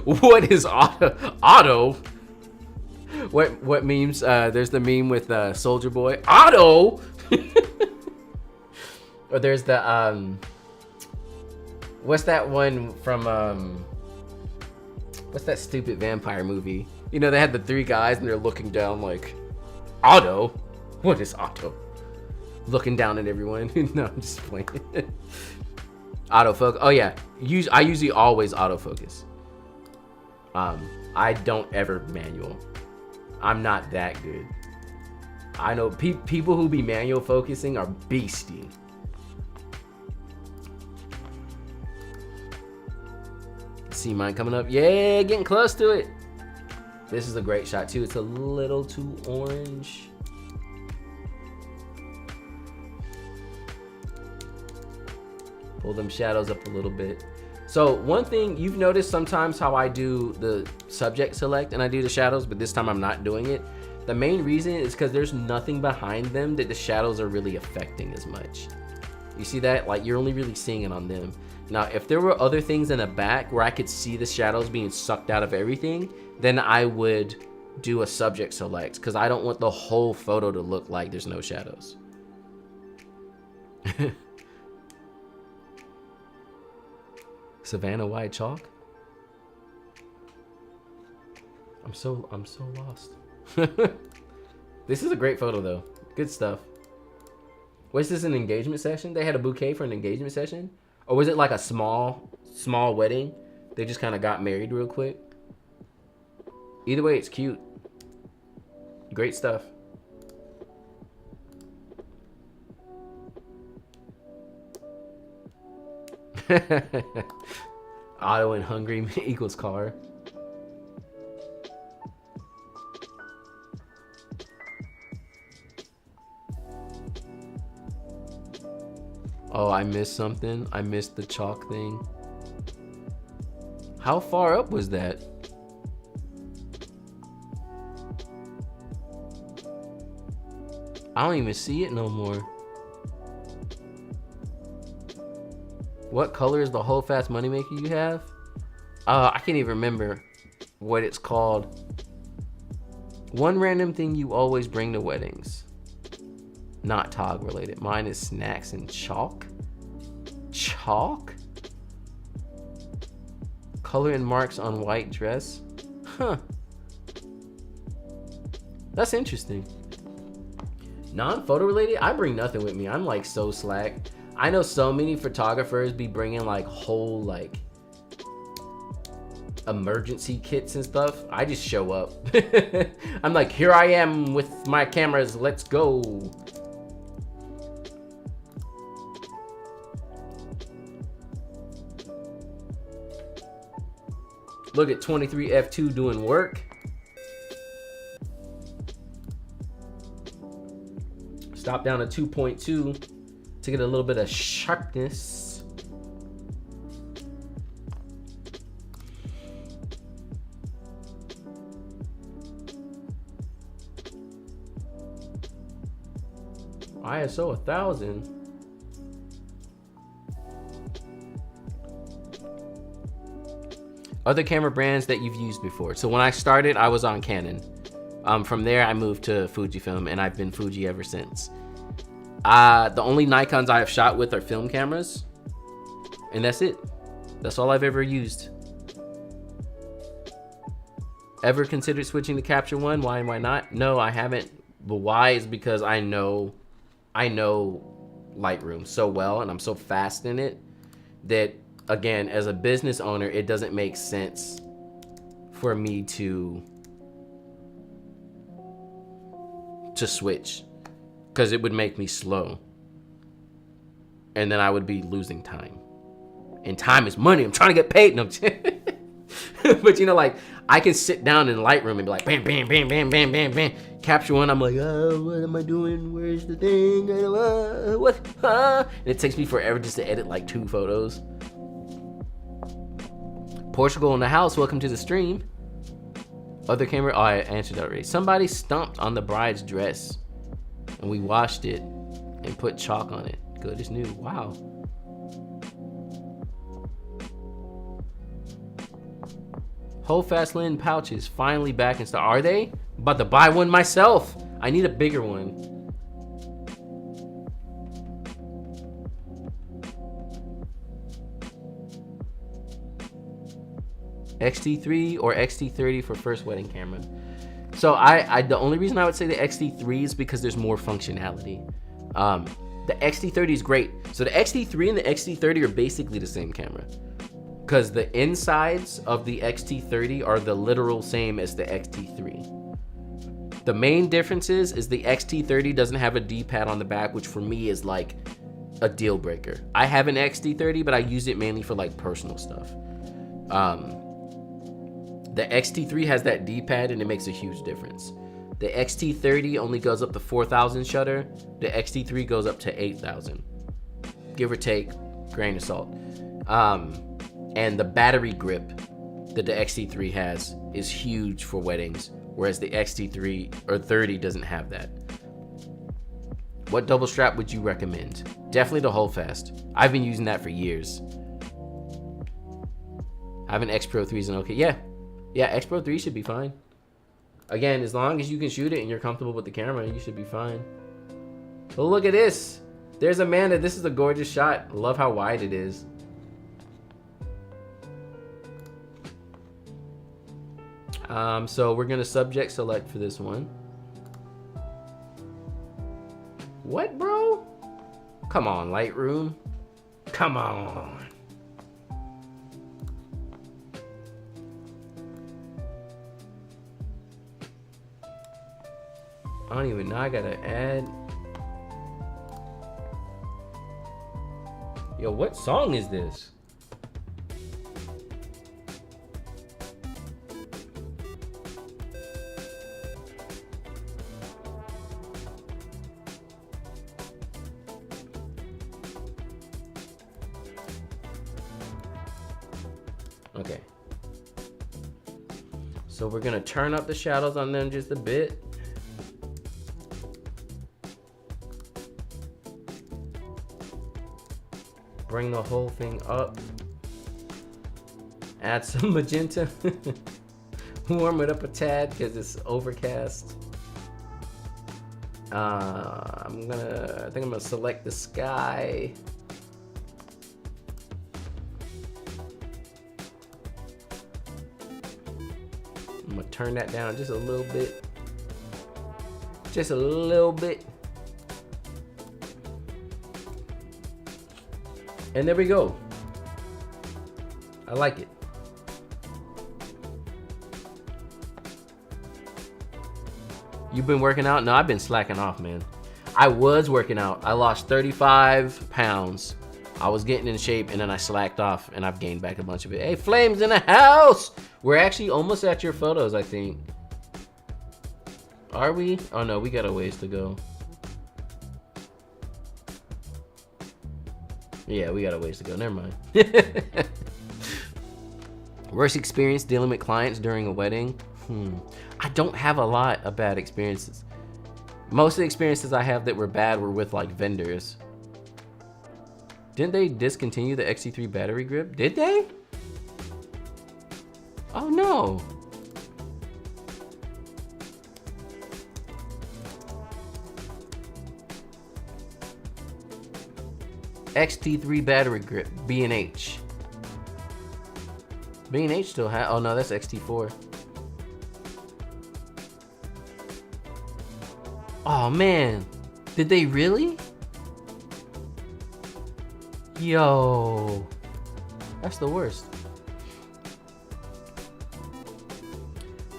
What is auto? What memes? There's the meme with Soldier Boy. Auto. Or there's the what's that one from what's that stupid vampire movie? You know, they had the three guys and they're looking down like, auto? What is auto? Looking down at everyone. No, I'm just playing. Autofocus. Oh yeah, I usually always autofocus. I don't ever manual. I'm not that good. I know people who be manual focusing are beastie. See mine coming up. Yeah, getting close to it. This is a great shot too. It's a little too orange. Pull them shadows up a little bit. So one thing you've noticed sometimes how I do the subject select and I do the shadows, but this time I'm not doing it. The main reason is because there's nothing behind them that the shadows are really affecting as much. You see that? Like you're only really seeing it on them. Now, if there were other things in the back where I could see the shadows being sucked out of everything, then I would do a subject select because I don't want the whole photo to look like there's no shadows. Savannah white chalk? I'm so lost. This is a great photo though. Good stuff. Was this an engagement session? They had a bouquet for an engagement session? Or was it like a small wedding? They just kind of got married real quick. Either way, it's cute. Great stuff. Auto and hungry equals car. Oh, I missed something. I missed the chalk thing. How far up was that? I don't even see it no more. What color is the Hold Fast Moneymaker you have? I can't even remember what it's called. One random thing you always bring to weddings. Not Tog related. Mine is snacks and chalk. Chalk? Color and marks on white dress? Huh. That's interesting. Non-photo related? I bring nothing with me. I'm like so slack. I know so many photographers be bringing like whole like emergency kits and stuff. I just show up. I'm like, here I am with my cameras. Let's go. Look at 23F2 doing work. Stop down to 2.2 to get a little bit of sharpness. ISO 1000. Other camera brands that you've used before. So when I started, I was on Canon. From there, I moved to Fujifilm, and I've been Fuji ever since. The only Nikons I have shot with are film cameras, and that's it. That's all I've ever used. Ever considered switching to Capture One? Why and why not? No, I haven't. The why is because I know Lightroom so well, and I'm so fast in it that, again, as a business owner, it doesn't make sense for me to to switch because it would make me slow. And then I would be losing time. And time is money. I'm trying to get paid. No, but you know, like I can sit down in Lightroom and be like, bam, bam, bam, bam, bam, bam, bam. Capture one. I'm like, oh, what am I doing? Where's the thing? What? And it takes me forever just to edit like 2 photos. Portugal in the house. Welcome to the stream. Other camera. Oh, I answered that already. Somebody stomped on the bride's dress, and we washed it and put chalk on it. Good as new. Wow. Hold Fast Linen pouches finally back in stock. Are they? I'm about to buy one myself. I need a bigger one. XT3 or XT30 for first wedding camera. So I the only reason I would say the XT3 is because there's more functionality. The XT30 is great. So the XT3 and the XT30 are basically the same camera, because the insides of the XT30 are the literal same as the XT3. The main difference is the XT30 doesn't have a D-pad on the back, which for me is like a deal breaker. I have an XT30, but I use it mainly for like personal stuff. The XT3 has that D-pad and it makes a huge difference. The XT30 only goes up to 4,000 shutter. The XT3 goes up to 8,000. Give or take, grain of salt. And the battery grip that the XT3 has is huge for weddings, whereas the XT3 or 30 doesn't have that. What double strap would you recommend? Definitely the Holdfast. I've been using that for years. I have an X Pro 3s and okay. Yeah, X Pro 3 should be fine. Again, as long as you can shoot it and you're comfortable with the camera, you should be fine. But look at this. There's Amanda. This is a gorgeous shot. I love how wide it is. So we're gonna subject select for this one. What, bro? Come on, Lightroom. Come on. I don't even know. I gotta add. Yo, what song is this? Okay. So we're gonna turn up the shadows on them just a bit. Bring the whole thing up. Add some magenta. Warm it up a tad because it's overcast. I think I'm gonna select the sky. I'm gonna turn that down just a little bit. Just a little bit. And there we go. I like it. You've been working out? No, I've been slacking off, man. I was working out. I lost 35 pounds. I was getting in shape and then I slacked off and I've gained back a bunch of it. Hey, Flames in the house! We're actually almost at your photos, I think. Are we? Oh no, we got a ways to go. Yeah, we got a ways to go. Never mind. Worst experience dealing with clients during a wedding? I don't have a lot of bad experiences. Most of the experiences I have that were bad were with like vendors. Didn't they discontinue the XT3 battery grip? Did they? Oh no. XT3 battery grip, B&H. B&H still has, oh no, that's XT4. Oh man, did they really? Yo, that's the worst.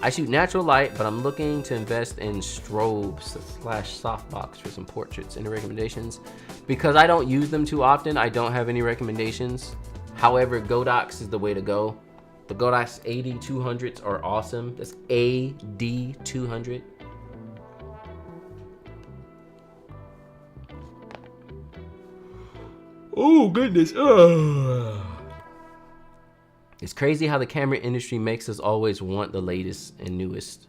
I shoot natural light, but I'm looking to invest in strobes / softbox for some portraits. Any recommendations? Because I don't use them too often, I don't have any recommendations. However, Godox is the way to go. The Godox AD200s are awesome. That's AD200. Oh, goodness. Ugh. It's crazy how the camera industry makes us always want the latest and newest.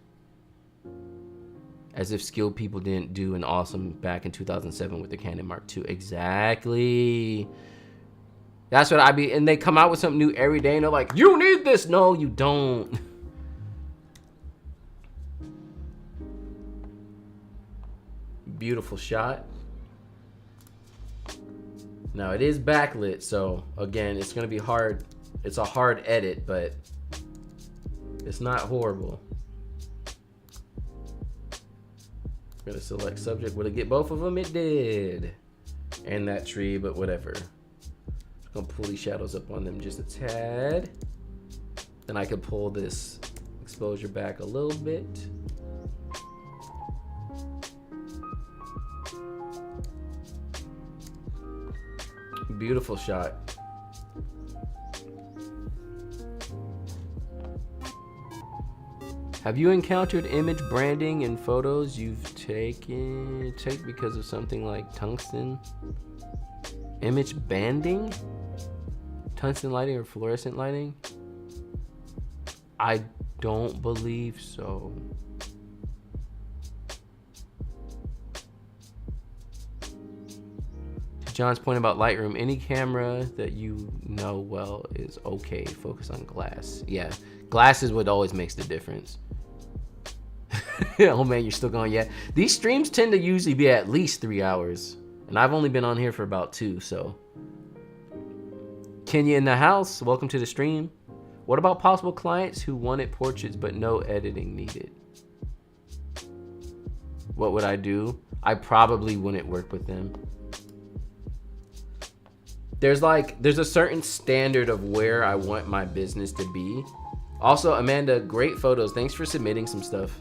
As if skilled people didn't do an awesome back in 2007 with the Canon Mark II. Exactly. That's what I be, and they come out with something new every day and they're like, you need this. No, you don't. Beautiful shot. Now it is backlit, so again, it's gonna be hard. It's a hard edit, but it's not horrible. I'm gonna select subject. Would it get both of them? It did. And that tree, but whatever. Just gonna pull these shadows up on them just a tad. Then I could pull this exposure back a little bit. Beautiful shot. Have you encountered image branding in photos you've taken because of something like tungsten? Image banding? Tungsten lighting or fluorescent lighting? I don't believe so. To John's point about Lightroom, any camera that you know well is okay. Focus on glass. Yeah, glass is what always makes the difference. Oh man, you're still going. Yeah, these streams tend to usually be at least 3 hours, and I've only been on here for about 2. So Kenya in the house, welcome to the stream. What about possible clients who wanted portraits but no editing needed? What would I do? I probably wouldn't work with them. There's a certain standard of where I want my business to be. Also, Amanda, great photos. Thanks for submitting some stuff.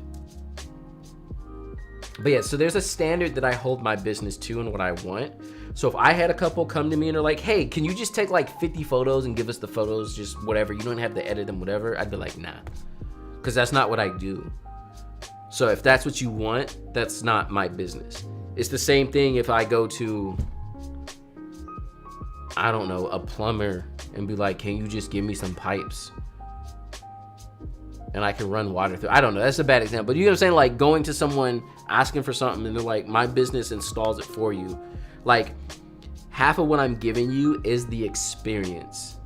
But yeah, so there's a standard that I hold my business to and what I want. So if I had a couple come to me and they're like, hey, can you just take like 50 photos and give us the photos, just whatever, you don't have to edit them, whatever, I'd be like, nah, because that's not what I do. So if that's what you want, that's not my business. It's the same thing if I go to, I don't know, a plumber and be like, can you just give me some pipes? And I can run water through. I don't know, that's a bad example. But you know what I'm saying? Like going to someone asking for something and they're like, my business installs it for you. Like half of what I'm giving you is the experience.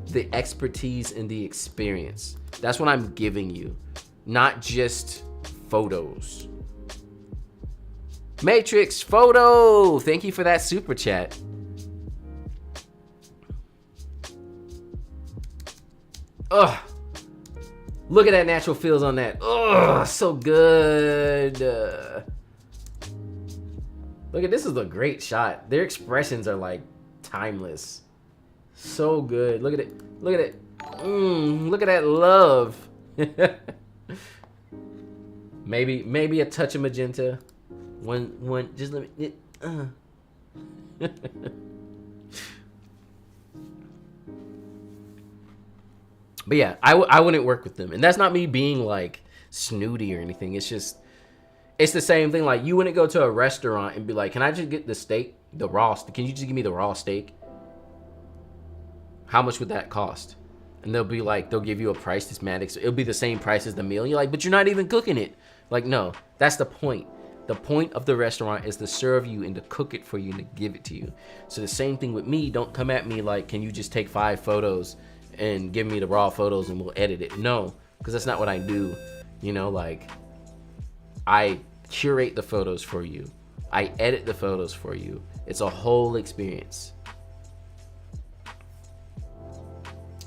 The expertise and the experience. That's what I'm giving you, not just photos. Matrix Photo, thank you for that super chat. Ugh. Look at that natural feels on that. Ugh, so good. Look at this, is a great shot. Their expressions are like timeless. So good. Look at it. Look at it. Look at that love. maybe a touch of magenta. One. Just let me. But yeah, I wouldn't work with them. And that's not me being like snooty or anything. It's just, it's the same thing. Like you wouldn't go to a restaurant and be like, can I just get the steak, the raw, can you just give me the raw steak? How much would that cost? And they'll be like, they'll give you a price that's mad. It'll be the same price as the meal. And you're like, but you're not even cooking it. Like, no, that's the point. The point of the restaurant is to serve you and to cook it for you and to give it to you. So the same thing with me. Don't come at me like, can you just take 5 photos and give me the raw photos and we'll edit it? No, because that's not what I do. You know, like I curate the photos for you. I edit the photos for you. It's a whole experience.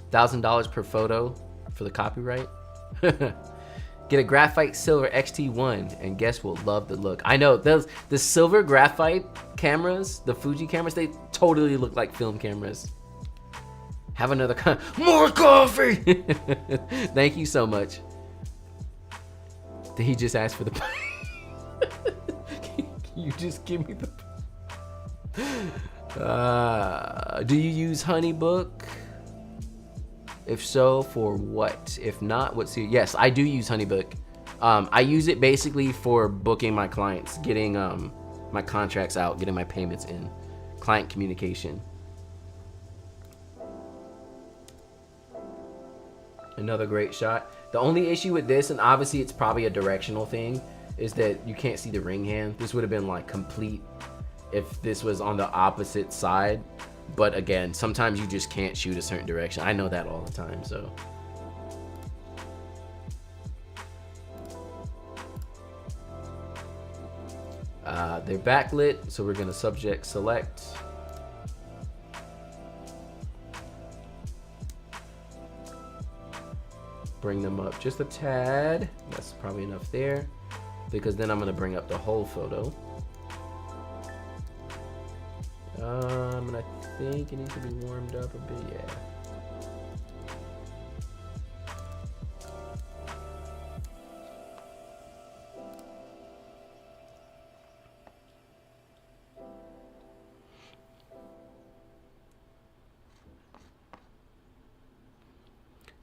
$1,000 per photo for the copyright. Get a graphite silver XT1 and guests will love the look. I know the silver graphite cameras, the Fuji cameras, they totally look like film cameras. Have another more coffee. Thank you so much. Did he just ask for the you just give me the do you use Honeybook? If so, for what? If not, what's your... Yes, I do use Honeybook. I use it basically for booking my clients, getting my contracts out, getting my payments in, client communication. Another great shot. The only issue with this, and obviously it's probably a directional thing, is that you can't see the ring hand. This would have been like complete if this was on the opposite side. But again, sometimes you just can't shoot a certain direction. I know that all the time, so. They're backlit, so we're gonna subject select. Bring them up just a tad. That's probably enough there, because then I'm gonna bring up the whole photo. And I think it needs to be warmed up a bit, yeah.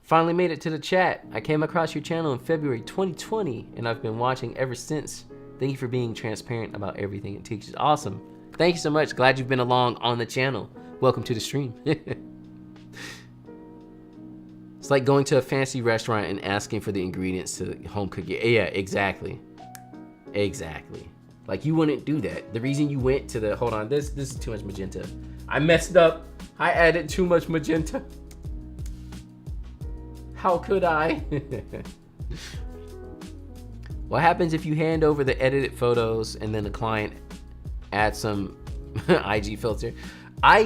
Finally made it to the chat. I came across your channel in February 2020, and I've been watching ever since. Thank you for being transparent about everything it teaches. Awesome. Thank you so much. Glad you've been along on the channel. Welcome to the stream. It's like going to a fancy restaurant and asking for the ingredients to home cook it. Yeah, exactly. Exactly. Like, you wouldn't do that. The reason you went to the... Hold on, this is too much magenta. I messed up. I added too much magenta. How could I? What happens if you hand over the edited photos and then the client adds some IG filter? I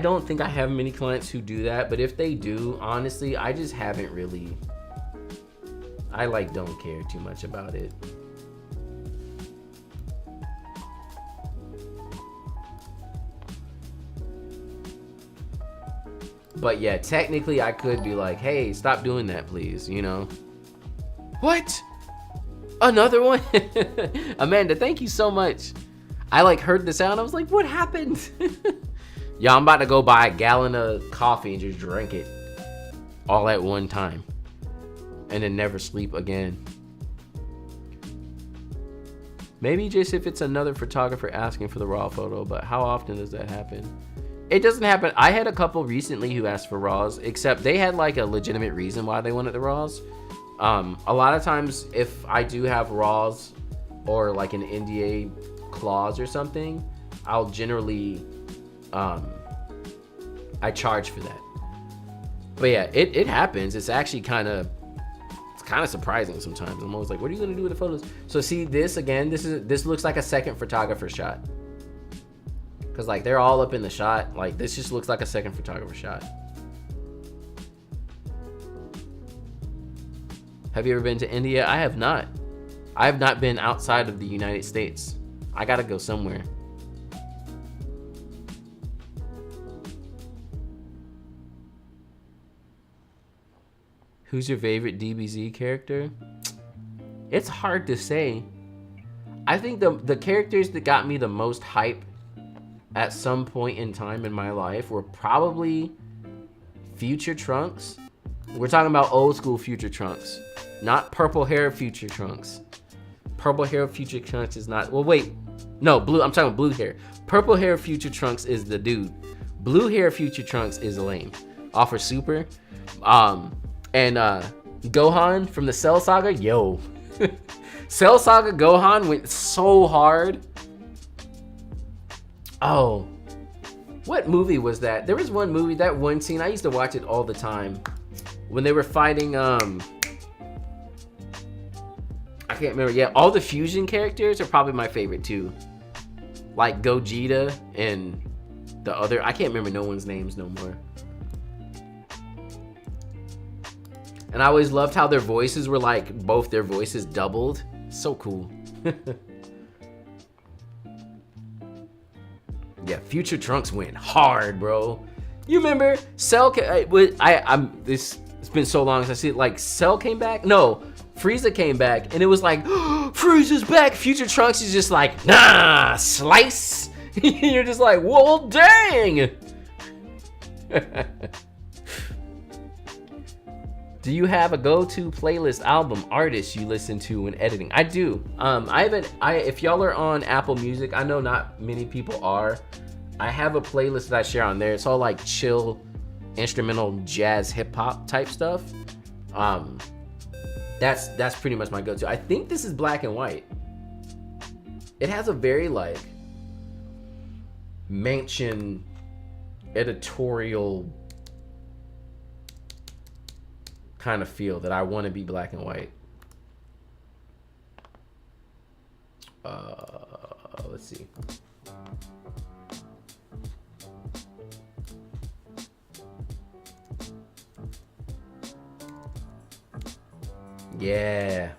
don't think I have many clients who do that, but if they do, honestly, I just haven't really, I like don't care too much about it. But yeah, technically I could be like, hey, stop doing that, please, you know? What? Another one? Amanda, thank you so much. I like heard the sound. I was like, what happened? Yeah, I'm about to go buy a gallon of coffee and just drink it all at one time and then never sleep again. Maybe just if it's another photographer asking for the raw photo, but how often does that happen? It doesn't happen. I had a couple recently who asked for raws, except they had like a legitimate reason why they wanted the raws. A lot of times if I do have raws or like an NDA clause or something, I'll generally, I charge for that. But yeah, it happens. It's actually kind of surprising sometimes. I'm always like, what are you gonna do with the photos? So see this again, this looks like a second photographer shot. Cause like they're all up in the shot. Like this just looks like a second photographer shot. Have you ever been to India? I have not. I have not been outside of the United States. I gotta go somewhere. Who's your favorite DBZ character? It's hard to say. I think the characters that got me the most hype at some point in time in my life were probably Future Trunks. We're talking about old school Future Trunks, not purple hair Future Trunks. Purple hair Future Trunks is not, well wait, no, blue, I'm talking blue hair. Purple hair Future Trunks is the dude. Blue hair Future Trunks is lame. Offer Super. And Gohan from the Cell Saga, yo. Cell Saga Gohan went so hard. Oh, what movie was that? There was one movie, that one scene, I used to watch it all the time. When they were fighting, I can't remember. Yeah, all the fusion characters are probably my favorite too. Like Gogeta and the other, I can't remember no one's names no more. And I always loved how their voices were like, both their voices doubled. So cool. Yeah, Future Trunks went hard, bro. You remember Cell? This. It's been so long since I see it. Like Cell came back. No, Frieza came back, and it was like Frieza's back. Future Trunks is just like nah, slice. You're just like, well, dang. Do you have a go-to playlist album artist you listen to when editing? I do. If y'all are on Apple Music, I know not many people are. I have a playlist that I share on there. It's all like chill, instrumental, jazz, hip hop type stuff. That's pretty much my go-to. I think this is Black and White. It has a very like mansion editorial kind of feel that I want to be Black and White. Let's see. Yeah.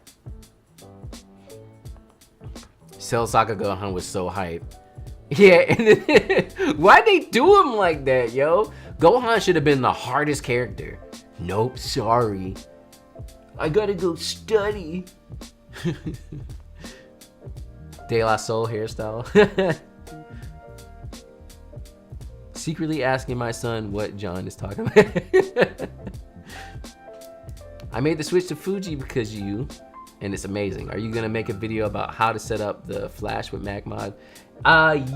Cell Saga Gohan was so hype. Yeah, and then, why'd they do him like that, yo? Gohan should have been the hardest character. Nope, sorry. I gotta go study. De La Soul hairstyle. Secretly asking my son what John is talking about. I made the switch to Fuji because of you, and it's amazing. Are you gonna make a video about how to set up the Flash with MacMod?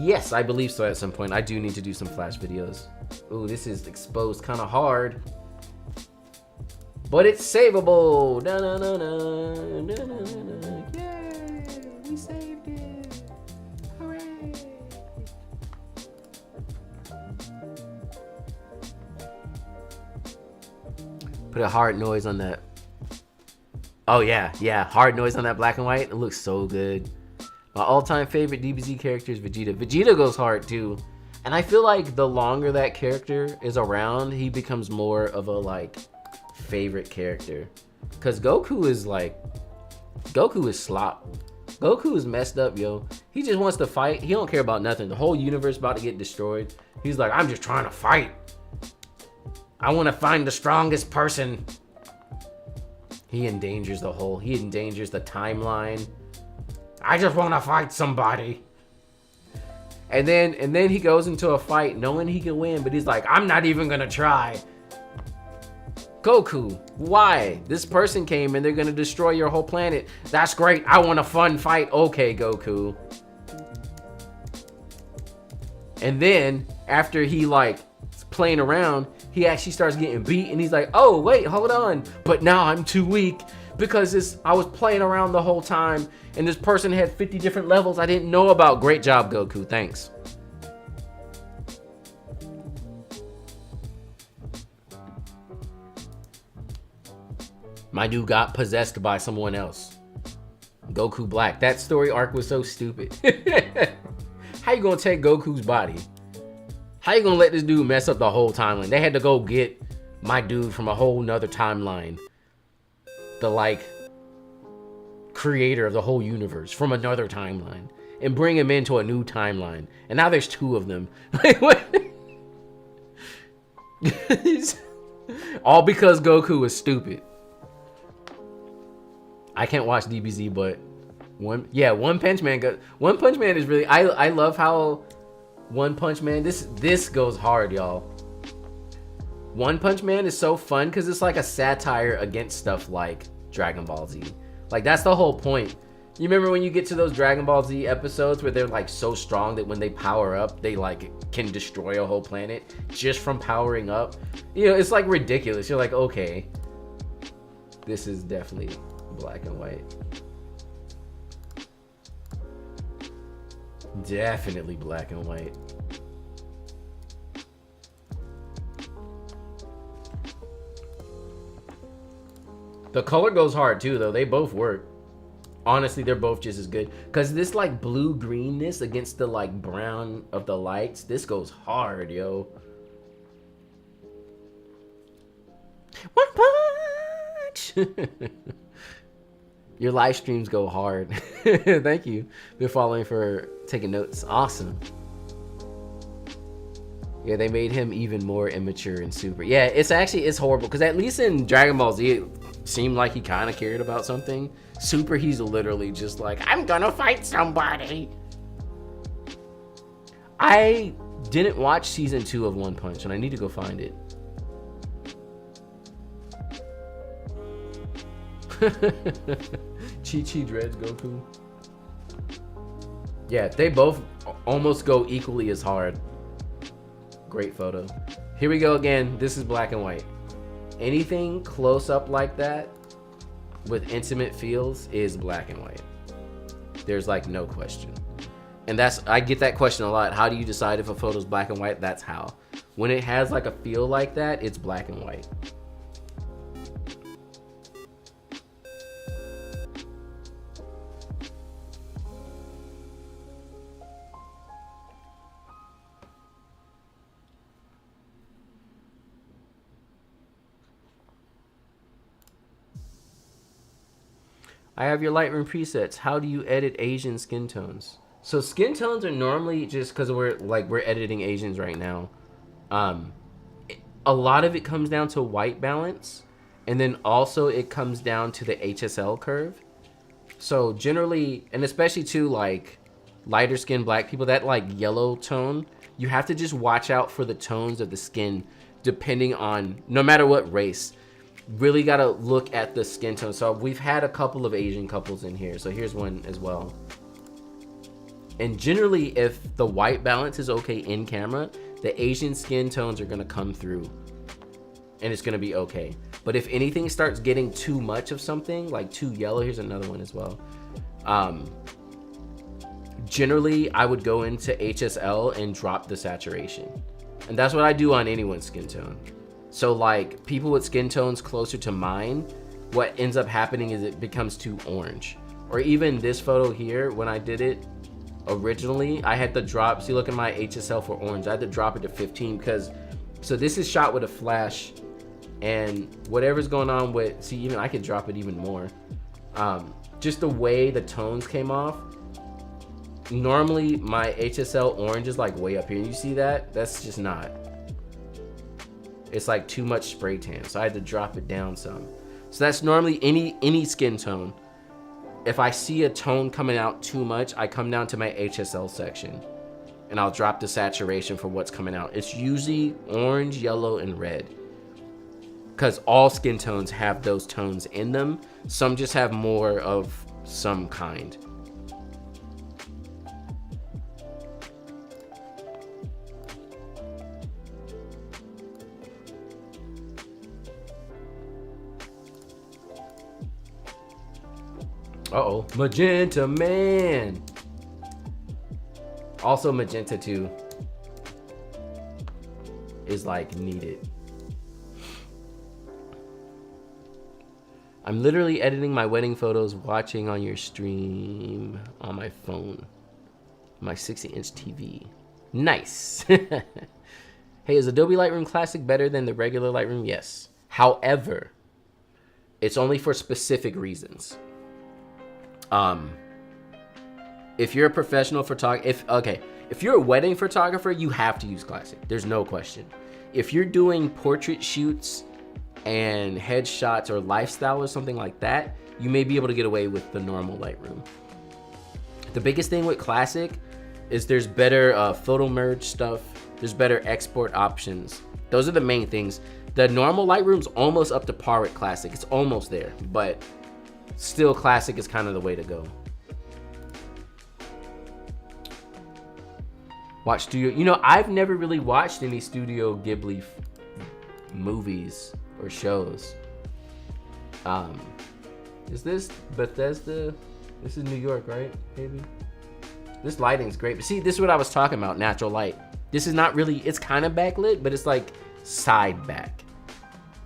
Yes, I believe so at some point. I do need to do some Flash videos. Ooh, this is exposed kind of hard. But it's savable. No, no, no, no, no, no, no, no. Yay, we saved it. Hooray. Put a hard noise on that. Oh yeah, hard noise on that Black and White. It looks so good. My all-time favorite DBZ character is Vegeta. Vegeta goes hard too. And I feel like the longer that character is around, he becomes more of a like favorite character. Cause Goku is slop. Goku is messed up, yo. He just wants to fight. He don't care about nothing. The whole universe about to get destroyed. He's like, I'm just trying to fight. I want to find the strongest person. He endangers the timeline. I just want to fight somebody. And then he goes into a fight knowing he can win, but he's like, I'm not even gonna try. Goku, why? This person came and they're gonna destroy your whole planet. That's great. I want a fun fight. Okay, Goku. And then after he like playing around, he actually starts getting beat and he's like, oh wait, hold on. But now I'm too weak because I was playing around the whole time and this person had 50 different levels I didn't know about. Great job, Goku. Thanks. My dude got possessed by someone else. Goku Black. That story arc was so stupid. How you gonna take Goku's body? How you gonna let this dude mess up the whole timeline? They had to go get my dude from a whole nother timeline. The like creator of the whole universe from another timeline and bring him into a new timeline. And now there's two of them. All because Goku was stupid. I can't watch DBZ, but One Punch Man. One Punch Man is really. I love how One Punch Man. This goes hard, y'all. One Punch Man is so fun because it's like a satire against stuff like Dragon Ball Z. Like that's the whole point. You remember when you get to those Dragon Ball Z episodes where they're like so strong that when they power up, they like can destroy a whole planet just from powering up. You know, it's like ridiculous. You're like, okay, this is definitely Black and White. Definitely Black and White. The color goes hard too, though. They both work. Honestly, they're both just as good. Because this like blue greenness against the like brown of the lights, this goes hard, yo. One punch! Your live streams go hard. Thank you. Been following for taking notes. Awesome. Yeah, they made him even more immature and super. Yeah, it's horrible because at least in Dragon Ball Z, it seemed like he kind of cared about something. Super, he's literally just like, I'm gonna fight somebody. I didn't watch season 2 of One Punch, and I need to go find it. Chi dreads Goku. Yeah, they both almost go equally as hard. Great photo. Here we go again. This is black and white. Anything close up like that with intimate feels is black and white. There's like no question. And I get that question a lot. How do you decide if a photo's black and white? That's how. When it has like a feel like that, it's black and white. I have your Lightroom presets. How do you edit Asian skin tones? So skin tones are normally just because we're editing Asians right now. A lot of it comes down to white balance, and then also it comes down to the HSL curve. So generally, and especially to like lighter skinned black people, that like yellow tone, you have to just watch out for the tones of the skin depending on, no matter what race. Really gotta look at the skin tone. So we've had a couple of Asian couples in here. So here's one as well. And generally, if the white balance is okay in camera, the Asian skin tones are gonna come through and it's gonna be okay. But if anything starts getting too much of something, like too yellow, here's another one as well. Generally, I would go into HSL and drop the saturation. And that's what I do on anyone's skin tone. So like people with skin tones closer to mine, what ends up happening is it becomes too orange. Or even this photo here, when I did it originally, I had to drop, see, look at my HSL for orange. I had to drop it to 15 because, so this is shot with a flash, and whatever's going on with, see, even I could drop it even more. Just the way the tones came off. Normally my HSL orange is like way up here. You see that? That's just not. It's like too much spray tan, so I had to drop it down some. So that's normally any skin tone. If I see a tone coming out too much, I come down to my HSL section and I'll drop the saturation for what's coming out. It's usually orange, yellow, and red, because all skin tones have those tones in them. Some just have more of some kind. Uh-oh, magenta man. Also magenta 2 is like needed. I'm literally editing my wedding photos, watching on your stream on my phone, my 60-inch TV. Nice. Hey, is Adobe Lightroom Classic better than the regular Lightroom? Yes. However, it's only for specific reasons. If you're a professional photographer, if you're a wedding photographer, you have to use Classic. There's no question. If you're doing portrait shoots and headshots or lifestyle or something like that, you may be able to get away with the normal Lightroom. The biggest thing with Classic is there's better photo merge stuff. There's better export options. Those are the main things. The normal Lightroom's almost up to par with Classic. It's almost there, but still Classic is kind of the way to go. Watch Studio. You know, I've never really watched any Studio Ghibli movies or shows. Is this Bethesda? This is New York, right? Maybe. This lighting's great. But see, this is what I was talking about, natural light. This is not really, it's kind of backlit, but it's like side back.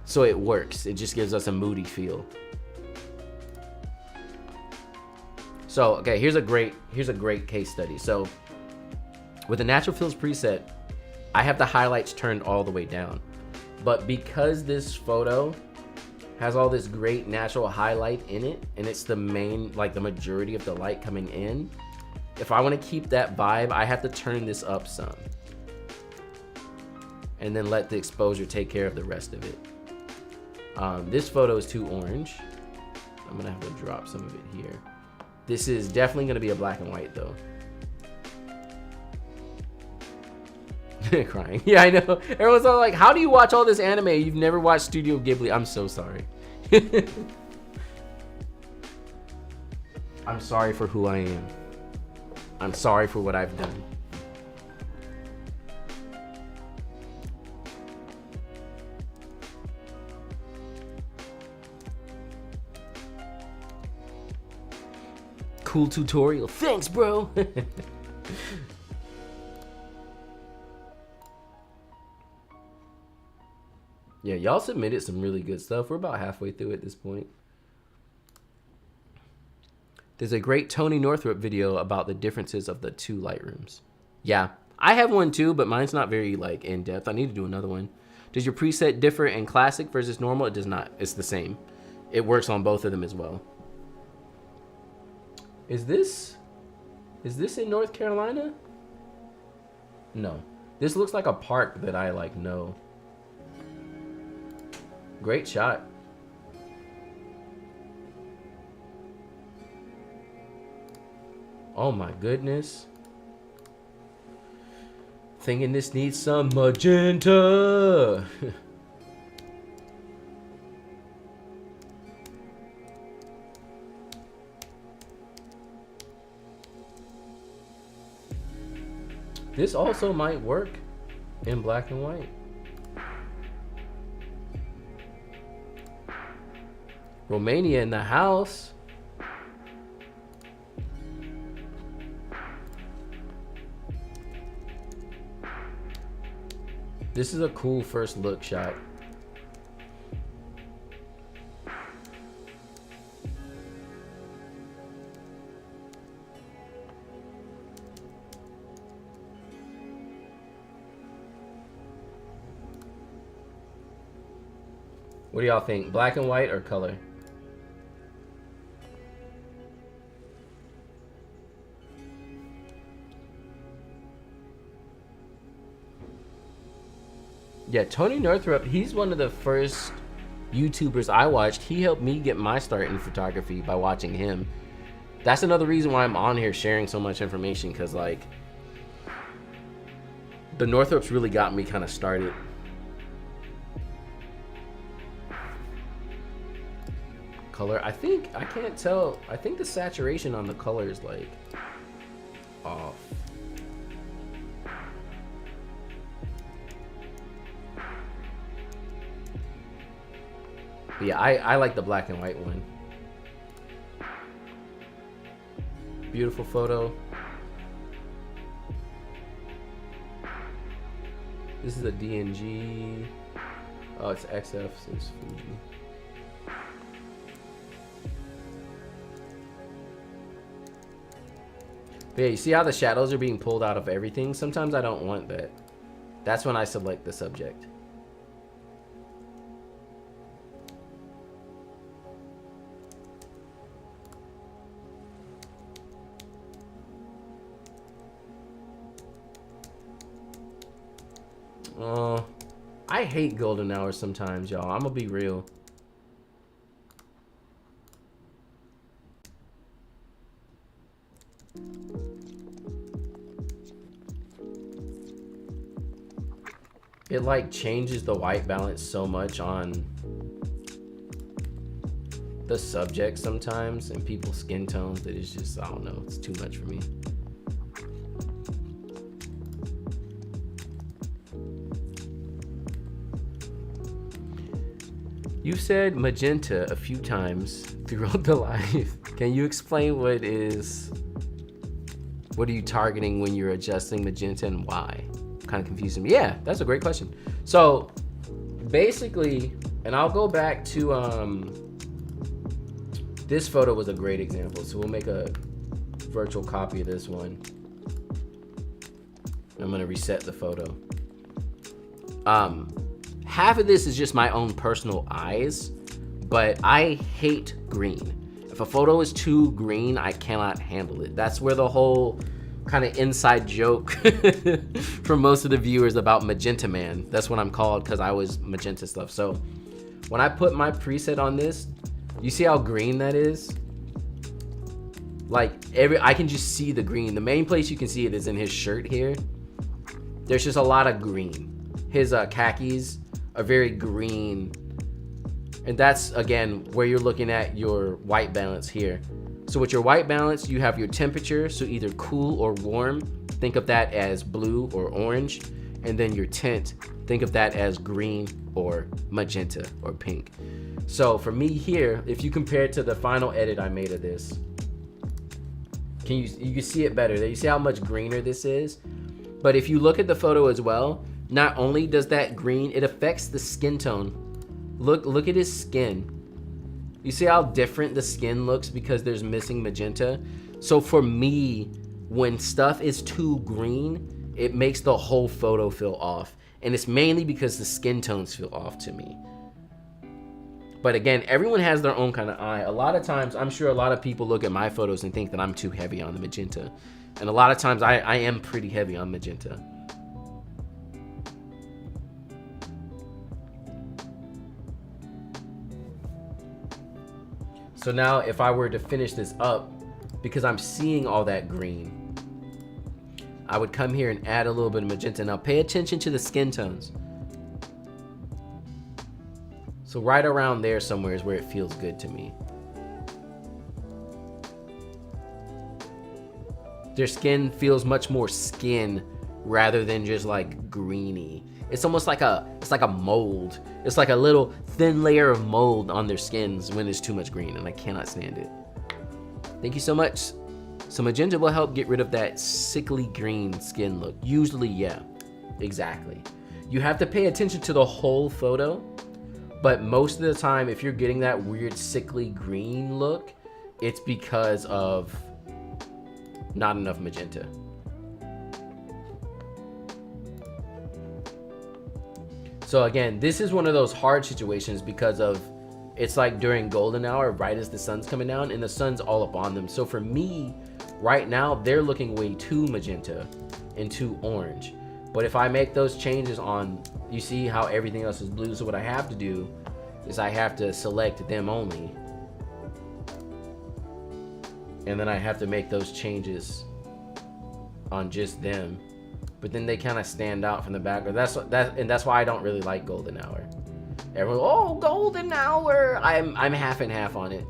So it works. It just gives us a moody feel. So, okay, here's a great case study. So with the natural fills preset, I have the highlights turned all the way down. But because this photo has all this great natural highlight in it, and it's the main, like the majority of the light coming in, if I want to keep that vibe, I have to turn this up some. and then let the exposure take care of the rest of it. This photo is too orange. I'm gonna have to drop some of it here. This is definitely gonna be a black and white though. Crying. Yeah, I know. Everyone's all like, how do you watch all this anime? You've never watched Studio Ghibli. I'm so sorry. I'm sorry for who I am. I'm sorry for what I've done. Cool tutorial. Thanks, bro. Yeah, y'all submitted some really good stuff. We're about halfway through at this point. There's a great Tony Northrup video about the differences of the two Lightrooms. Yeah, I have one too, but mine's not very like in depth. I need to do another one. Does your preset differ in classic versus normal? It does not. It's the same. It works on both of them as well. Is this in North Carolina? No. This looks like a park that I like know. Great shot. Oh my goodness. Thinking this needs some magenta. This also might work in black and white. Romania in the house. This is a cool first look shot. What do y'all think? Black and white or color? Yeah, Tony Northrup, he's one of the first YouTubers I watched. He helped me get my start in photography by watching him. That's another reason why I'm on here sharing so much information, because like the Northrups really got me kind of started. Color, I can't tell. I think the saturation on the color is like off. But yeah, I like the black and white one. Beautiful photo. This is a DNG. Oh, it's XF, so it's Fuji. But yeah, you see how the shadows are being pulled out of everything? Sometimes I don't want that. That's when I select the subject. I hate golden hours sometimes, y'all. I'm gonna be real. It like changes the white balance so much on the subject sometimes and people's skin tones that it's just, I don't know, it's too much for me. You said magenta a few times throughout the live. Can you explain what are you targeting when you're adjusting magenta and why? Kind of confusing me. Yeah, that's a great question. So basically, and I'll go back to, this photo was a great example. So we'll make a virtual copy of this one. I'm gonna reset the photo. Half of this is just my own personal eyes, but I hate green. If a photo is too green, I cannot handle it. That's where the whole kind of inside joke for most of the viewers about Magenta Man. That's what I'm called because I was magenta stuff. So when I put my preset on this, you see how green that is? Like I can just see the green. The main place you can see it is in his shirt here. There's just a lot of green. His khakis are very green. And that's, again, where you're looking at your white balance here. So with your white balance, you have your temperature, so either cool or warm. Think of that as blue or orange. And then your tint, think of that as green or magenta or pink. So for me here, if you compare it to the final edit I made of this, you can see it better. You see how much greener this is? But if you look at the photo as well, not only does that green, it affects the skin tone. Look at his skin. You see how different the skin looks because there's missing magenta? So for me, when stuff is too green, it makes the whole photo feel off. And it's mainly because the skin tones feel off to me. But again, everyone has their own kind of eye. A lot of times, I'm sure a lot of people look at my photos and think that I'm too heavy on the magenta. And a lot of times I am pretty heavy on magenta. So now if I were to finish this up, because I'm seeing all that green, I would come here and add a little bit of magenta. Now pay attention to the skin tones. So right around there somewhere is where it feels good to me. Their skin feels much more skin rather than just like greeny. It's almost like it's like a mold. It's like a little thin layer of mold on their skins when there's too much green, and I cannot stand it. Thank you so much. So magenta will help get rid of that sickly green skin look. Usually, yeah, exactly. You have to pay attention to the whole photo, but most of the time, if you're getting that weird sickly green look, it's because of not enough magenta. So again, this is one of those hard situations because of, it's like during golden hour, right as the sun's coming down, and the sun's all up on them. So for me, right now, they're looking way too magenta and too orange. But if I make those changes on, you see how everything else is blue, so what I have to do is I have to select them only. And then I have to make those changes on just them. But then they kind of stand out from the background. That's why I don't really like golden hour. Everyone, oh, golden hour. I'm half and half on it.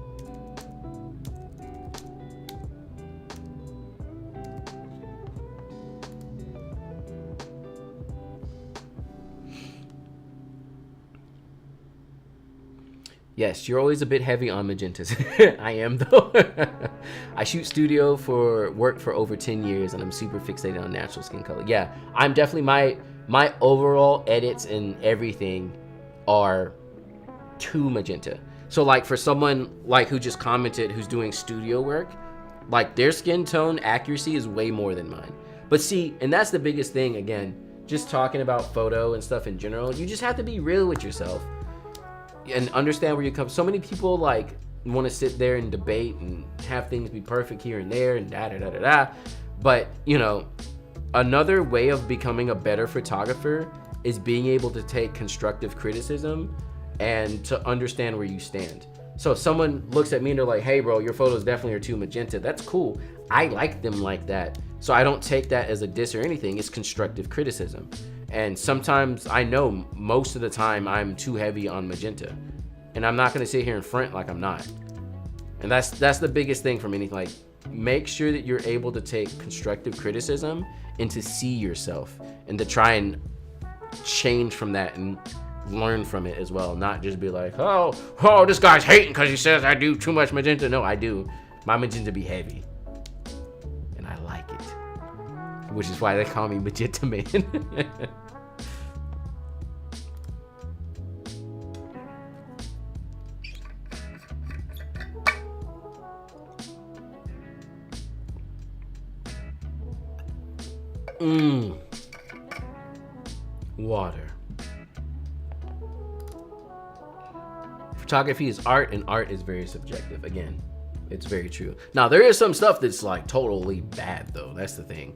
Yes, you're always a bit heavy on magentas. I am though. I shoot studio for work for over 10 years and I'm super fixated on natural skin color. Yeah, I'm definitely, my overall edits and everything are too magenta. So like for someone like who just commented who's doing studio work, like their skin tone accuracy is way more than mine. But see, and that's the biggest thing, again, just talking about photo and stuff in general, you just have to be real with yourself and understand where you come. So many people like want to sit there and debate and have things be perfect here and there and da da da da da. But you know, another way of becoming a better photographer is being able to take constructive criticism and to understand where you stand. So if someone looks at me and they're like, hey bro, your photos definitely are too magenta, that's cool. I like them like that. So I don't take that as a diss or anything. It's constructive criticism. And sometimes I know most of the time I'm too heavy on magenta, and I'm not going to sit here in front like I'm not. And that's the biggest thing for me. Like, make sure that you're able to take constructive criticism and to see yourself and to try and change from that and learn from it as well. Not just be like, oh, this guy's hating because he says I do too much magenta. No, I do. My magenta be heavy, and I like it. Which is why they call me Magenta Man. Water. Photography is art, and art is very subjective. Again, It's very true. Now there is some stuff that's like totally bad though. That's the thing.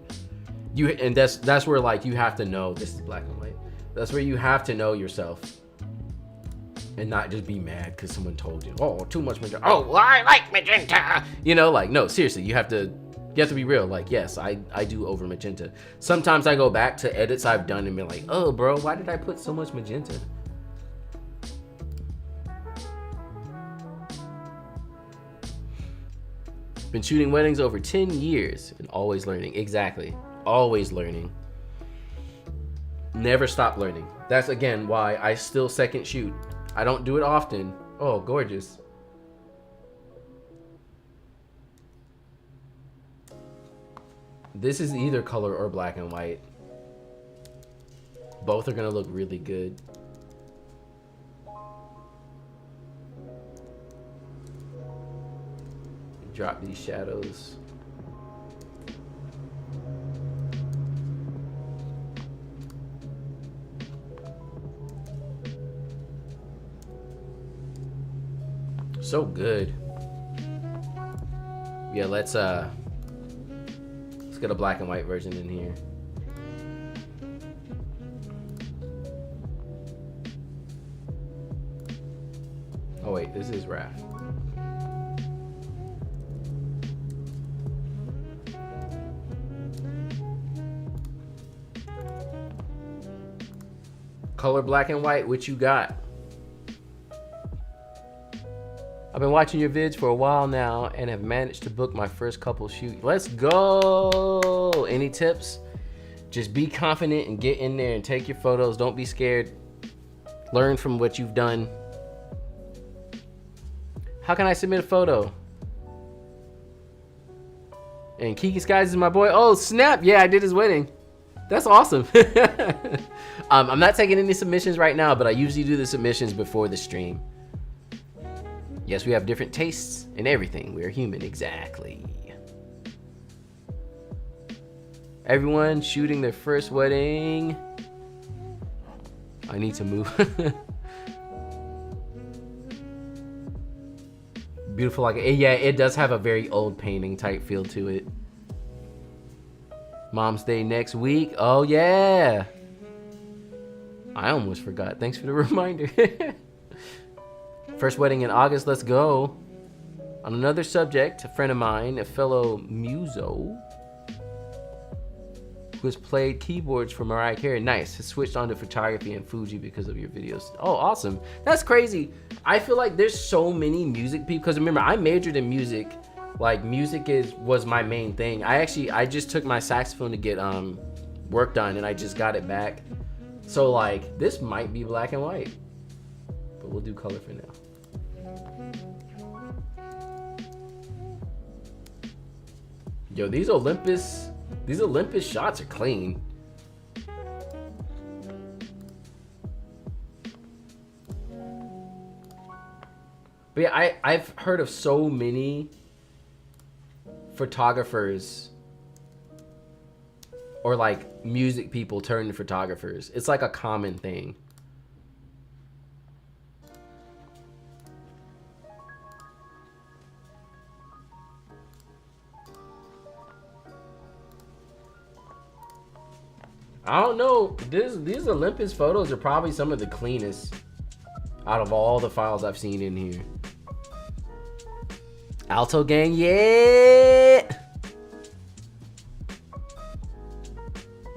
That's where like you have to know, this is black and white. That's where you have to know yourself and not just be mad because someone told you, oh, too much magenta. Oh, well, I like magenta. You know, like, no, seriously, you have to be real. Like, yes, I do over magenta. Sometimes I go back to edits I've done and be like, oh, bro, why did I put so much magenta? Been shooting weddings over 10 years and always learning. Exactly. Always learning. Never stop learning. That's, again, why I still second shoot. I don't do it often. Oh, gorgeous. This is either color or black and white. Both are gonna look really good. Drop these shadows. So good. Yeah, let's get a black and white version in here. Oh wait, this is RAF. Color black and white, what you got? I've been watching your vids for a while now and have managed to book my first couple shoots. Let's go! Any tips? Just be confident and get in there and take your photos. Don't be scared. Learn from what you've done. How can I submit a photo? And Kiki Skies is my boy. Oh, snap! Yeah, I did his wedding. That's awesome. I'm not taking any submissions right now, but I usually do the submissions before the stream. Yes, we have different tastes and everything. We're human, exactly. Everyone shooting their first wedding. I need to move. Beautiful, like, yeah, it does have a very old painting type feel to it. Mom's Day next week. Oh yeah. I almost forgot. Thanks for the reminder. First wedding in August, let's go. On another subject, a friend of mine, a fellow muso, who has played keyboards for Mariah Carey, nice, has switched on to photography and Fuji because of your videos. Oh, awesome. That's crazy. I feel like there's so many music people, because remember, I majored in music. Like, music was my main thing. I just took my saxophone to get work done, and I just got it back. So, like, this might be black and white, but we'll do color for now. Yo, these Olympus shots are clean. But yeah, I've heard of so many photographers or like music people turn to photographers. It's like a common thing. I don't know. These Olympus photos are probably some of the cleanest out of all the files I've seen in here. Alto gang, yeah.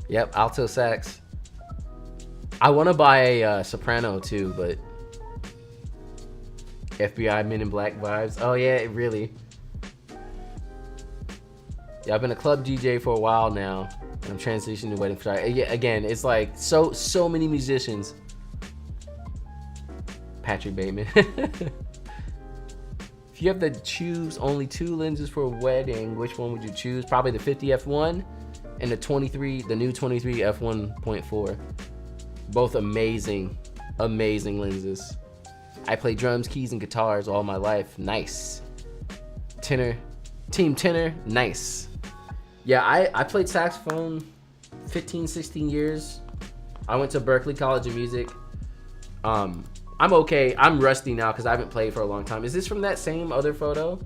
Yep, alto sax. I want to buy a soprano too, but FBI Men in Black vibes. Oh yeah, it really. Yeah, I've been a club DJ for a while now. I'm transitioning to wedding photography. Yeah, again, it's like so many musicians. Patrick Bateman. If you have to choose only 2 lenses for a wedding, which one would you choose? Probably the 50 f1 and the new 23 f1.4. Both amazing lenses. I play drums, keys, and guitars all my life. Nice. Team tenor, nice. Yeah, I played saxophone 15, 16 years. I went to Berklee College of Music. I'm okay. I'm rusty now because I haven't played for a long time. Is this from that same other photo?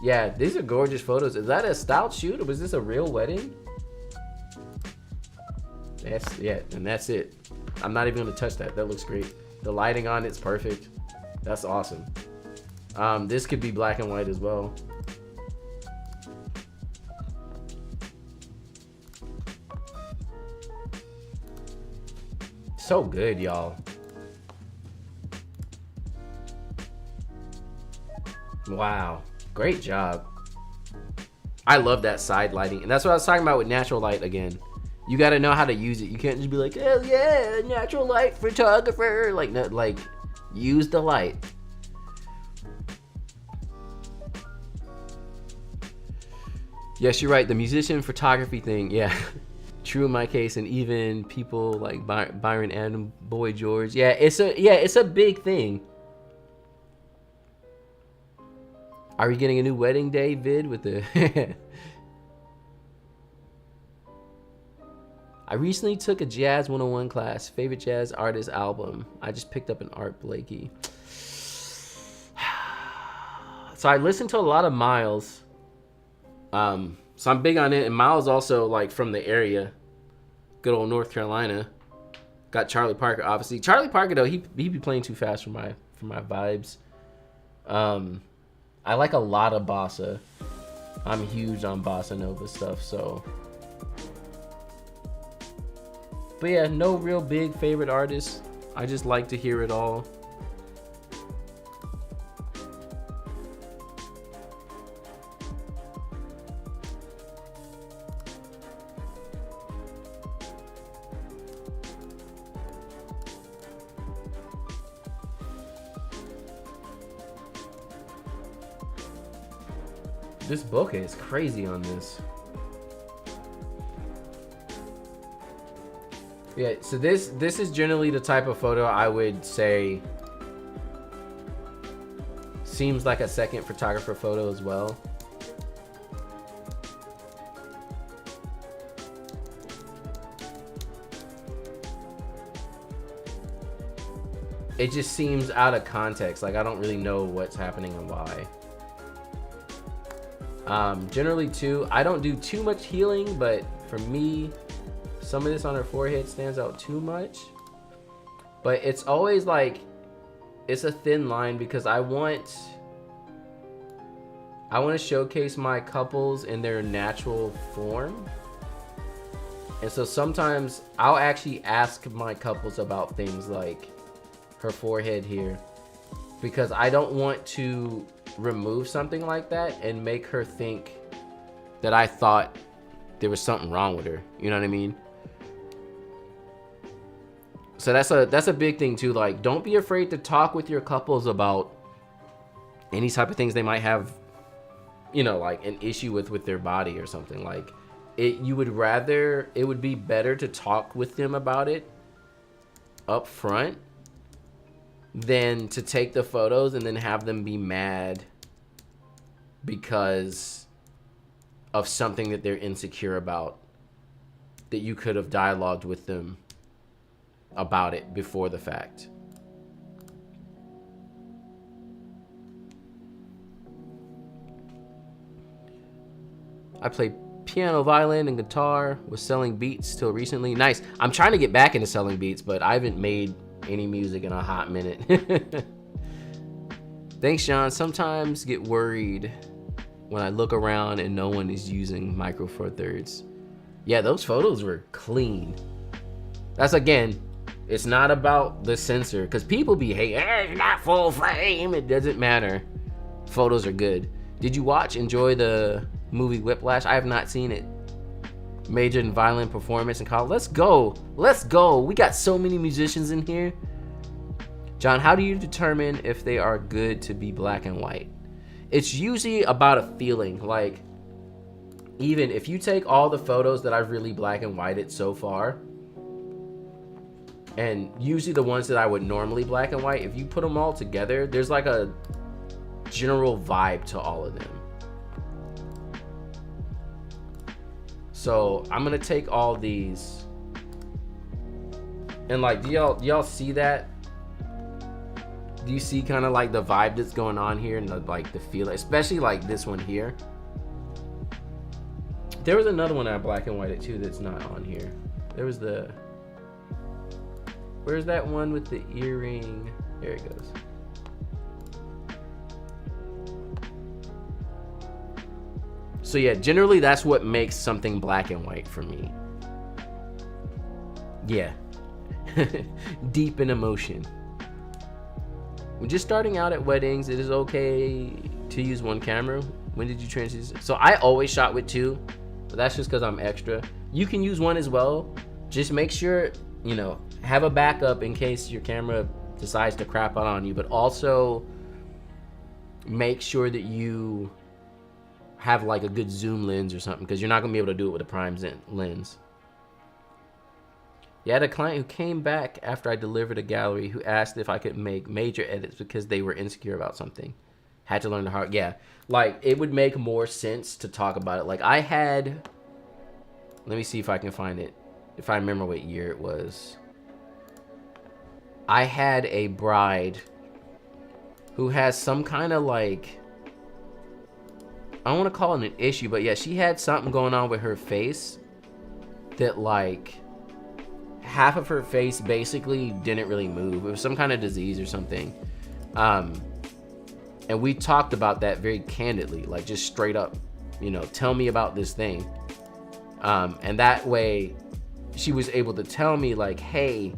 Yeah, these are gorgeous photos. Is that a styled shoot or was this a real wedding? Yeah, and that's it. I'm not even gonna touch that. That looks great. The lighting on it's perfect. That's awesome. This could be black and white as well. So good, y'all. Wow, great job. I love that side lighting, and that's what I was talking about with natural light again. You got to know how to use it. You can't just be like, hell yeah, natural light photographer. Like, no, like, use the light. Yes, you're right. The musician photography thing, yeah. True in my case, and even people like Byron and Boy George. Yeah, it's a big thing. Are we getting a new wedding day vid with the I recently took a Jazz 101 class, favorite jazz artist album. I just picked up an Art Blakey. So I listened to a lot of Miles. So I'm big on it, and Miles also like from the area. Good old North Carolina. Got Charlie Parker, obviously. Charlie Parker though, he be playing too fast for my vibes. I like a lot of bossa. I'm huge on bossa nova stuff, so. But yeah, no real big favorite artists. I just like to hear it all. This bokeh is crazy on this. Yeah, so this is generally the type of photo I would say seems like a second photographer photo as well. It just seems out of context. Like I don't really know what's happening and why. Generally too, I don't do too much healing, but for me, some of this on her forehead stands out too much. But it's always like, it's a thin line because I want to showcase my couples in their natural form. And so sometimes I'll actually ask my couples about things like her forehead here, because I don't want to remove something like that and make her think that I thought there was something wrong with her. You know what I mean? So that's a big thing too. Like, don't be afraid to talk with your couples about any type of things they might have, you know, like an issue with their body or something. Like it would be better to talk with them about it up front than to take the photos and then have them be mad because of something that they're insecure about, that you could have dialogued with them about it before the fact. I play piano, violin, and guitar. Was selling beats till recently. Nice. I'm trying to get back into selling beats, but I haven't made any music in a hot minute. Thanks, John. Sometimes get worried when I look around and no one is using Micro Four Thirds. Yeah, those photos were clean. That's, again, it's not about the sensor, because people be hating, it's not full frame. It doesn't matter. Photos are good. Did you enjoy the movie Whiplash? I have not seen it. Majored in violin performance in college. Let's go. Let's go. We got so many musicians in here. John, how do you determine if they are good to be black and white? It's usually about a feeling. Like, even if you take all the photos that I've really black and whited so far, and usually the ones that I would normally black and white, if you put them all together, there's like a general vibe to all of them. So I'm gonna take all these and like, do y'all see that? Do you see kind of like the vibe that's going on here and the feel, especially like this one here? There was another one I black and whited too that's not on here. There was where's that one with the earring? There it goes. So yeah, generally that's what makes something black and white for me. Yeah. Deep in emotion. When just starting out at weddings, it is okay to use one camera. When did you transition? So I always shot with two, but that's just because I'm extra. You can use one as well. Just make sure, you know, have a backup in case your camera decides to crap out on you, but also make sure that you have like a good zoom lens or something, because you're not gonna be able to do it with a prime lens. You had a client who came back after I delivered a gallery who asked if I could make major edits because they were insecure about something. Had to learn the hard. Yeah, like it would make more sense to talk about it. Like I had, let me see if I can find it, if I remember what year it was. I had a bride who has some kind of like, I don't want to call it an issue, but yeah, she had something going on with her face that like half of her face basically didn't really move. It was some kind of disease or something. And we talked about that very candidly, like just straight up, you know, tell me about this thing. And that way she was able to tell me like, hey,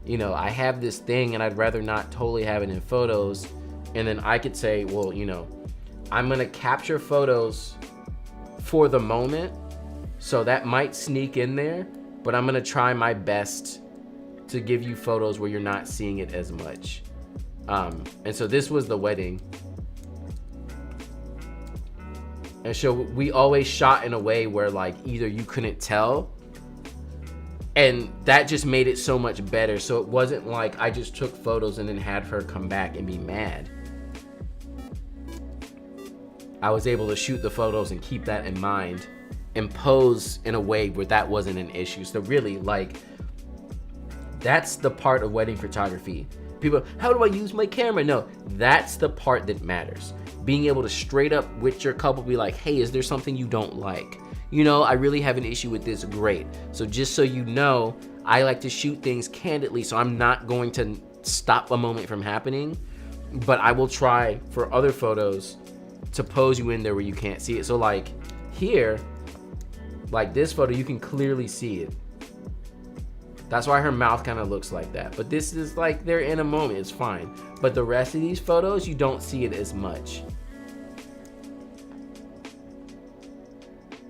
you know, I have this thing and I'd rather not totally have it in photos. And then I could say, well, you know, I'm gonna capture photos for the moment, so that might sneak in there, but I'm gonna try my best to give you photos where you're not seeing it as much. And so this was the wedding. And so we always shot in a way where like either you couldn't tell, and that just made it so much better. So it wasn't like I just took photos and then had her come back and be mad. I was able to shoot the photos and keep that in mind and pose in a way where that wasn't an issue. So really, like, that's the part of wedding photography. People, how do I use my camera? No, that's the part that matters. Being able to straight up with your couple be like, hey, is there something you don't like? You know, I really have an issue with this. Great. So just so you know, I like to shoot things candidly, so I'm not going to stop a moment from happening, but I will try for other photos to pose you in there where you can't see it. So like here, like this photo, you can clearly see it. That's why her mouth kind of looks like that. But this is like they're in a moment, it's fine. But the rest of these photos, you don't see it as much.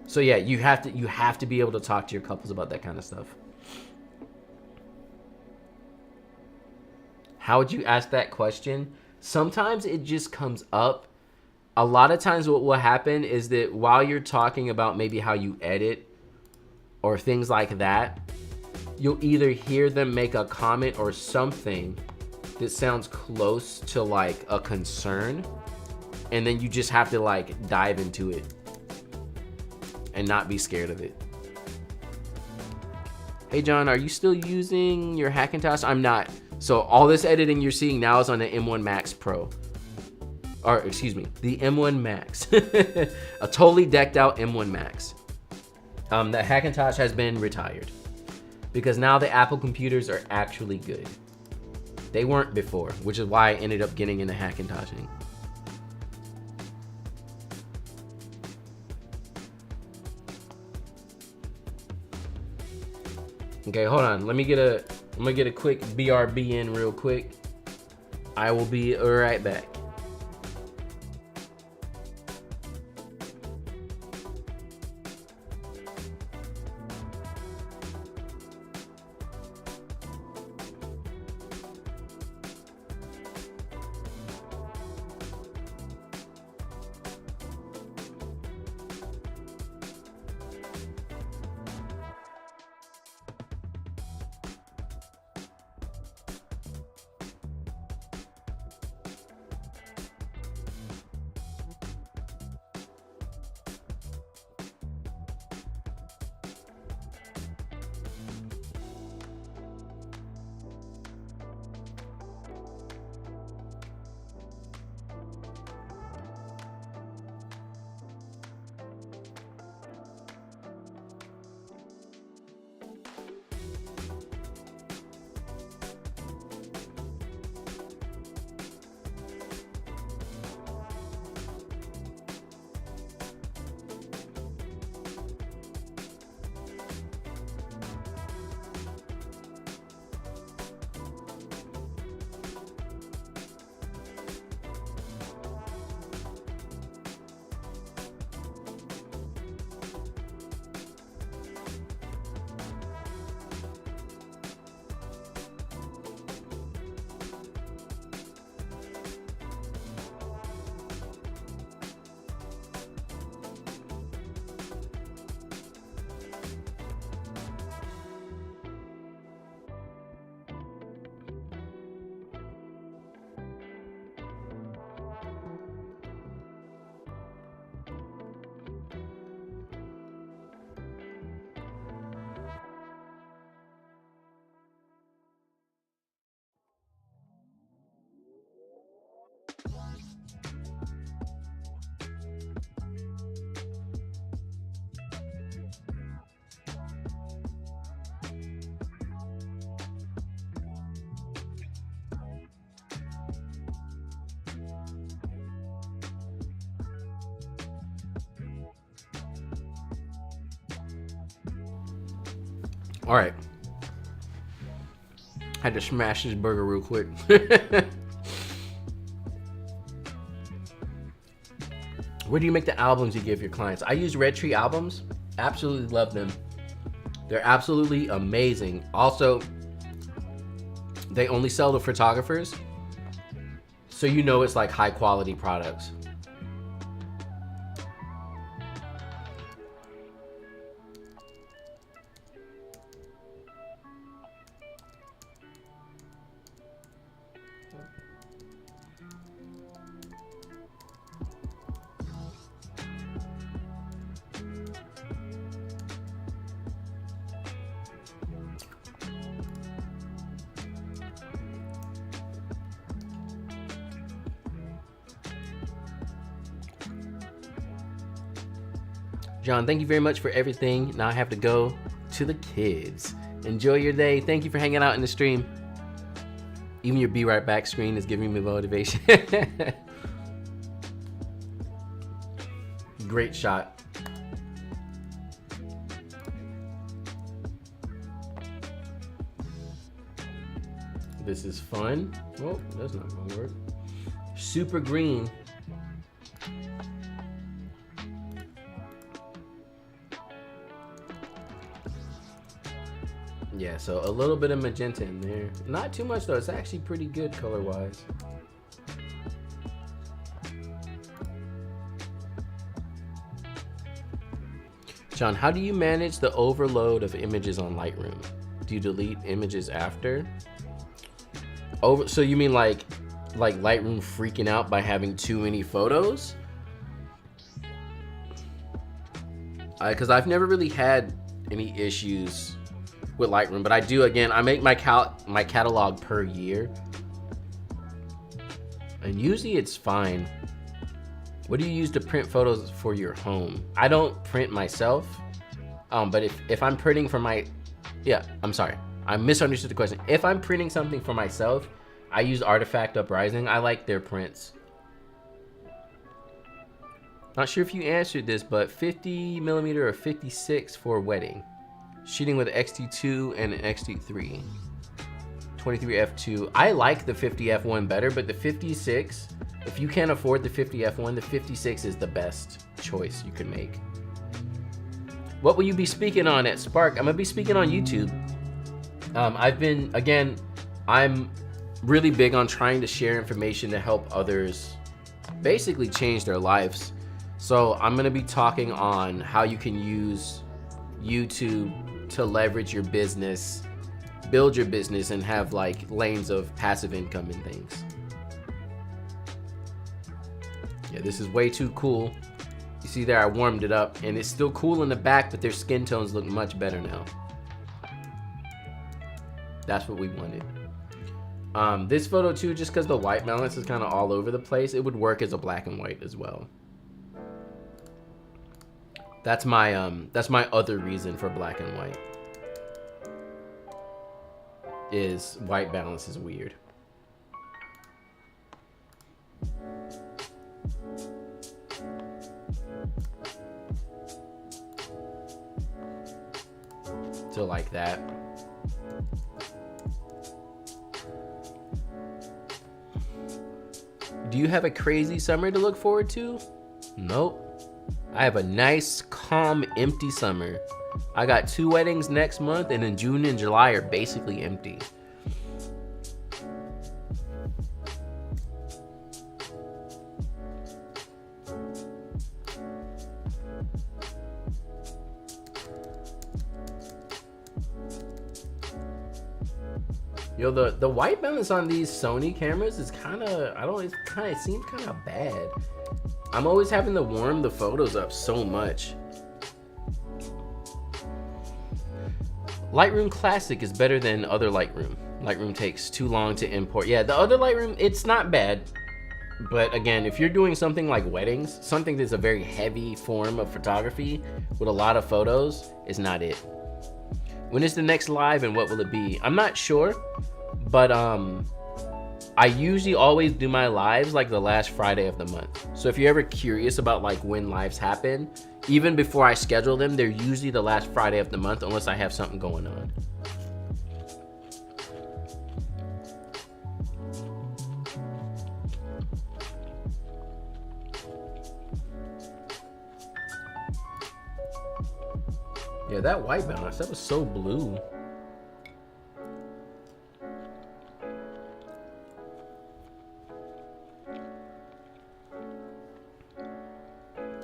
So yeah, you have to be able to talk to your couples about that kind of stuff. How would you ask that question? Sometimes it just comes up. A lot of times what will happen is that while you're talking about maybe how you edit or things like that, you'll either hear them make a comment or something that sounds close to like a concern, and then you just have to like dive into it and not be scared of it. Hey John, are you still using your Hackintosh? I'm not. So all this editing you're seeing now is on the M1 Max Pro. Or excuse me, the M1 Max. A totally decked out M1 Max. The Hackintosh has been retired because now the Apple computers are actually good. They weren't before, which is why I ended up getting into Hackintoshing. Okay, hold on. I'm gonna get a quick BRB in real quick. I will be right back. All right. Had to smash this burger real quick. Where do you make the albums you give your clients? I use Red Tree Albums. Absolutely love them. They're absolutely amazing. Also, they only sell to photographers, so you know it's like high quality products. John, thank you very much for everything. Now I have to go to the kids. Enjoy your day. Thank you for hanging out in the stream. Even your be right back screen is giving me motivation. Great shot. This is fun. Oh, that's not gonna work. Super green. Yeah, so a little bit of magenta in there. Not too much though, it's actually pretty good color-wise. John, how do you manage the overload of images on Lightroom? Do you delete images after? So you mean like Lightroom freaking out by having too many photos? Because I've never really had any issues with Lightroom, but I do, again, I make my catalog per year, and usually it's fine. What do you use to print photos for your home? I don't print myself, but if I'm printing for my, I'm sorry, I misunderstood the question. If I'm printing something for myself, I use Artifact Uprising. I like their prints. Not sure if you answered this, but 50mm or 56 for wedding. Shooting with X-T2 and an X-T3. 23F2. I like the 50F1 better, but the 56, if you can't afford the 50F1, the 56 is the best choice you can make. What will you be speaking on at Spark? I'm gonna be speaking on YouTube. I'm really big on trying to share information to help others basically change their lives. So I'm gonna be talking on how you can use YouTube to leverage your business, build your business, and have like lanes of passive income and things. Yeah, this is way too cool. You see there, I warmed it up, and it's still cool in the back, but their skin tones look much better now. That's what we wanted. This photo too, just because the white balance is kind of all over the place, it would work as a black and white as well. That's my other reason for black and white. Is white balance is weird. So like that. Do you have a crazy summer to look forward to? Nope. I have a nice, calm, empty summer. I got 2 weddings next month, and then June and July are basically empty. Yo, the white balance on these Sony cameras is kind of, it seems kind of bad. I'm always having to warm the photos up so much. Lightroom Classic is better than other Lightroom. Lightroom takes too long to import. Yeah, the other Lightroom, it's not bad. But again, if you're doing something like weddings, something that's a very heavy form of photography with a lot of photos, is not it. When is the next live and what will it be? I'm not sure, but I usually always do my lives like the last Friday of the month. So if you're ever curious about like when lives happen, even before I schedule them, they're usually the last Friday of the month unless I have something going on. Yeah, that white balance, that was so blue.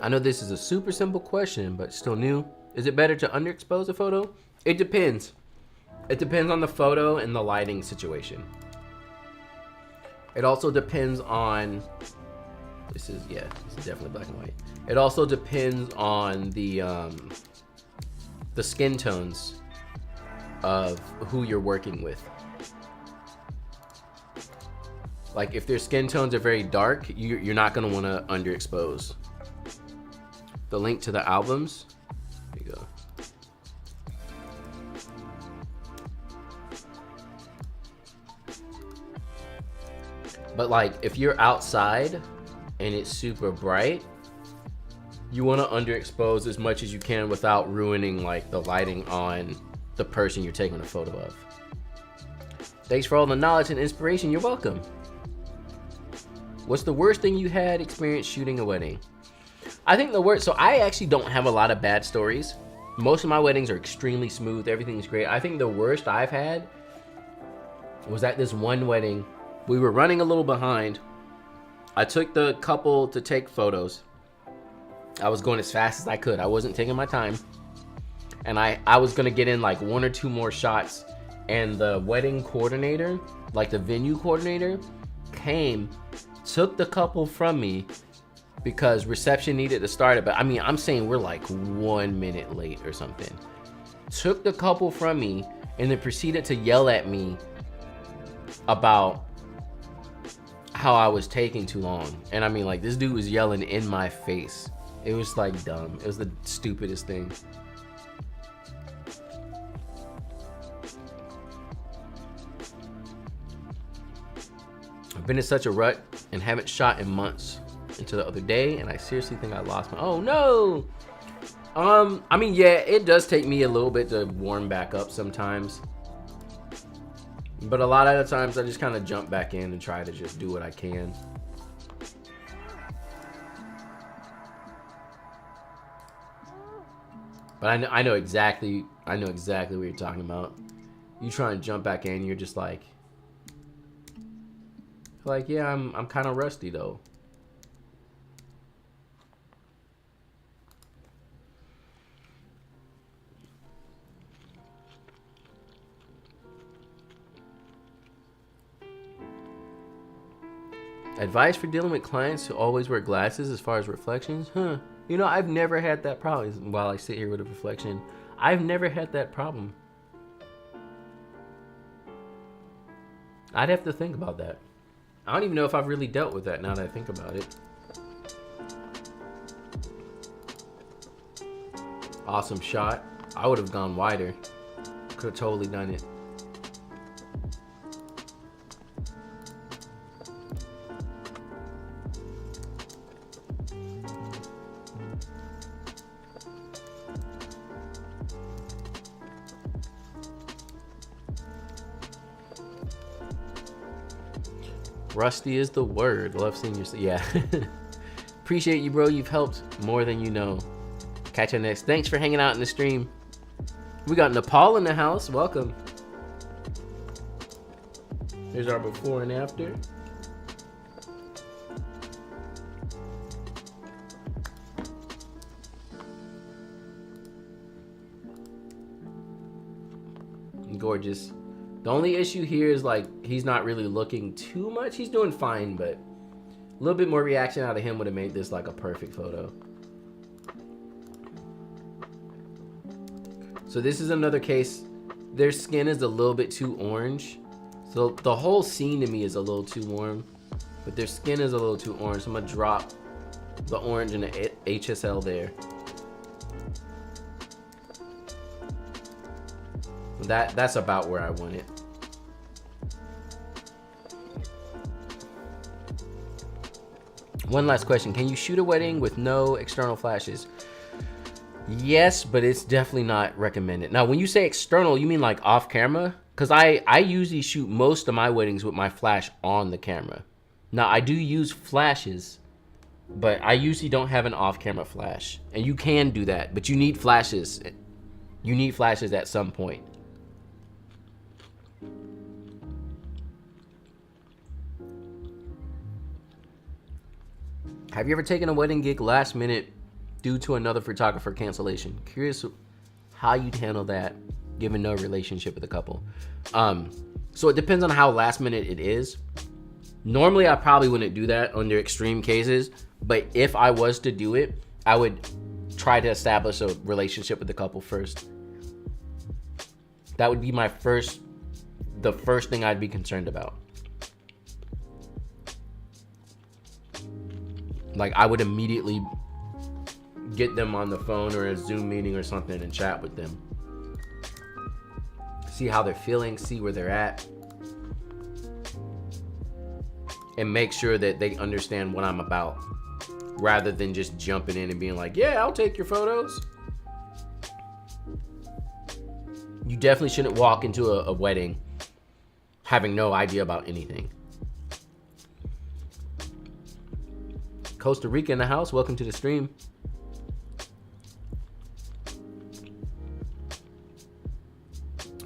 I know this is a super simple question, but still new. Is it better to underexpose a photo? It depends. It depends on the photo and the lighting situation. It also depends on, this is definitely black and white. It also depends on the skin tones of who you're working with. Like if their skin tones are very dark, you're not gonna wanna underexpose. The link to the albums, there you go. But like if you're outside and it's super bright, you want to underexpose as much as you can without ruining like the lighting on the person you're taking a photo of. Thanks for all the knowledge and inspiration. You're welcome. What's the worst thing you had experienced shooting a wedding? I think the worst, so I actually don't have a lot of bad stories. Most of my weddings are extremely smooth. Everything's great. I think the worst I've had was at this one wedding. We were running a little behind. I took the couple to take photos. I was going as fast as I could. I wasn't taking my time. And I was gonna get in like 1 or 2 more shots. And the wedding coordinator, like the venue coordinator, came, took the couple from me because reception needed to start it. But I mean, I'm saying we're like 1 minute late or something. Took the couple from me and then proceeded to yell at me about how I was taking too long. And I mean, like, this dude was yelling in my face. It was like dumb. It was the stupidest thing. I've been in such a rut and haven't shot in months until the other day, and I seriously think I lost my, oh no. I mean, yeah, it does take me a little bit to warm back up sometimes. But a lot of the times I just kind of jump back in and try to just do what I can. But I know exactly what you're talking about. You try and jump back in, you're just like yeah, I'm kind of rusty though. Advice for dealing with clients who always wear glasses as far as reflections? Huh. You know, I've never had that problem. While I sit here with a reflection, I've never had that problem. I'd have to think about that. I don't even know if I've really dealt with that now that I think about it. Awesome shot. I would have gone wider. Could have totally done it. Rusty is the word. Love seeing you. Yeah. Appreciate you, bro. You've helped more than you know. Catch you next. Thanks for hanging out in the stream. We got Nepal in the house. Welcome. Here's our before and after. Gorgeous. The only issue here is like he's not really looking too much. He's doing fine, but a little bit more reaction out of him would have made this like a perfect photo. So this is another case. Their skin is a little bit too orange. So the whole scene to me is a little too warm, but their skin is a little too orange. So I'm gonna drop the orange and the HSL there. That's about where I want it. One last question. Can you shoot a wedding with no external flashes? Yes, but it's definitely not recommended. Now, when you say external, you mean like off camera? Because I usually shoot most of my weddings with my flash on the camera. Now, I do use flashes, but I usually don't have an off-camera flash. And you can do that, but you need flashes. You need flashes at some point. Have you ever taken a wedding gig last minute due to another photographer cancellation? Curious how you'd handle that given no relationship with the couple. So it depends on how last minute it is. Normally, I probably wouldn't do that under extreme cases, but if I was to do it, I would try to establish a relationship with the couple first. That would be the first thing I'd be concerned about. Like, I would immediately get them on the phone or a Zoom meeting or something and chat with them. See how they're feeling, see where they're at. And make sure that they understand what I'm about, rather than just jumping in and being like, yeah, I'll take your photos. You definitely shouldn't walk into a wedding having no idea about anything. Costa Rica in the house, welcome to the stream.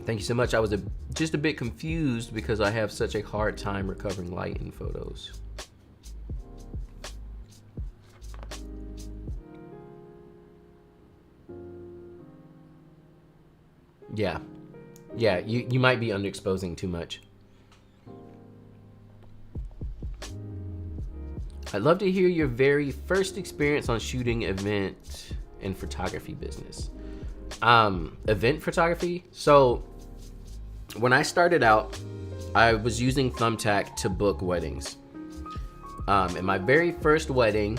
Thank you so much. I was just a bit confused because I have such a hard time recovering light in photos. Yeah, you might be underexposing too much. I'd love to hear your very first experience on shooting event and photography business. Event photography. So when I started out, I was using Thumbtack to book weddings. In my very first wedding,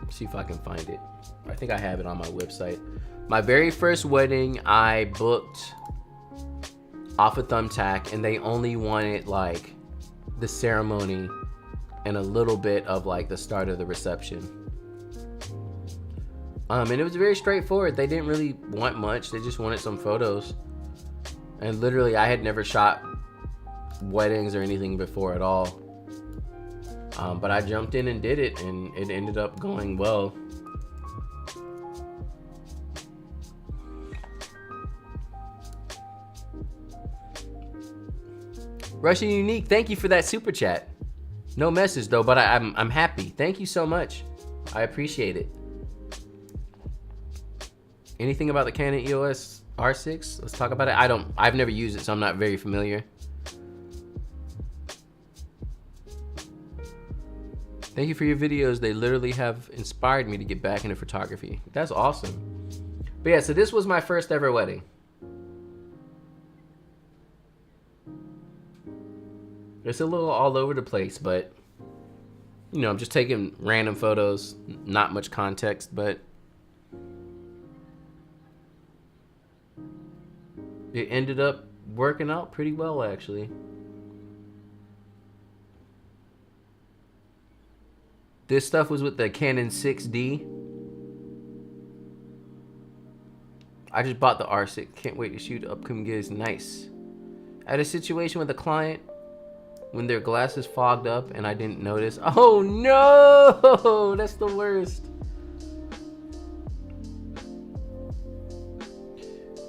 let's see if I can find it. I think I have it on my website. My very first wedding, I booked off of Thumbtack, and they only wanted like the ceremony and a little bit of like the start of the reception. And it was very straightforward. They didn't really want much. They just wanted some photos. And literally, I had never shot weddings or anything before at all. But I jumped in and did it, and it ended up going well. Russian Unique, thank you for that super chat. No message though, but I'm happy. Thank you so much. I appreciate it. Anything about the Canon EOS R6? Let's talk about it. I've never used it, so I'm not very familiar. Thank you for your videos. They literally have inspired me to get back into photography. That's awesome. But yeah, so this was my first ever wedding. It's a little all over the place, but you know, I'm just taking random photos, not much context, but it ended up working out pretty well, actually. This stuff was with the Canon 6D. I just bought the R6. Can't wait to shoot upcoming gigs. Nice. I had a situation with a client when their glasses fogged up and I didn't notice. Oh no! That's the worst.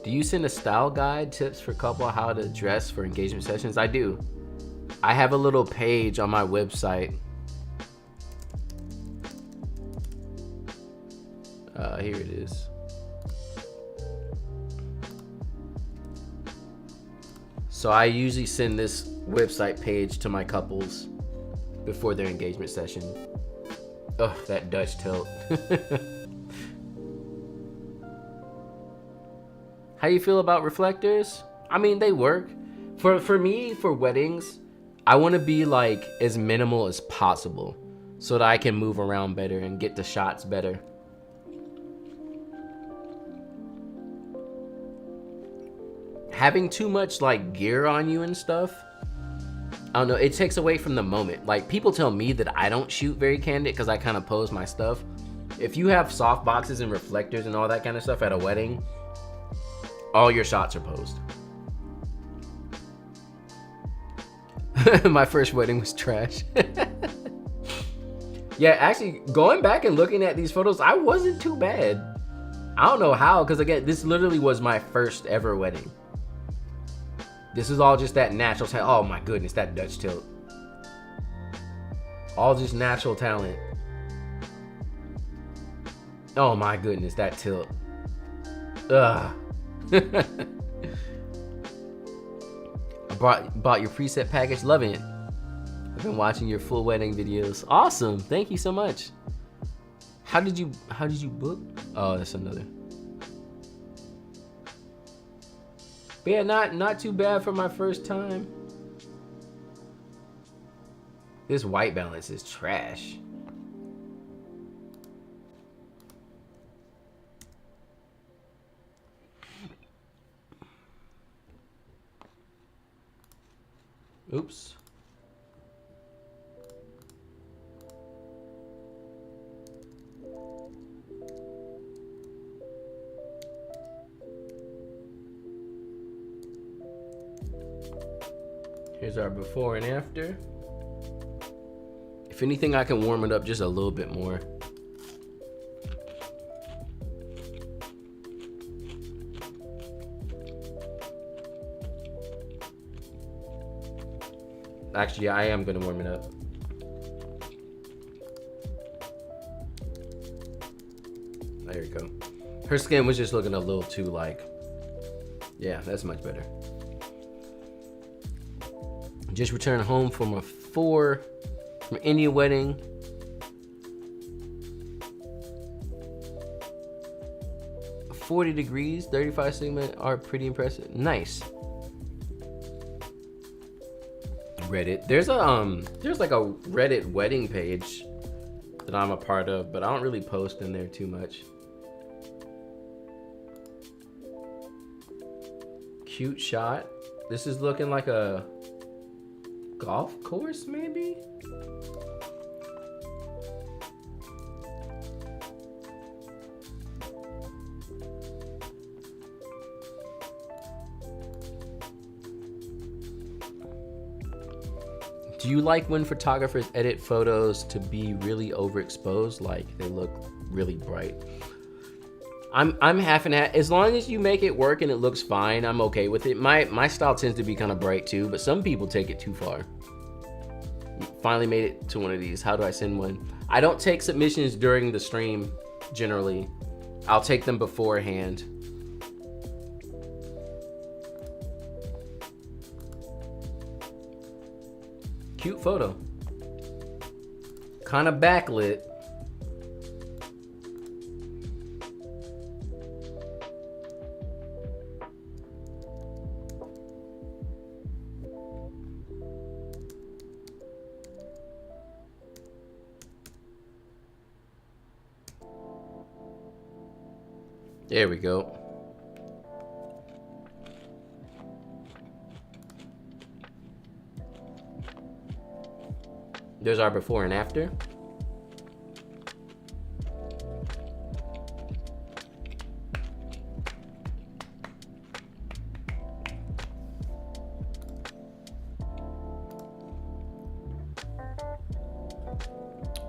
Do you send a style guide, tips for couple how to dress for engagement sessions? I do. I have a little page on my website. Here it is. So I usually send this website page to my couples before their engagement session. Ugh, that Dutch tilt. How you feel about reflectors? I mean, they work. For me, for weddings, I want to be like as minimal as possible so that I can move around better and get the shots better. Having too much like gear on you and stuff, I don't know, it takes away from the moment. Like, people tell me that I don't shoot very candid because I kind of pose my stuff. If you have soft boxes and reflectors and all that kind of stuff at a wedding, all your shots are posed. My first wedding was trash. Yeah, actually, going back and looking at these photos, I wasn't too bad. I don't know how, because again, this literally was my first ever wedding. This is all just that natural talent. Oh my goodness, that Dutch tilt. All just natural talent. Oh my goodness, that tilt. Ugh. I bought your preset package, loving it. I've been watching your full wedding videos. Awesome, thank you so much. How did you book? Oh, that's another. But yeah, not too bad for my first time. This white balance is trash. Oops. Here's our before and after. If anything, I can warm it up just a little bit more. Actually, I am gonna warm it up. There you go. Her skin was just looking a little too like, yeah, that's much better. Just returned home from from Indian wedding. $40 degrees, 35 Sigma are pretty impressive. Nice. Reddit. There's like a Reddit wedding page that I'm a part of, but I don't really post in there too much. Cute shot. This is looking like a golf course, maybe? Do you like when photographers edit photos to be really overexposed, like they look really bright? I'm half and half. As long as you make it work and it looks fine, I'm okay with it. My style tends to be kind of bright too, but some people take it too far. Finally made it to one of these. How do I send one? I don't take submissions during the stream, generally. I'll take them beforehand. Cute photo. Kind of backlit. There we go. There's our before and after.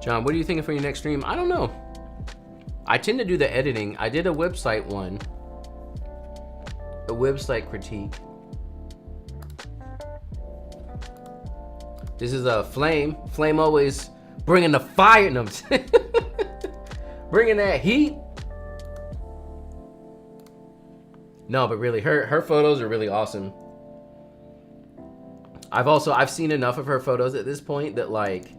John, what are you thinking for your next stream? I don't know. I tend to do the editing. I did a website one. A website critique. This is a Flame. Flame always bringing the fire. No, bringing that heat. No, but really, her photos are really awesome. I've seen enough of her photos at this point that like,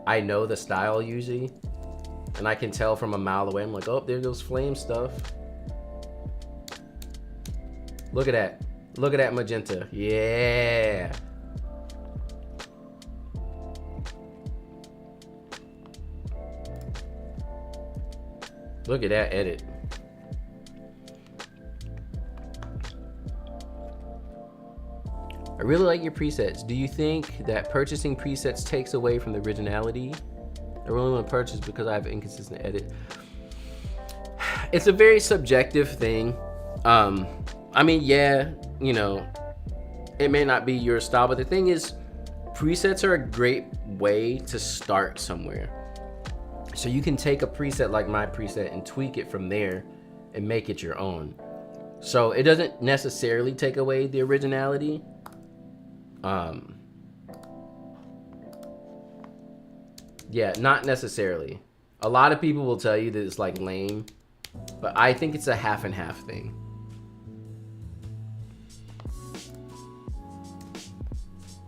I know the style usually. And I can tell from a mile away. I'm like, oh, there goes Flame stuff. Look at that. Look at that magenta. Yeah. Look at that edit. I I really like your presets. Do you think that purchasing presets takes away from the originality? I really want to purchase because I have inconsistent edit. It's a very subjective thing. I mean, yeah, you know, it may not be your style, but the thing is, presets are a great way to start somewhere. So you can take a preset like my preset and tweak it from there and make it your own. So it doesn't necessarily take away the originality. Yeah, not necessarily. A lot of people will tell you that it's like lame, but I think it's a half and half thing.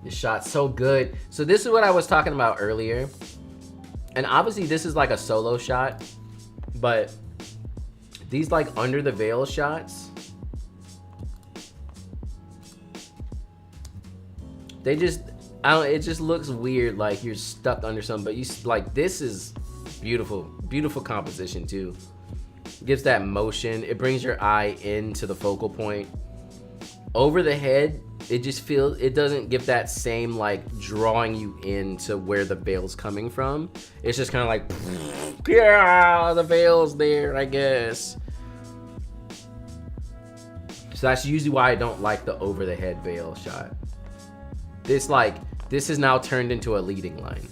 This shot's so good. So this is what I was talking about earlier. And obviously this is like a solo shot, but these like under the veil shots, they just, I don't, it just looks weird, like you're stuck under something, but you like, this is beautiful, beautiful composition too. It gives that motion. It brings your eye into the focal point. Over the head, it just feels, it doesn't give that same like drawing you into where the veil's coming from. It's just kind of like, yeah, the veil's there, I guess. So that's usually why I don't like the over the head veil shot. This is now turned into a leading line.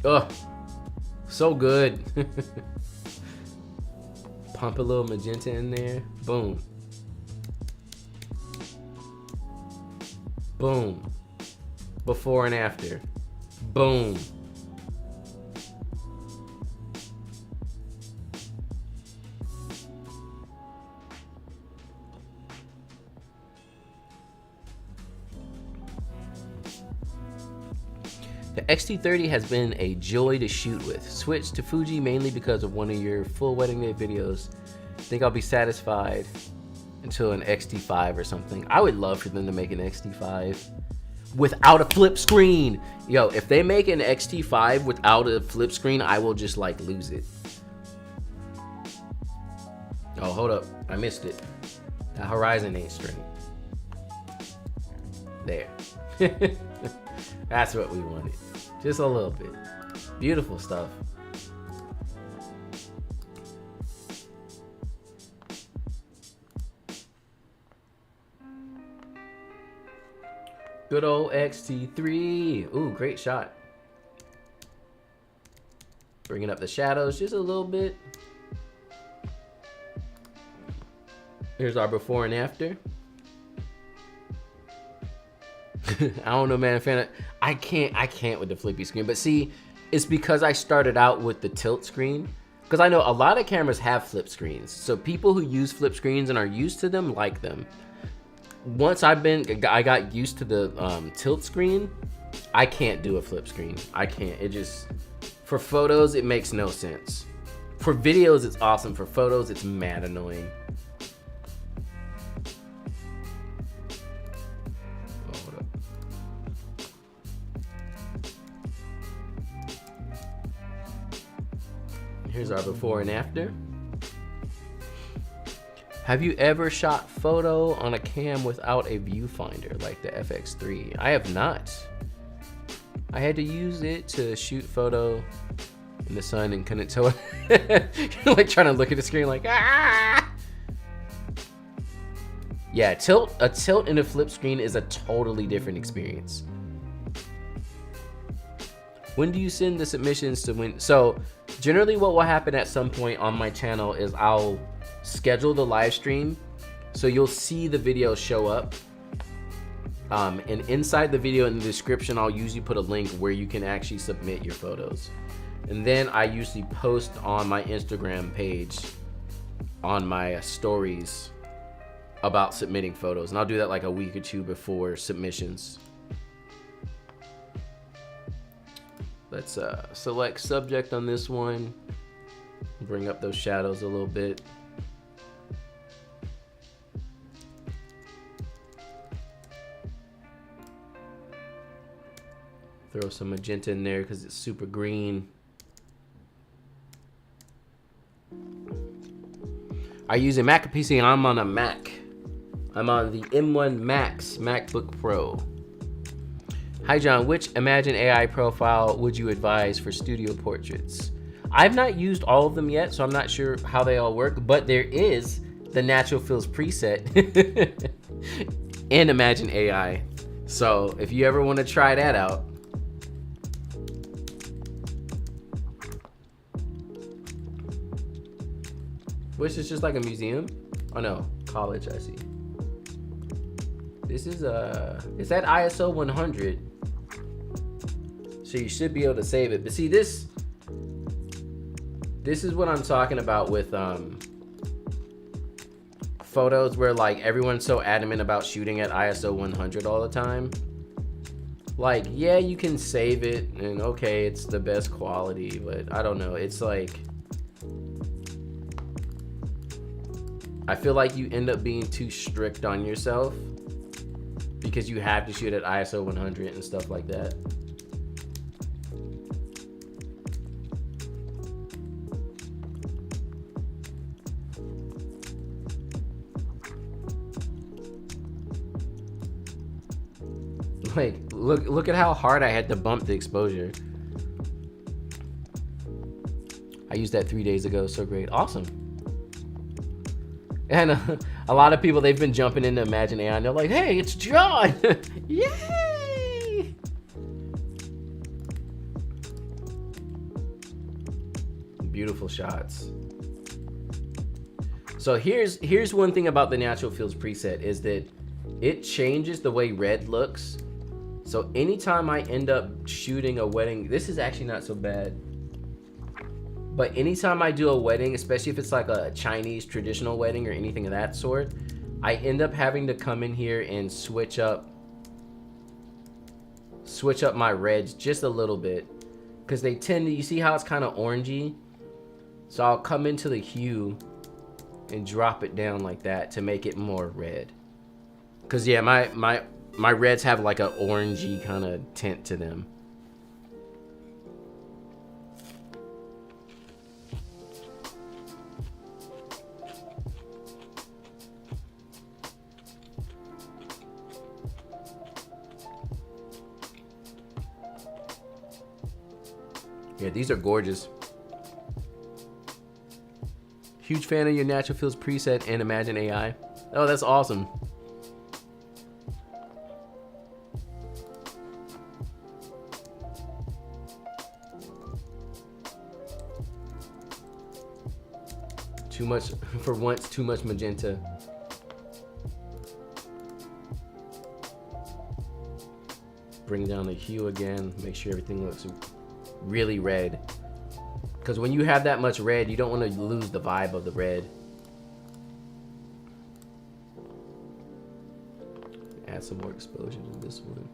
Ugh. So good. Pump a little magenta in there. Boom. Boom. Before and after. Boom. The X-T30 has been a joy to shoot with. Switched to Fuji mainly because of one of your full wedding day videos. Think I'll be satisfied until an X-T5 or something. I would love for them to make an X-T5 without a flip screen. Yo, if they make an X-T5 without a flip screen, I will just like lose it. Oh, hold up, I missed it. The horizon ain't straight. There. That's what we wanted. Just a little bit. Beautiful stuff. Good old X-T3. Ooh, great shot. Bringing up the shadows just a little bit. Here's our before and after. I don't know, man. I can't with the flippy screen. But see, it's because I started out with the tilt screen. Because I know a lot of cameras have flip screens. So people who use flip screens and are used to them like them. Once I got used to the tilt screen, I can't do a flip screen. I can't. It just, for photos, it makes no sense. For videos, it's awesome. For photos, it's mad annoying. Here's our before and after. Have you ever shot photo on a cam without a viewfinder like the FX3? I have not. I had to use it to shoot photo in the sun and couldn't tell it. You're like trying to look at the screen like, ah! Yeah, a tilt and a flip screen is a totally different experience. When do you send the submissions to when? So generally what will happen at some point on my channel is I'll schedule the live stream. So you'll see the video show up. And inside the video in the description, I'll usually put a link where you can actually submit your photos. And then I usually post on my Instagram page, on my stories, about submitting photos. And I'll do that like a week or two before submissions. Let's select subject on this one. Bring up those shadows a little bit. Throw some magenta in there because it's super green. Are you using Mac or PC? I'm on a Mac. I'm on the M1 Max MacBook Pro. Hi John, which Imagine AI profile would you advise for studio portraits? I've not used all of them yet, so I'm not sure how they all work, but there is the Natural Fills preset in Imagine AI. So if you ever want to try that out. Which is just like a museum? Oh no, college, I see. This is it's at ISO 100. So you should be able to save it. But see, this is what I'm talking about with photos where like everyone's so adamant about shooting at ISO 100 all the time. Like, yeah, you can save it and okay, it's the best quality, but I don't know. It's like, I feel like you end up being too strict on yourself because you have to shoot at ISO 100 and stuff like that. Like, look at how hard I had to bump the exposure. I used that 3 days ago. So great. Awesome. And a lot of people, they've been jumping into Imagine AI and they're like, hey, it's John. Yay. Beautiful shots. So here's one thing about the Natural Fills preset is that it changes the way red looks. So anytime I end up shooting a wedding, this is actually not so bad. But anytime I do a wedding, especially if it's like a Chinese traditional wedding or anything of that sort, I end up having to come in here and switch up my reds just a little bit. Because they tend to, you see how it's kind of orangey? So I'll come into the hue and drop it down like that to make it more red. Because yeah, my reds have like an orangey kind of tint to them. Yeah, these are gorgeous. Huge fan of your Natural Fills preset and Imagine AI. Oh, that's awesome. Too much, for once, too much magenta. Bring down the hue again, make sure everything looks really red. Because when you have that much red, you don't want to lose the vibe of the red. Add some more exposure to this one.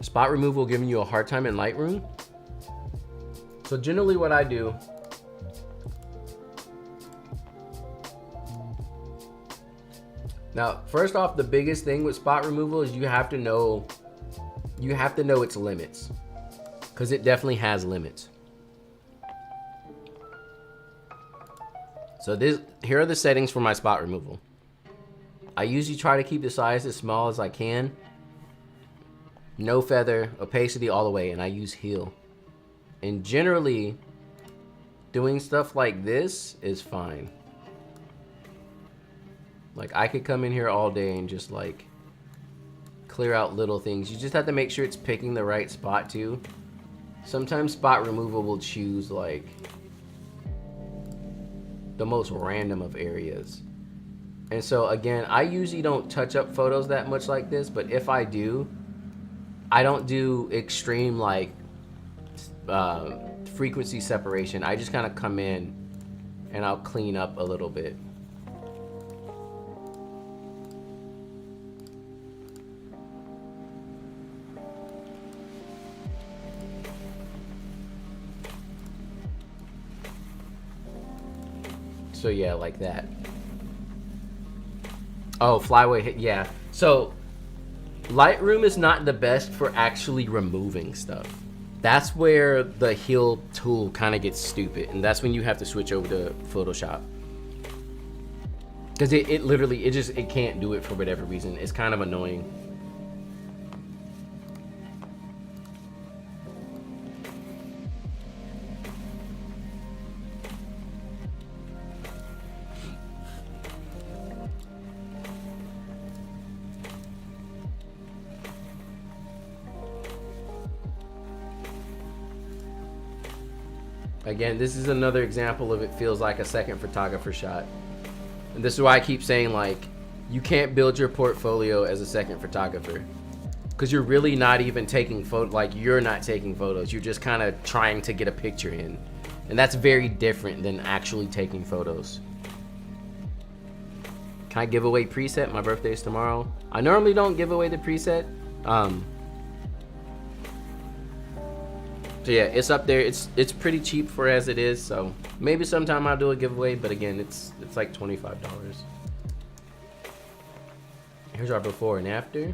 Spot removal giving you a hard time in Lightroom? So generally what I do, now first off, the biggest thing with spot removal is you have to know its limits, because it definitely has limits. So here are the settings for my spot removal. I usually try to keep the size as small as I can. No feather, opacity all the way, and I use heal. And generally, doing stuff like this is fine. Like, I could come in here all day and just like clear out little things. You just have to make sure it's picking the right spot too. Sometimes spot removal will choose like the most random of areas. And so again, I usually don't touch up photos that much like this, but if I do, I don't do extreme like frequency separation. I just kind of come in and I'll clean up a little bit. So yeah, like that. Oh, flyway, yeah. So Lightroom is not the best for actually removing stuff. That's where the heal tool kind of gets stupid, and that's when you have to switch over to Photoshop. Because it literally, it can't do it for whatever reason. It's kind of annoying. Again, this is another example of it feels like a second photographer shot. And this is why I keep saying, like, you can't build your portfolio as a second photographer. Because you're really not even taking you're not taking photos. You're just kind of trying to get a picture in. And that's very different than actually taking photos. Can I give away preset? My birthday is tomorrow. I normally don't give away the preset. So yeah, it's up there. It's pretty cheap for as it is. So maybe sometime I'll do a giveaway, but again, it's like $25. Here's our before and after.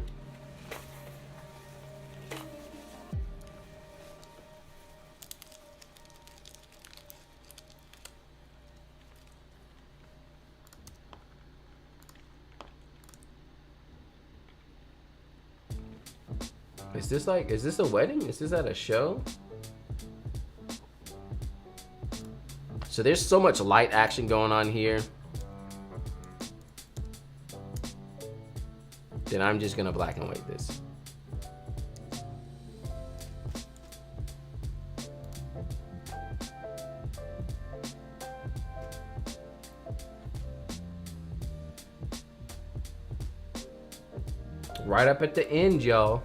Is this a wedding? Is this at a show? So there's so much light action going on here that I'm just gonna black and white this. Right up at the end, y'all.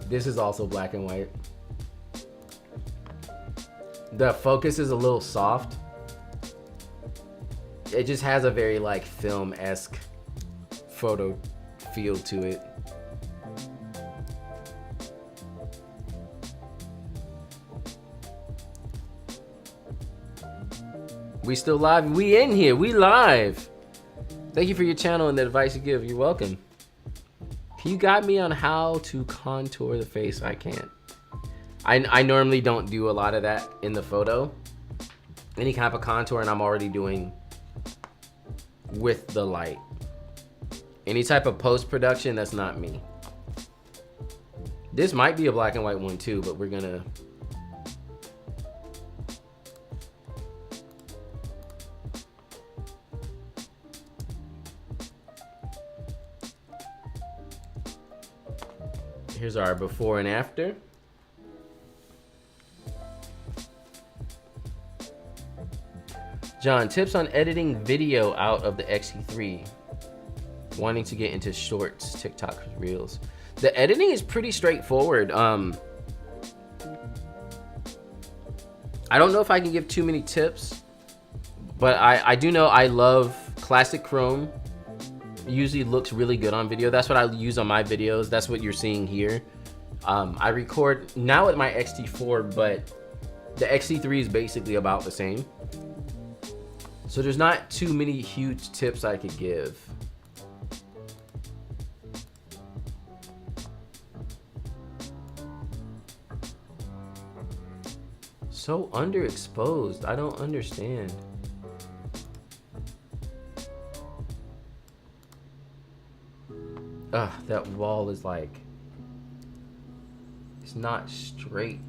This is also black and white. The focus is a little soft. It just has a very like film-esque photo feel to it. We still live? We in here, we live. Thank you for your channel and the advice you give. You're welcome. Can you guide me on how to contour the face? I can't. I normally don't do a lot of that in the photo. Any kind of contour, and I'm already doing with the light. Any type of post-production, that's not me. This might be a black and white one too, but we're gonna... Here's our before and after. John, tips on editing video out of the XE3. Wanting to get into shorts, TikTok, Reels. The editing is pretty straightforward. I don't know if I can give too many tips, but I do know I love classic Chrome. Usually looks really good on video. That's what I use on my videos. That's what you're seeing here. I record now with my X-T4, but the X-T3 is basically about the same. So there's not too many huge tips I could give. So underexposed. I don't understand. Ugh, that wall is like, it's not straight.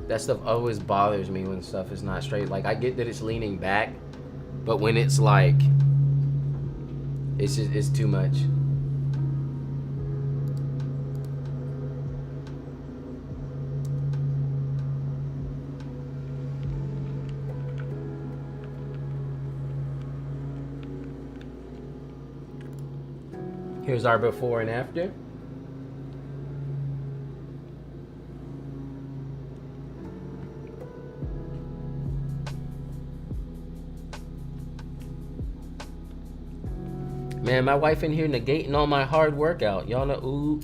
That stuff always bothers me when stuff is not straight. Like, I get that it's leaning back, but when it's like, it's too much. Here's our before and after. Man, my wife in here negating all my hard workout. Y'all know, ooh.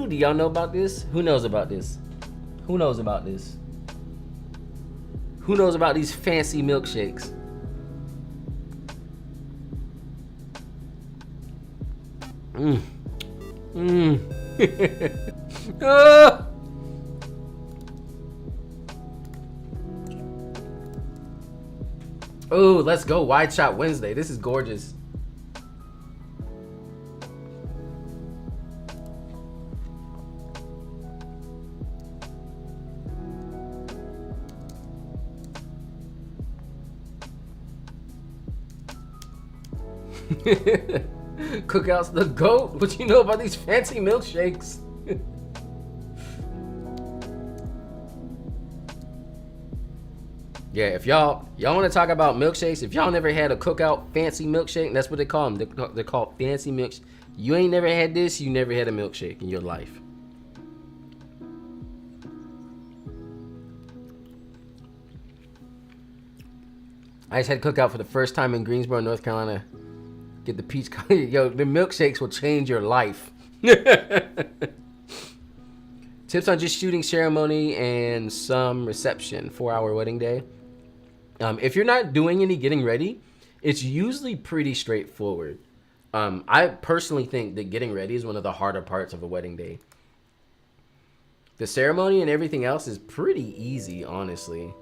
Do y'all know about this? Who knows about this? Who knows about this? Who knows about these fancy milkshakes? Ah! Oh, let's go Wide Shot Wednesday. This is gorgeous. Cookout's the GOAT. What you know about these fancy milkshakes? Yeah, if y'all want to talk about milkshakes, if y'all never had a Cookout fancy milkshake, that's what they call them. They're called fancy milkshakes. You ain't never had this, you never had a milkshake in your life. I just had Cookout for the first time in Greensboro, North Carolina. Get the peach coffee. Yo, the milkshakes will change your life. Tips on just shooting ceremony and some reception. 4-hour wedding day. If you're not doing any getting ready, it's usually pretty straightforward. I personally think that getting ready is one of the harder parts of a wedding day. The ceremony and everything else is pretty easy, honestly.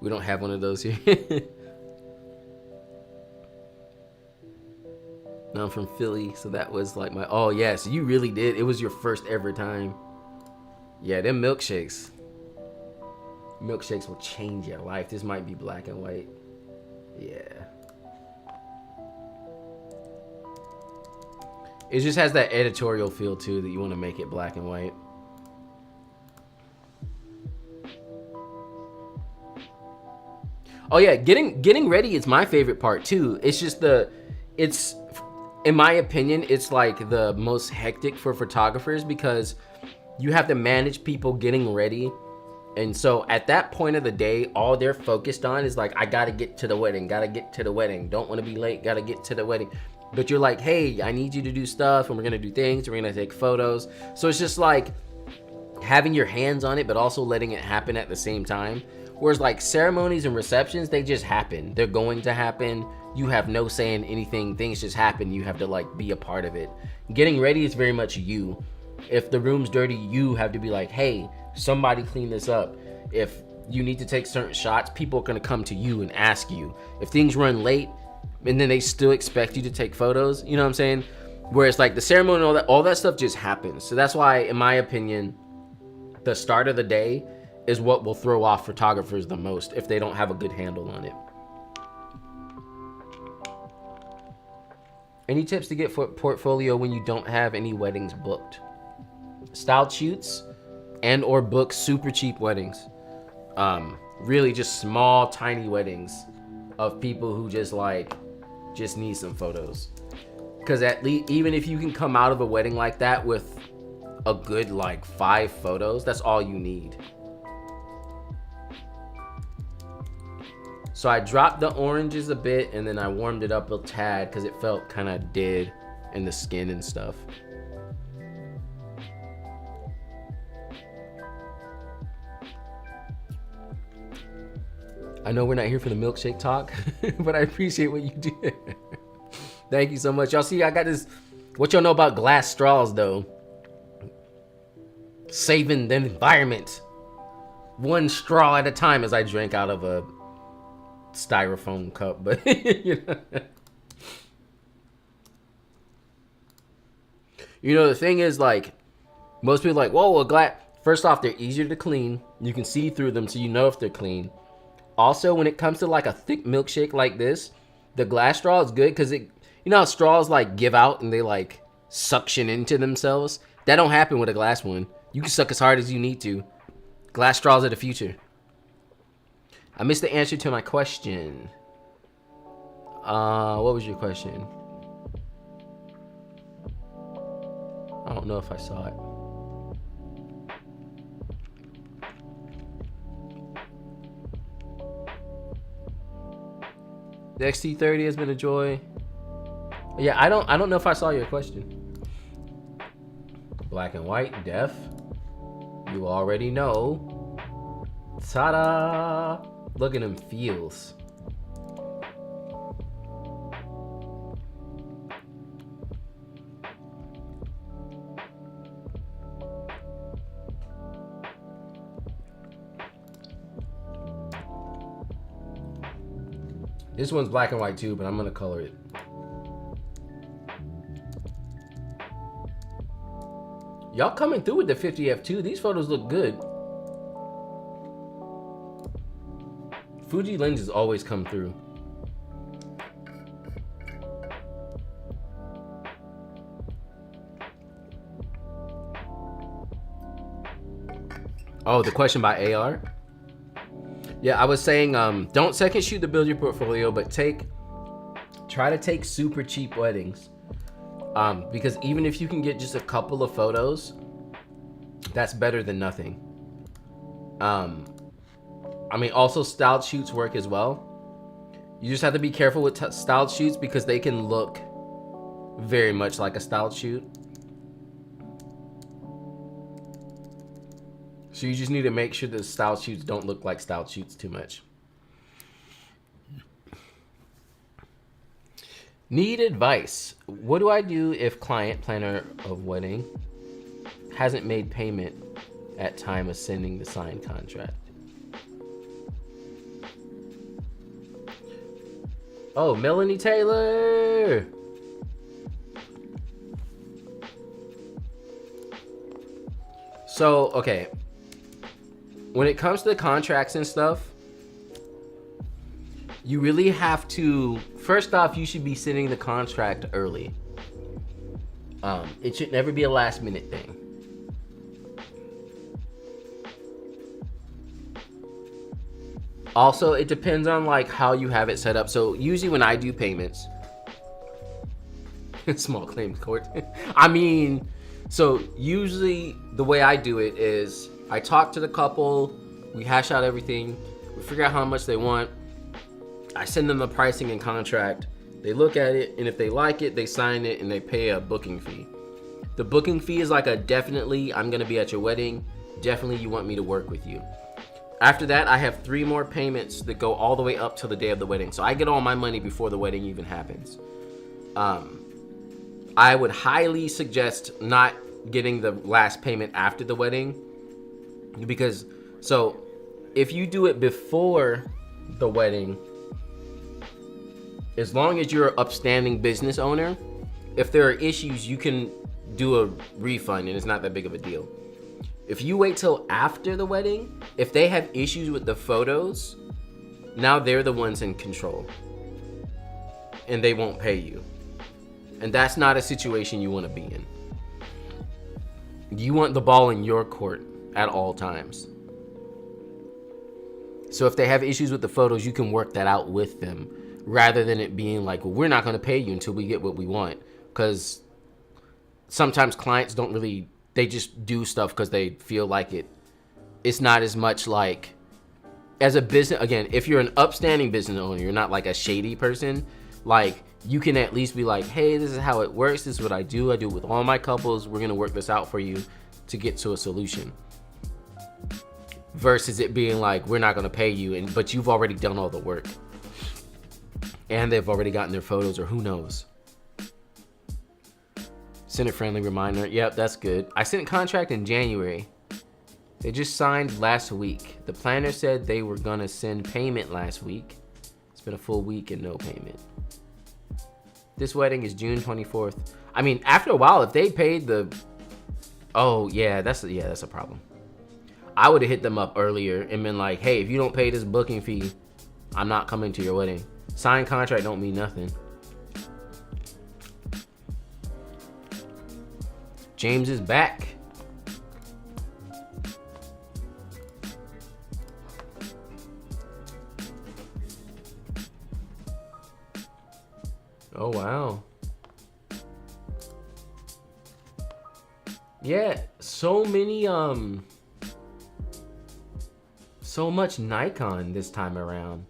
We don't have one of those here. No, I'm from Philly, so that was like my... Oh, yeah, so you really did. It was your first ever time. Yeah, them milkshakes. Milkshakes will change your life. This might be black and white. Yeah. It just has that editorial feel, too, that you want to make it black and white. Oh, yeah, getting ready is my favorite part, too. It's just it's... In my opinion, it's like the most hectic for photographers because you have to manage people getting ready. And so at that point of the day, all they're focused on is like, I gotta get to the wedding, don't want to be late, gotta get to the wedding. But you're like, hey, I need you to do stuff and we're gonna do things, we're gonna take photos. So it's just like having your hands on it, but also letting it happen at the same time. Whereas like ceremonies and receptions, they just happen. They're going to happen. You have no say in anything. Things just happen. You have to like be a part of it. Getting ready is very much you. If the room's dirty, you have to be like, hey, somebody clean this up. If you need to take certain shots, people are gonna come to you and ask you. If things run late and then they still expect you to take photos, you know what I'm saying? Whereas like the ceremony and all that stuff just happens. So that's why, in my opinion, the start of the day is what will throw off photographers the most if they don't have a good handle on it. Any tips to get portfolio when you don't have any weddings booked? Styled shoots and or book super cheap weddings. Really just small, tiny weddings of people who just need some photos. Because at least, even if you can come out of a wedding like that with a good like 5 photos, that's all you need. So I dropped the oranges a bit and then I warmed it up a tad because it felt kind of dead in the skin and stuff. I know we're not here for the milkshake talk, but I appreciate what you did. Thank you so much. Y'all see, I got this. What y'all know about glass straws, though? Saving the environment. One straw at a time as I drank out of a styrofoam cup, but you know, the thing is, like, most people are like, whoa, well, glass. First off, they're easier to clean. You can see through them, so you know if they're clean. Also, when it comes to like a thick milkshake like this, the glass straw is good because it, you know how straws like give out and they like suction into themselves? That don't happen with a glass one. You can suck as hard as you need to. Glass straws are the future. I missed the answer to my question. What was your question? I don't know if I saw it. The XT30 has been a joy. Yeah, I don't know if I saw your question. Black and white, def. You already know. Ta-da! Look at them feels. This one's black and white too, but I'm gonna color it. Y'all coming through with the 50F2. These photos look good. Fuji lenses always come through. Oh, the question by AR? Yeah, I was saying, don't second shoot to build your portfolio, but try to take super cheap weddings. Because even if you can get just a couple of photos, that's better than nothing. I mean, also styled shoots work as well. You just have to be careful with styled shoots because they can look very much like a styled shoot. So you just need to make sure the styled shoots don't look like styled shoots too much. Need advice. What do I do if client planner of wedding hasn't made payment at time of sending the signed contract? Oh, Melanie Taylor. So, okay. When it comes to the contracts and stuff, you really have to, first off, you should be sending the contract early. It should never be a last minute thing. Also, it depends on like how you have it set up. So usually when I do payments, small claims court. I mean, so usually the way I do it is I talk to the couple, we hash out everything, we figure out how much they want. I send them the pricing and contract. They look at it, and if they like it, they sign it, and they pay a booking fee. The booking fee is like a definitely, I'm gonna be at your wedding. Definitely you want me to work with you. After that, I have 3 more payments that go all the way up till the day of the wedding. So I get all my money before the wedding even happens. I would highly suggest not getting the last payment after the wedding. Because, so if you do it before the wedding, as long as you're an upstanding business owner, if there are issues, you can do a refund and it's not that big of a deal. If you wait till after the wedding, if they have issues with the photos, now they're the ones in control and they won't pay you. And that's not a situation you want to be in. You want the ball in your court at all times. So if they have issues with the photos, you can work that out with them rather than it being like, well, we're not going to pay you until we get what we want. Because sometimes clients don't really, they just do stuff because they feel like it's not as much like, as a business, again, if you're an upstanding business owner, you're not like a shady person, like you can at least be like, hey, this is how it works, this is what I do it with all my couples, we're gonna work this out for you to get to a solution. Versus it being like, we're not gonna pay you, but you've already done all the work. And they've already gotten their photos, or who knows. Send a friendly reminder. Yep, that's good. I sent a contract in January. They just signed last week. The planner said they were gonna send payment last week. It's been a full week and no payment. This wedding is June 24th. I mean, after a while, if they paid the, oh yeah, that's a problem. I would have hit them up earlier and been like, hey, if you don't pay this booking fee, I'm not coming to your wedding. Signed contract don't mean nothing. James is back. Oh, wow. Yeah, so many, so much Nikon this time around.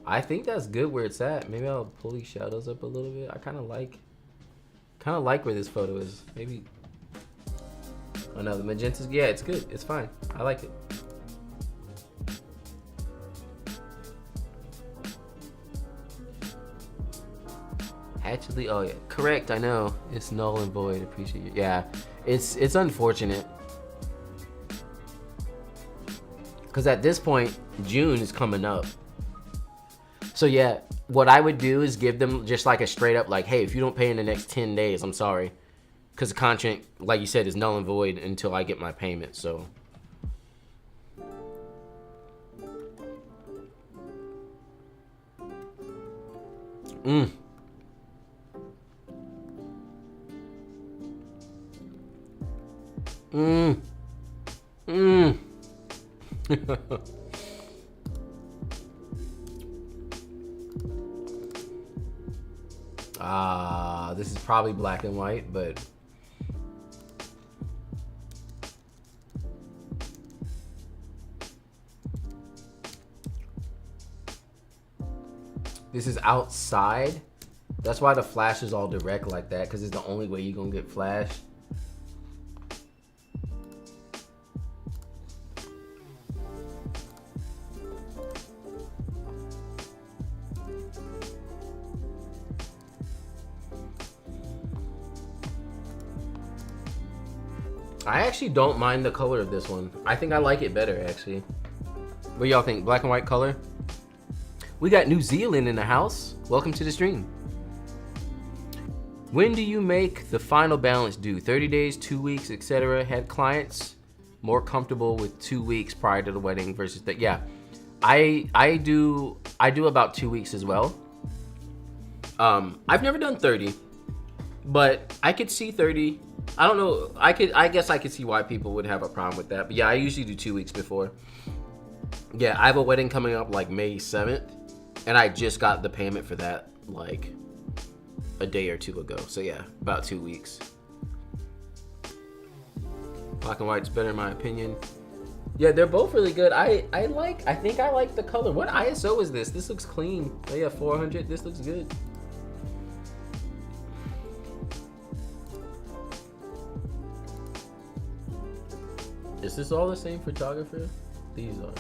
I think that's good where it's at. Maybe I'll pull these shadows up a little bit. I kind of like where this photo is. Maybe. Oh no, the magenta's, yeah, it's good. It's fine. I like it. Actually, oh yeah, correct. I know it's null and void. Appreciate it. Yeah, it's unfortunate because at this point, June is coming up. So yeah, what I would do is give them just like a straight up like, hey, if you don't pay in the next 10 days, I'm sorry, because the contract, like you said, is null and void until I get my payment. So. Mm. Mm. Mm. This is probably black and white, but this is outside. That's why the flash is all direct like that, because it's the only way you're gonna get flash. I actually don't mind the color of this one. I think I like it better, actually. What y'all think? Black and white color? We got New Zealand in the house. Welcome to the stream. When do you make the final balance due? 30 days, 2 weeks, etc. Had clients more comfortable with 2 weeks prior to the wedding versus that. Yeah, I do about 2 weeks as well. I've never done 30, but I could see 30. I don't know. I guess I could see why people would have a problem with that. But yeah, I usually do 2 weeks before. Yeah, I have a wedding coming up like May 7th, and I just got the payment for that like a day or two ago. So yeah, about 2 weeks. Black and white's better in my opinion. Yeah, they're both really good. I think I like the color. What ISO is this? This looks clean. Oh yeah, 400. This looks good. Is this all the same photographer? These are.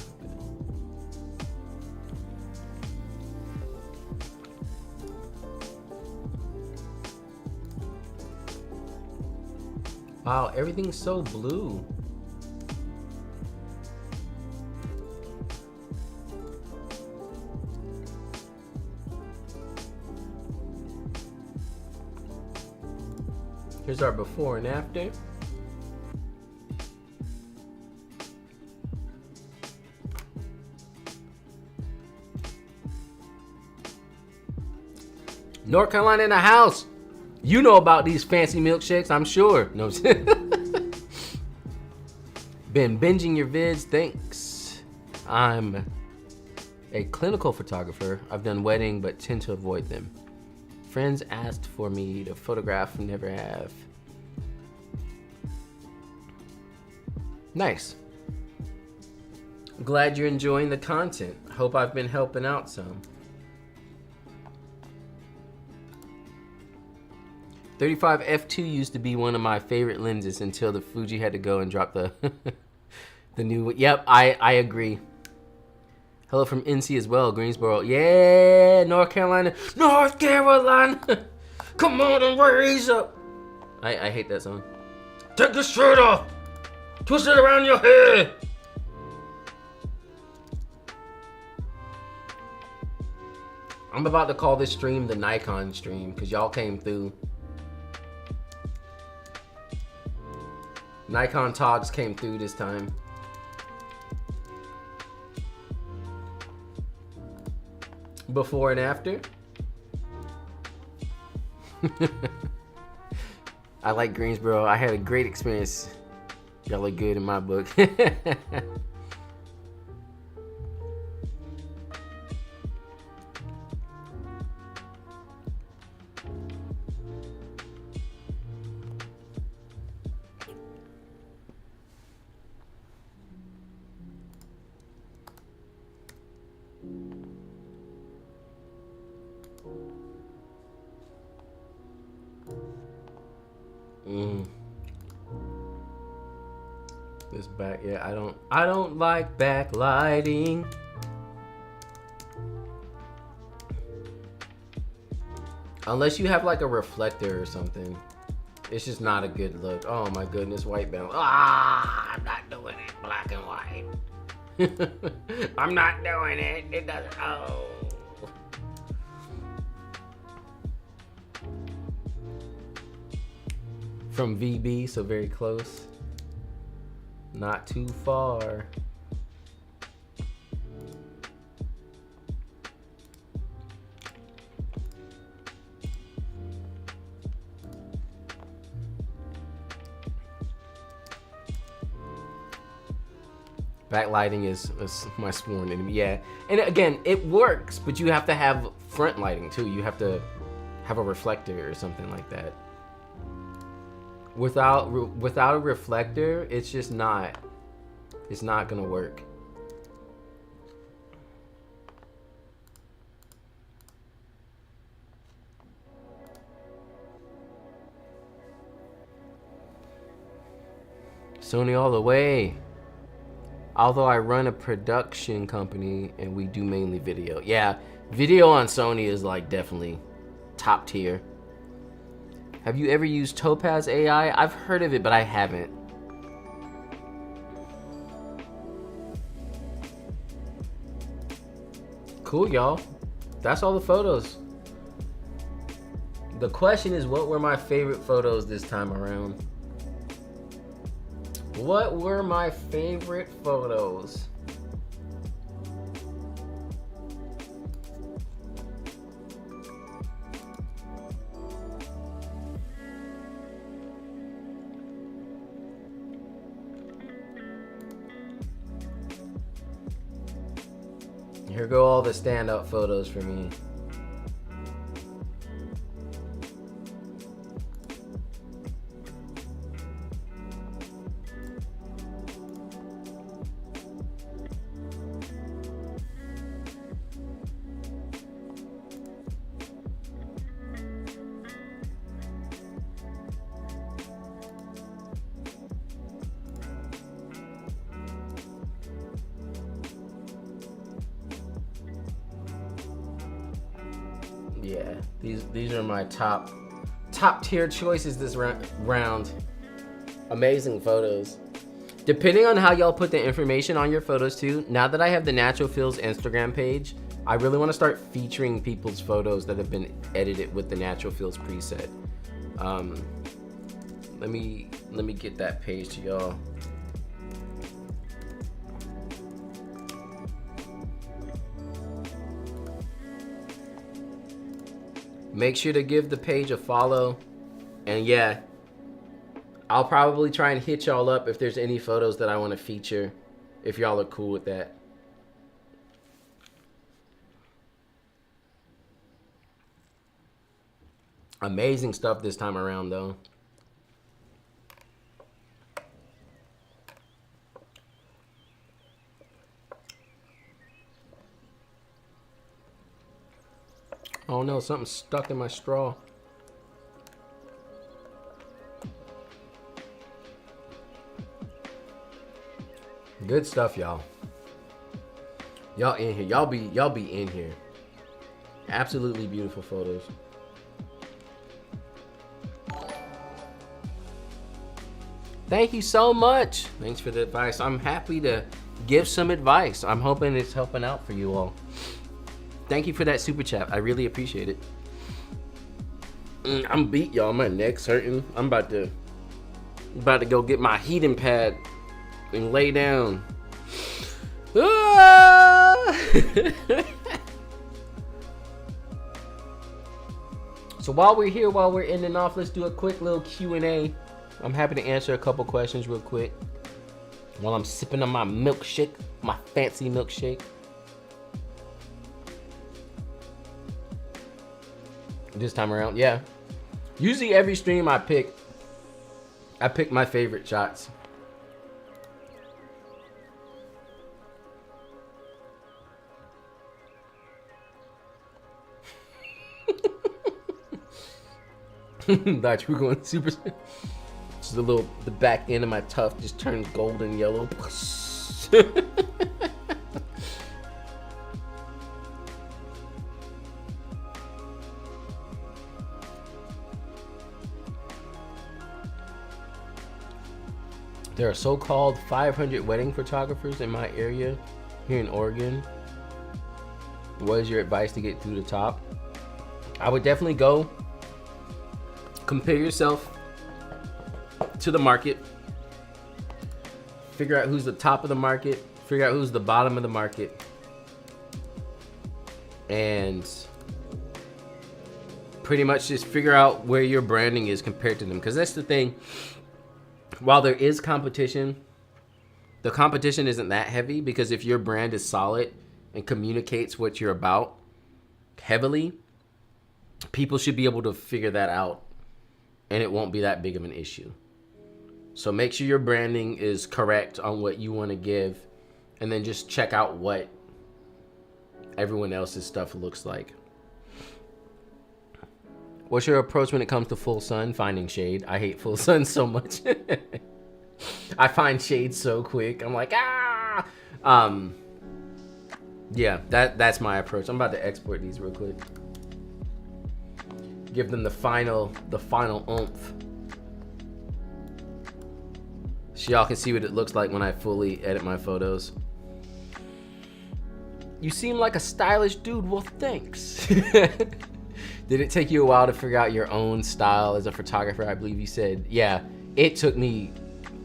Wow, everything's so blue. Here's our before and after. North Carolina in the house. You know about these fancy milkshakes, I'm sure. No. Been binging your vids, thanks. I'm a clinical photographer. I've done wedding, but tend to avoid them. Friends asked for me to photograph, never have. Nice. Glad you're enjoying the content. Hope I've been helping out some. 35 f2 used to be one of my favorite lenses until the Fuji had to go and drop the the new. Yep, I agree. Hello from NC as well, Greensboro. Yeah, North Carolina. North Carolina. Come on and raise up. I hate that song. Take the shirt off. Twist it around your head. I'm about to call this stream the Nikon stream because y'all came through. Nikon Togs came through this time. Before and after. I like Greensboro. I had a great experience. Y'all look good in my book. This back, yeah, I don't like backlighting. Unless you have like a reflector or something. It's just not a good look. Oh my goodness, white balance. Ah, I'm not doing it, black and white. I'm not doing it. It doesn't. Oh. From VB, so very close. Not too far. Backlighting is my sworn enemy. Yeah, and again, it works, but you have to have front lighting too. You have to have a reflector or something like that. Without a reflector, it's just not. It's not gonna work. Sony all the way. Although I run a production company and we do mainly video. Yeah, video on Sony is like definitely top tier. Have you ever used Topaz AI? I've heard of it, but I haven't. Cool, y'all. That's all the photos. The question is, what were my favorite photos this time around? What were my favorite photos? Here go all the standout photos for me. Yeah, these are my top tier choices this round. Amazing photos. Depending on how y'all put the information on your photos too, now that I have the Natural Feels Instagram page, I really want to start featuring people's photos that have been edited with the Natural Feels preset. Let me get that page to y'all. Make sure to give the page a follow. And yeah, I'll probably try and hit y'all up if there's any photos that I want to feature, if y'all are cool with that. Amazing stuff this time around though. Oh no, something's stuck in my straw. Good stuff, y'all. Y'all in here. Y'all be in here. Absolutely beautiful photos. Thank you so much. Thanks for the advice. I'm happy to give some advice. I'm hoping it's helping out for you all. Thank you for that super chat. I really appreciate it. I'm beat, y'all. My neck's hurting. I'm about to go get my heating pad and lay down. Ah! So while we're here, while we're ending off, let's do a quick little Q&A. I'm happy to answer a couple questions real quick while I'm sipping on my milkshake, my fancy milkshake. This time around, yeah. Usually every stream I pick my favorite shots. Thought you were going super. Just the back end of my tuft just turns golden yellow. There are so-called 500 wedding photographers in my area here in Oregon. What is your advice to get through the top? I would definitely go compare yourself to the market. Figure out who's the top of the market. Figure out who's the bottom of the market. And pretty much just figure out where your branding is compared to them. Because that's the thing. While there is competition, the competition isn't that heavy, because if your brand is solid and communicates what you're about heavily, people should be able to figure that out and it won't be that big of an issue. So make sure your branding is correct on what you want to give, and then just check out what everyone else's stuff looks like. What's your approach when it comes to full sun? Finding shade. I hate full sun so much. I find shade so quick. I'm like, ah. Yeah, that's my approach. I'm about to export these real quick. Give them the final oomph. So y'all can see what it looks like when I fully edit my photos. You seem like a stylish dude. Well, thanks. Did it take you a while to figure out your own style as a photographer? I believe you said. Yeah, it took me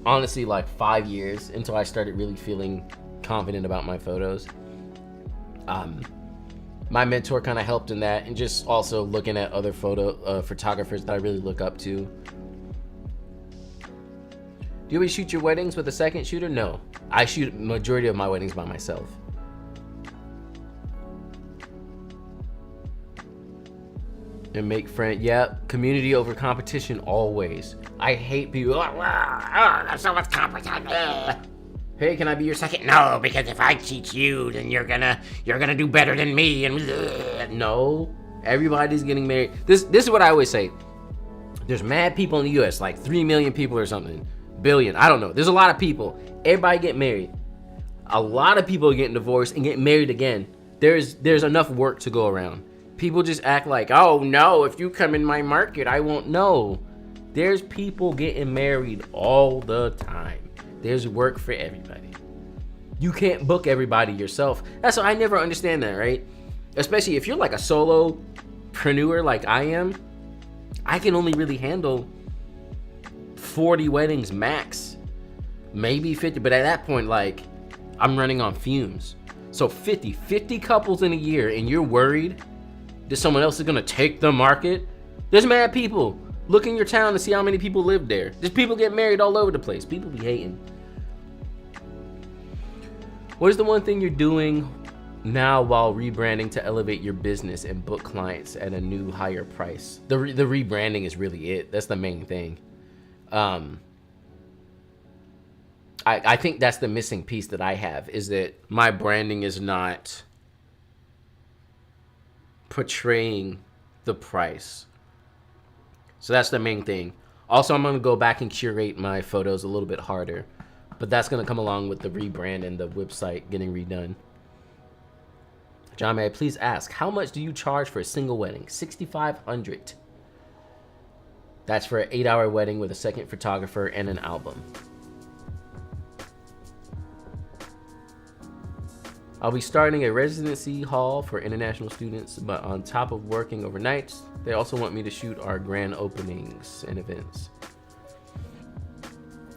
honestly like 5 years until I started really feeling confident about my photos. My mentor kind of helped in that, and just also looking at other photographers that I really look up to. Do you always shoot your weddings with a second shooter? No, I shoot majority of my weddings by myself. And make friends. Yeah, community over competition always. I hate people. There's so much competition. Hey, can I be your second? No, because if I teach you, then you're gonna do better than me. And no, everybody's getting married. This is what I always say. There's mad people in the U.S., like 3 million people or something, billion. I don't know. There's a lot of people. Everybody get married. A lot of people are getting divorced and getting married again. There's enough work to go around. People just act like, oh no, if you come in my market, I won't know. There's people getting married all the time. There's work for everybody. You can't book everybody yourself. That's what I never understand that, right? Especially if you're like a solopreneur like I am. I can only really handle 40 weddings max, maybe 50. But at that point, like, I'm running on fumes. So 50 couples in a year, and you're worried that someone else is gonna take the market? There's mad people. Look in your town to see how many people live there. There's people get married all over the place. People be hating. What is the one thing you're doing now while rebranding to elevate your business and book clients at a new higher price? The rebranding is really it. That's the main thing. I think that's the missing piece that I have, is that my branding is not portraying the price. So that's the main thing. Also, I'm gonna go back and curate my photos a little bit harder, but that's gonna come along with the rebrand and the website getting redone. John, may I please ask, how much do you charge for a single wedding? $6,500. That's for an 8-hour wedding with a second photographer and an album. I'll be starting a residency hall for international students, but on top of working overnights, they also want me to shoot our grand openings and events.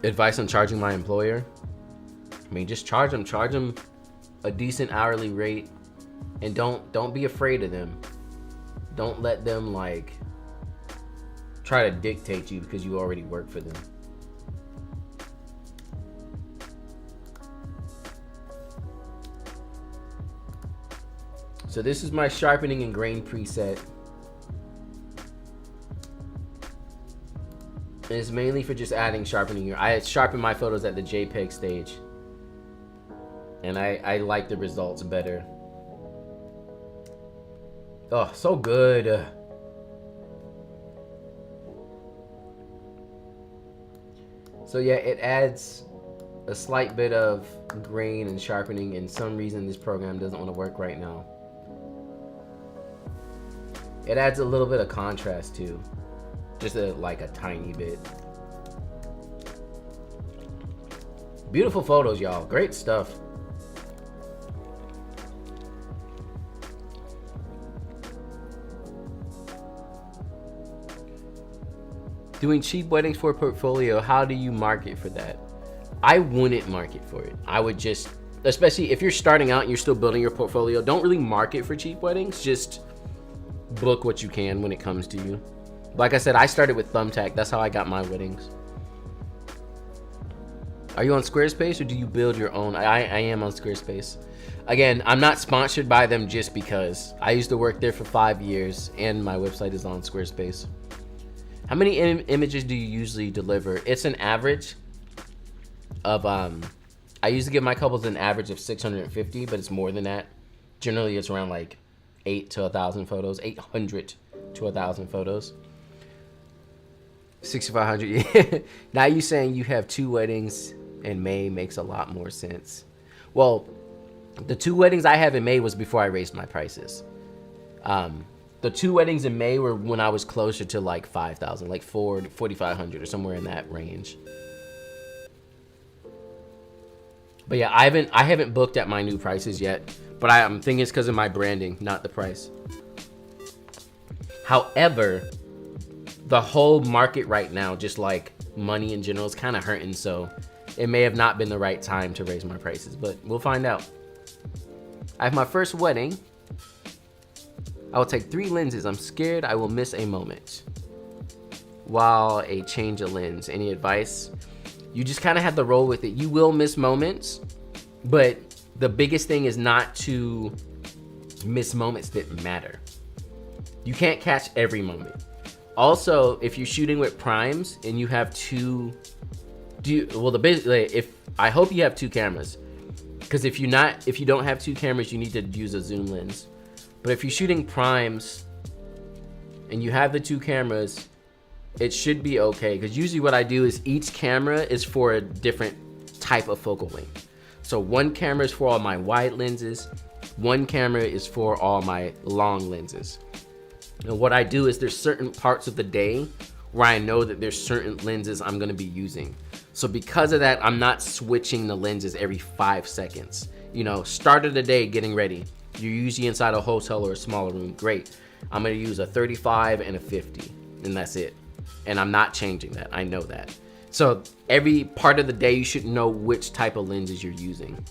Advice on charging my employer? I mean, just charge them a decent hourly rate, and don't be afraid of them. Don't let them like try to dictate you because you already work for them. So this is my sharpening and grain preset. And it's mainly for just adding sharpening here. I sharpen my photos at the JPEG stage, and I like the results better. Oh, so good. So yeah, it adds a slight bit of grain and sharpening, and some reason this program doesn't want to work right now. It adds a little bit of contrast too, just like a tiny bit. Beautiful photos, y'all. Great stuff. Doing cheap weddings for a portfolio, how do you market for that? I wouldn't market for it. I would just, especially if you're starting out and you're still building your portfolio, don't really market for cheap weddings. Just book what you can when it comes to you. Like I said, I started with Thumbtack. That's how I got my weddings. Are you on Squarespace or do you build your own? I am on Squarespace. Again, I'm not sponsored by them just because. I used to work there for 5 years and my website is on Squarespace. How many images do you usually deliver? It's an average of, I used to give my couples an average of 650, but it's more than that. Generally, it's around like 8 to 1,000 photos, 800 to 1,000 photos. 6,500, yeah. Now you saying you have 2 weddings in May makes a lot more sense. Well, the 2 weddings I have in May was before I raised my prices. The 2 weddings in May were when I was closer to like 5,000, like 4,500 or somewhere in that range. But yeah, I haven't booked at my new prices yet, but I'm thinking it's because of my branding, not the price. However, the whole market right now, just like money in general, is kind of hurting, so it may have not been the right time to raise my prices, but we'll find out. I have my first wedding. I will take 3 lenses. I'm scared I will miss a moment while a change of lens. Any advice? You just kind of have to roll with it. You will miss moments, but the biggest thing is not to miss moments that matter. You can't catch every moment. Also, if you're shooting with primes and you have 2, I hope you have 2 cameras, because if you don't have 2 cameras, you need to use a zoom lens. But if you're shooting primes and you have the 2 cameras, it should be okay. Because usually what I do is each camera is for a different type of focal length. So 1 camera is for all my wide lenses. 1 camera is for all my long lenses. And what I do is there's certain parts of the day where I know that there's certain lenses I'm gonna be using. So because of that, I'm not switching the lenses every 5 seconds. You know, start of the day, getting ready. You're usually inside a hotel or a smaller room. Great. I'm gonna use a 35 and a 50, and that's it. And I'm not changing that. I know that. So every part of the day, you should know which type of lenses you're using.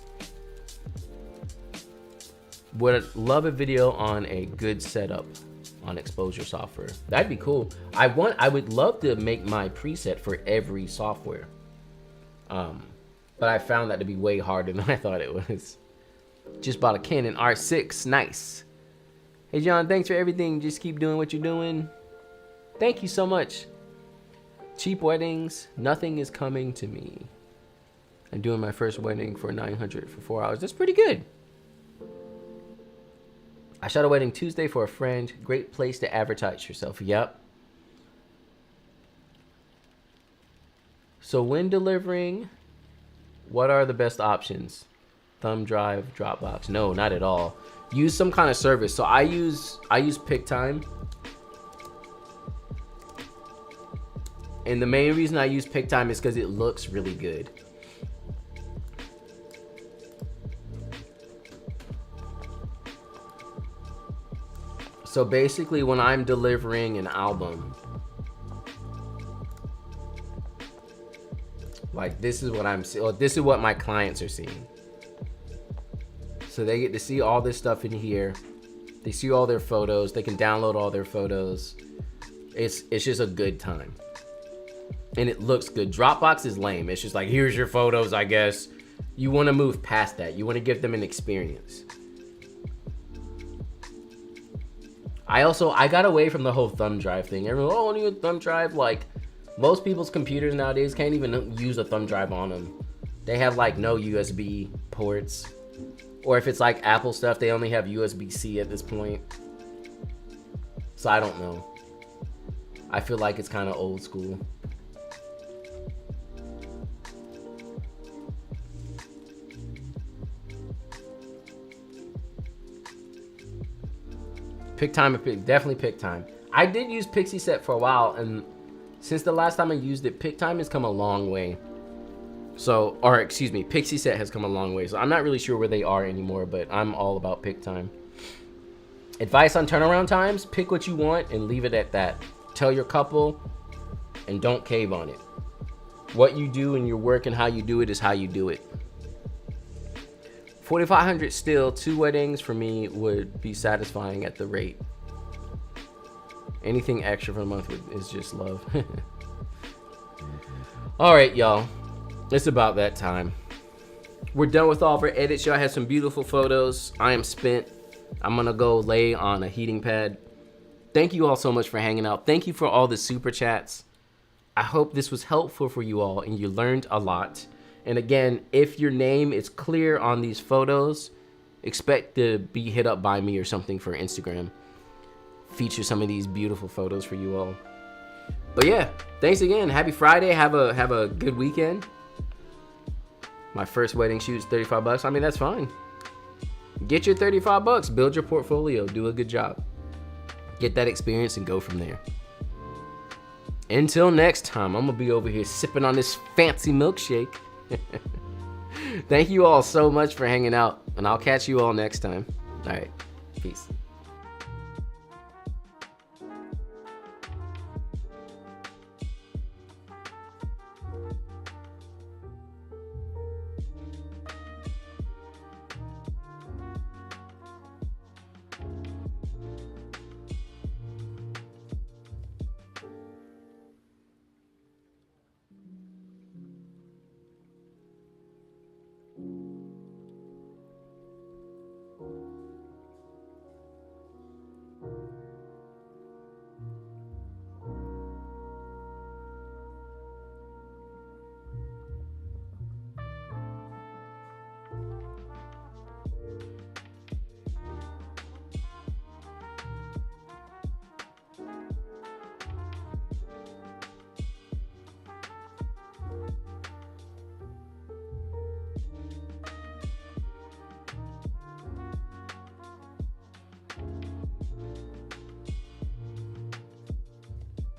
Would love a video on a good setup on exposure software. That'd be cool. I would love to make my preset for every software. But I found that to be way harder than I thought it was. Just bought a Canon R6, nice. Hey John, thanks for everything. Just keep doing what you're doing. Thank you so much. Cheap weddings, nothing is coming to me. I'm doing my first wedding for 900 for 4 hours. That's pretty good. I shot a wedding Tuesday for a friend. Great place to advertise yourself. Yep. So when delivering, what are the best options? Thumb drive, Dropbox? No, not at all. Use some kind of service. So I use PicTime. And the main reason I use PicTime is because it looks really good. So basically when I'm delivering an album, like this is what I'm seeing, or this is what my clients are seeing. So they get to see all this stuff in here. They see all their photos. They can download all their photos. It's just a good time. And it looks good. Dropbox is lame. It's just like, here's your photos, I guess. You want to move past that. You want to give them an experience. I got away from the whole thumb drive thing. Everyone, oh, only a thumb drive. Like, most people's computers nowadays can't even use a thumb drive on them. They have like no USB ports. Or if it's like Apple stuff, they only have USB-C at this point. So I don't know. I feel like it's kind of old school. Pick time, definitely pick time. I did use Pixie Set for a while, and since the last time I used it, pick time has come a long way. So, or excuse me, Pixie Set has come a long way. So I'm not really sure where they are anymore, but I'm all about pick time. Advice on turnaround times: pick what you want and leave it at that. Tell your couple and don't cave on it. What you do in your work and how you do it is how you do it. 4,500 still, 2 weddings for me would be satisfying at the rate. Anything extra for a month is just love. All right, y'all. It's about that time. We're done with all of our edits. Y'all had some beautiful photos. I am spent. I'm gonna go lay on a heating pad. Thank you all so much for hanging out. Thank you for all the super chats. I hope this was helpful for you all and you learned a lot. And again, if your name is clear on these photos, expect to be hit up by me or something for Instagram. Feature some of these beautiful photos for you all. But yeah, thanks again. Happy Friday. Have a good weekend. My first wedding shoot's $35. I mean, that's fine. Get your $35. Build your portfolio. Do a good job. Get that experience and go from there. Until next time, I'm gonna be over here sipping on this fancy milkshake. Thank you all so much for hanging out, and I'll catch you all next time. All right, peace.